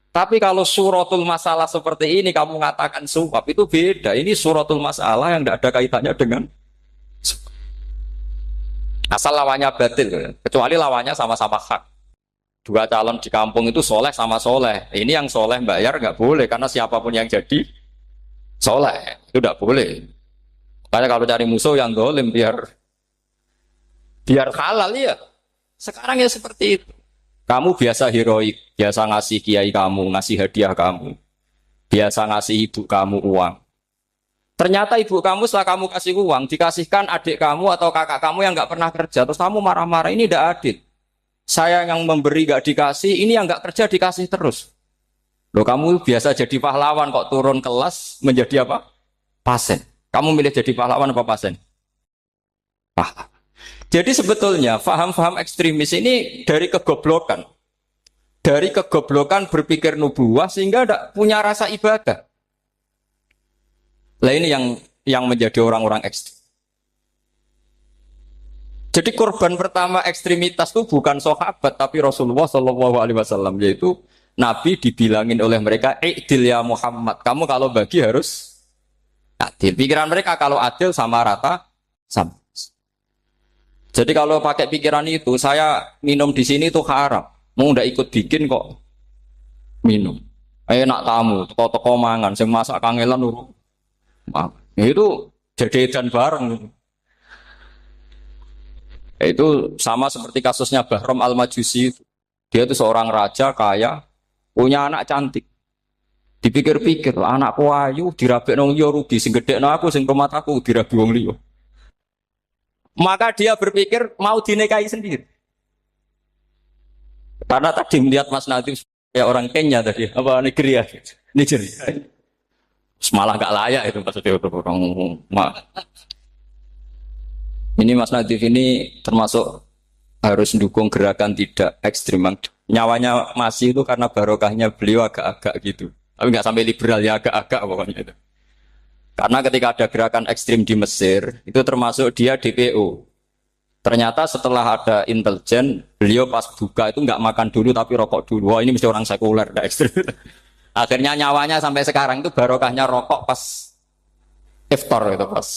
Tapi kalau suratul masalah seperti ini kamu mengatakan suap itu beda. Ini suratul masalah yang tidak ada kaitannya dengan asal lawannya batil, kecuali lawannya sama-sama hak. Dua calon di kampung itu soleh sama soleh. Ini yang soleh bayar nggak boleh karena siapapun yang jadi soleh itu nggak boleh. Karena kalau cari musuh yang dolim biar halal ya. Sekarang ya seperti itu. Kamu biasa heroik, biasa ngasih kiai kamu, ngasih hadiah kamu, biasa ngasih ibu kamu uang. Ternyata ibu kamu setelah kamu kasih uang, dikasihkan adik kamu atau kakak kamu yang nggak pernah kerja, terus kamu marah-marah, ini tidak adil. Saya yang memberi nggak dikasih, ini yang nggak kerja dikasih terus. Loh kamu biasa jadi pahlawan kok turun kelas menjadi apa? Pasien. Kamu milih jadi pahlawan apa pasien? Pahlawan. Jadi sebetulnya faham-faham ekstremis ini dari kegoblokan. Dari kegoblokan berpikir nubuah sehingga tidak punya rasa ibadah. Nah ini yang menjadi orang-orang ekstrim. Jadi korban pertama ekstremitas itu bukan sahabat tapi Rasulullah Shallallahu Alaihi Wasallam, yaitu Nabi dibilangin oleh mereka, "I'dil ya Muhammad, kamu kalau bagi harus adil." Pikiran mereka kalau adil sama rata sama. Jadi kalau pakai pikiran itu, saya minum di sini itu haram, mau ndak ikut bikin kok minum. Enak tamu, toko-toko mangan, sing masak kangelan urut. Itu jadi edan bareng. Itu sama seperti kasusnya Bahram Al-Majusi. Dia itu seorang raja kaya, punya anak cantik. Dipikir-pikir, anakku ayu dirabek nang liya rugi, sing gedhekno aku sing rumah aku dirabi wong liya. Maka dia berpikir mau dinikahi sendiri. Karena tadi melihat Mas Nadif kayak orang Kenya tadi, apa Nigeria? Nigeria. Malah nggak layak itu maksudnya orang. Ini Mas Nadif ini termasuk harus mendukung gerakan tidak ekstrim. Nyawanya masih itu karena barokahnya beliau agak-agak gitu. Tapi nggak sampai liberal ya, agak-agak pokoknya itu. Karena ketika ada gerakan ekstrim di Mesir, itu termasuk dia DPO. Ternyata setelah ada intelijen, beliau pas buka itu nggak makan dulu tapi rokok dulu. Wah ini mesti orang sekuler, nggak ekstrim. Akhirnya nyawanya sampai sekarang itu barokahnya rokok pas iftar itu pas.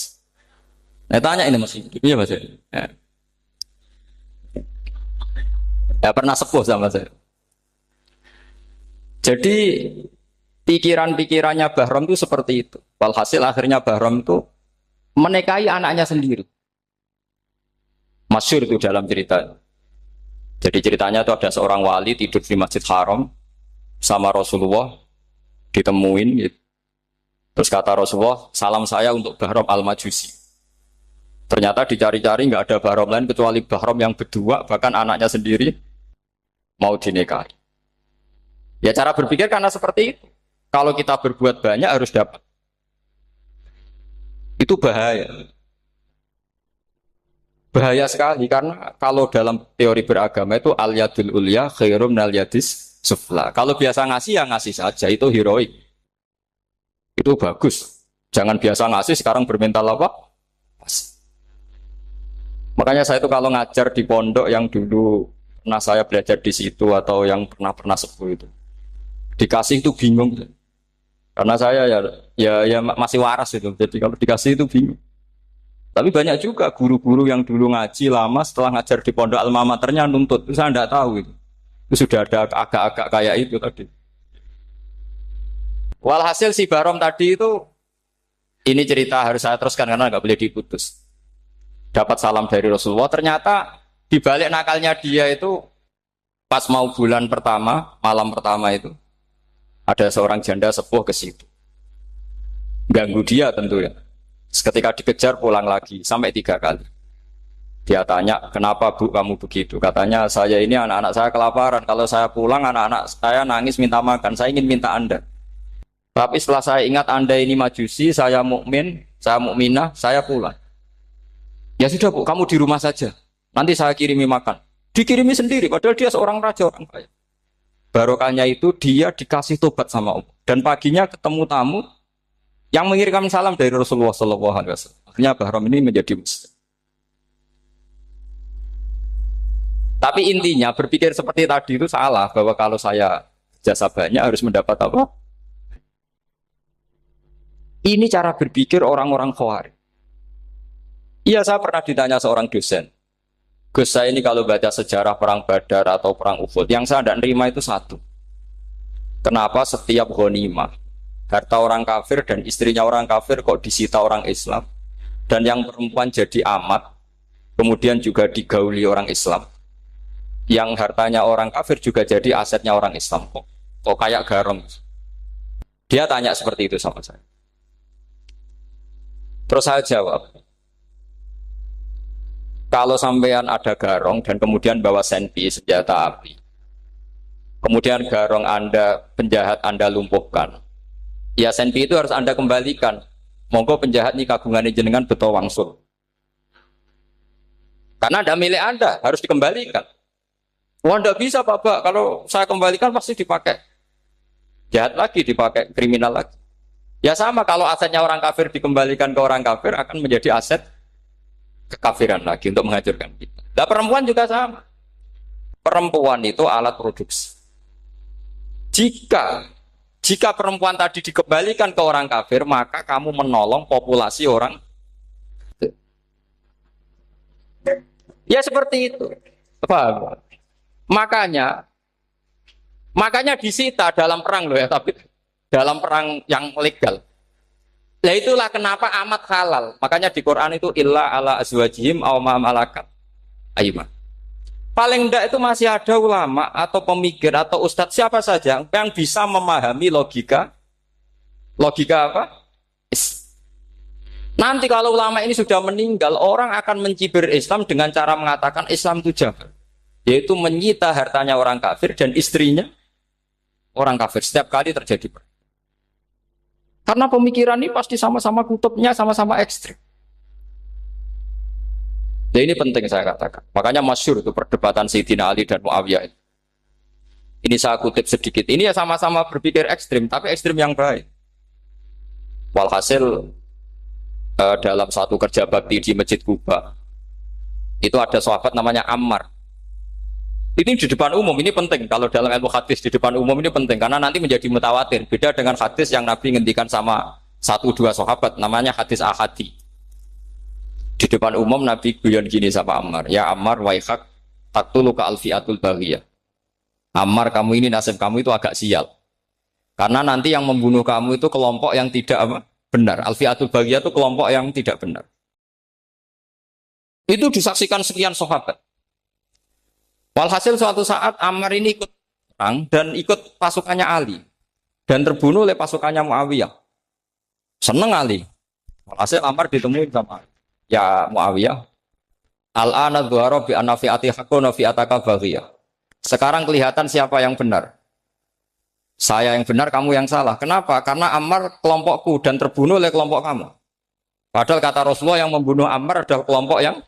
Nah tanya ini masih, iya mas. Ya pernah sepuh sama saya. Jadi pikiran-pikirannya Bahram itu seperti itu. Walhasil akhirnya Bahram itu menikahi anaknya sendiri. Masyhur itu dalam cerita. Jadi ceritanya itu ada seorang wali tidur di Masjid Haram sama Rasulullah, ditemuin gitu. Terus kata Rasulullah, salam saya untuk Bahram al-Majusi. Ternyata dicari-cari nggak ada Bahram lain kecuali Bahram yang berdua, bahkan anaknya sendiri mau dinikahi. Ya cara berpikir karena seperti itu. Kalau kita berbuat banyak harus dapat. Itu bahaya. Bahaya sekali karena kalau dalam teori beragama itu al-yadul ulya khairum minal yadis sufla. Kalau biasa ngasih ya ngasih saja, itu heroik. Itu bagus. Jangan biasa ngasih sekarang bermental apa? Makanya saya itu kalau ngajar di pondok yang dulu pernah saya belajar di situ atau yang pernah sepuh itu, dikasih itu bingung. Karena saya ya masih waras itu. Jadi kalau dikasih itu bingung. Tapi banyak juga guru-guru yang dulu ngaji lama setelah ngajar di pondok alma maternya nuntut. Itu saya tidak tahu itu. Itu sudah ada agak-agak kayak itu tadi. Walhasil si Bahram tadi itu, ini cerita harus saya teruskan karena nggak boleh diputus. Dapat salam dari Rasulullah. Ternyata di balik nakalnya dia itu pas mau bulan pertama, malam pertama itu ada seorang janda sepuh ke situ. Ganggu dia tentu ya. Ketika dikejar pulang lagi sampai 3 kali. Dia tanya, kenapa bu kamu begitu? Katanya saya ini anak-anak saya kelaparan. Kalau saya pulang anak-anak saya nangis minta makan. Saya ingin minta Anda. Tapi setelah saya ingat Anda ini majusi, saya mukmin, saya mukminah, saya pulang. Ya sudah bu, kamu di rumah saja. Nanti saya kirimi makan. Dikirimi sendiri, padahal dia seorang raja, orang kaya. Barokahnya itu dia dikasih tobat sama Allah. Dan paginya ketemu tamu yang mengirimkan salam dari Rasulullah SAW. Akhirnya Bahram ini menjadi muslim. Tapi intinya berpikir seperti tadi itu salah, bahwa kalau saya jasa banyak harus mendapat apa? Ini cara berpikir orang-orang Khawarij. Iya, saya pernah ditanya seorang dosen. Gus, saya ini kalau baca sejarah perang Badar atau perang Uhud, yang saya tidak nerima itu satu. Kenapa setiap ghanimah harta orang kafir dan istrinya orang kafir kok disita orang Islam, dan yang perempuan jadi amat kemudian juga digauli orang Islam, yang hartanya orang kafir juga jadi asetnya orang Islam, kok kayak garam. Dia tanya seperti itu sama saya. Terus saya jawab, kalau sampean ada garong dan kemudian bawa senpi senjata api, kemudian garong Anda, penjahat Anda lumpuhkan, ya senpi itu harus Anda kembalikan. Monggo penjahat ini kagungan jenengan beto wangsul. Karena ada milik Anda, harus dikembalikan. Wah, tidak bisa Bapak, kalau saya kembalikan pasti dipakai jahat lagi, dipakai kriminal lagi. Ya sama, kalau asetnya orang kafir dikembalikan ke orang kafir akan menjadi aset kekafiran lagi untuk menghancurkan kita. Nah, perempuan juga sama. Perempuan itu alat produksi. Jika perempuan tadi dikembalikan ke orang kafir, maka kamu menolong populasi orang. Ya seperti itu. Paham? Makanya disita dalam perang loh ya, tapi dalam perang yang legal. Nah itulah kenapa amat halal. Makanya di Quran itu illa ala azwajihim aw ma malakat aymah. Paling enggak itu masih ada ulama atau pemikir atau ustadz siapa saja yang bisa memahami logika apa? Nanti kalau ulama ini sudah meninggal, orang akan mencibir Islam dengan cara mengatakan Islam itu jahat, yaitu menyita hartanya orang kafir dan istrinya orang kafir setiap kali terjadi perang. Karena pemikiran ini pasti sama-sama kutubnya, sama-sama ekstrim. Jadi ini penting saya katakan. Makanya masyhur itu perdebatan Sayyidina Ali dan Muawiyah. Ini saya kutip sedikit. Ini ya sama-sama berpikir ekstrim, tapi ekstrim yang baik. Walhasil dalam satu kerja bakti di Masjid Kuba, itu ada sahabat namanya Ammar. Ini di depan umum, ini penting. Kalau dalam ilmu hadis di depan umum ini penting, karena nanti menjadi mutawatir. Beda dengan hadis yang Nabi ngendikan sama 1-2 sahabat, namanya hadis ahadi. Di depan umum Nabi guyon gini sama Ammar, ya Ammar waihak taktuluka alfiatul baghiyah. Ammar, kamu ini nasib kamu itu agak sial. Karena nanti yang membunuh kamu itu kelompok yang tidak benar. Alfiatul baghiyah itu kelompok yang tidak benar. Itu disaksikan sekian sahabat. Walhasil suatu saat Ammar ini ikut perang dan ikut pasukannya Ali dan terbunuh oleh pasukannya Muawiyah. Seneng Ali. Walhasil Ammar ditemui sama ya Muawiyah. Al-ana dhuhara bi anna fi'ati haqqun wa fi'ataka baghiyah. Sekarang kelihatan siapa yang benar. Saya yang benar, kamu yang salah. Kenapa? Karena Ammar kelompokku dan terbunuh oleh kelompok kamu. Padahal kata Rasulullah yang membunuh Ammar adalah kelompok yang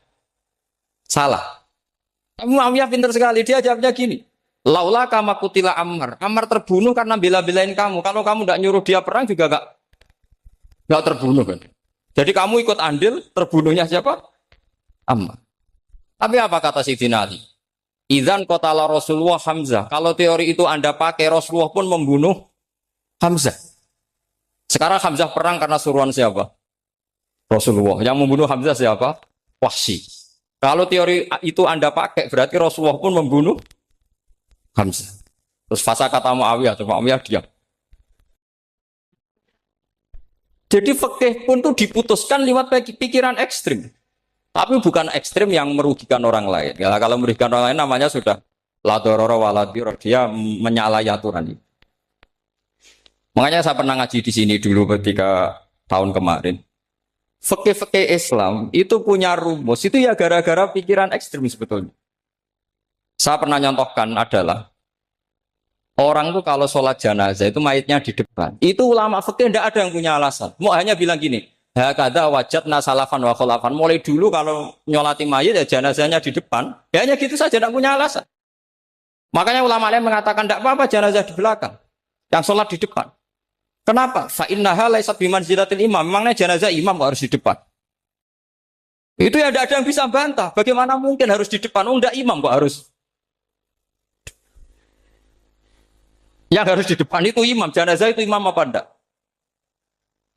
salah. Muawiyah pintar sekali, dia jawabnya gini. Laula kama kutila Ammar. Ammar terbunuh karena bela-belain kamu. Kalau kamu tidak nyuruh dia perang juga nggak terbunuh kan. Jadi kamu ikut andil, terbunuhnya siapa? Ammar. Tapi apa kata Sayyidina Ali? Idzan qatala Rasulullah Hamzah. Kalau teori itu Anda pakai, Rasulullah pun membunuh Hamzah. Sekarang Hamzah perang karena suruhan siapa? Rasulullah. Yang membunuh Hamzah siapa? Wahsy. Kalau teori itu Anda pakai, berarti Rasulullah pun membunuh Hamzah. Terus fasa kata Muawiyah, Muawiyah diam. Jadi fikih pun itu diputuskan lewat pikiran ekstrim. Tapi bukan ekstrim yang merugikan orang lain. Ya, kalau merugikan orang lain namanya sudah la dororo wala diror. Dia menyalahi aturan itu. Makanya saya pernah ngaji di sini dulu ketika tahun kemarin. Fikih-fikih Islam itu punya rumus. Itu ya gara-gara pikiran ekstrim sebetulnya. Saya pernah nyontohkan adalah orang itu kalau sholat jenazah itu mayitnya di depan. Itu ulama fikih tidak ada yang punya alasan. Mau hanya bilang gini. Hakadha wajadna salafan wa khulafan. Mulai dulu kalau nyolati mayit ya jenazahnya di depan. Ya hanya gitu saja, tidak punya alasan. Makanya ulama lain mengatakan tidak apa-apa jenazah di belakang. Yang sholat di depan. Kenapa? Fa innaha laysat bimanzilatil imam. Memangnya jenazah imam kok harus di depan. Itu ya tidak ada yang bisa bantah. Bagaimana mungkin harus di depan? Oh enggak, imam kok harus. Yang harus di depan itu imam. Jenazah itu imam apa enggak?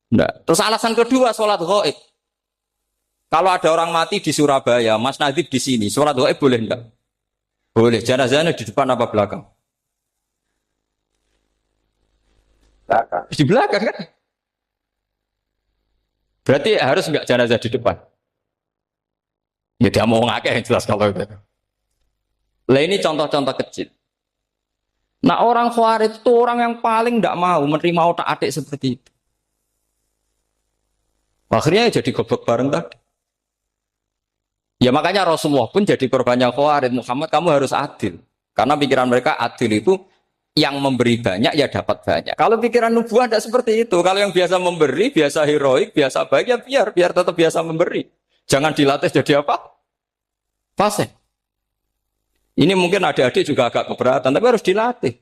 Enggak. Terus alasan kedua, sholat ghaib. Kalau ada orang mati di Surabaya, Mas Nadib di sini, sholat ghaib boleh enggak? Boleh. Jenazahnya di depan apa belakang? Belakang. Di belakang kan? Berarti harus enggak jenazah di depan? Ya dia mau ngakeh yang jelas kalau itu. Lah ini contoh-contoh kecil. Nah orang Khawarij itu orang yang paling enggak mau menerima otak-atik seperti itu. Akhirnya jadi goblok bareng tadi. Ya makanya Rasulullah pun jadi korbannya Khawarij. Muhammad, kamu harus adil. Karena pikiran mereka adil itu yang memberi banyak ya dapat banyak. Kalau pikiran nubuah tidak seperti itu. Kalau yang biasa memberi, biasa heroik, biasa baik ya biar tetap biasa memberi. Jangan dilatih jadi apa? Fasih. Ini mungkin adik-adik juga agak keberatan, tapi harus dilatih.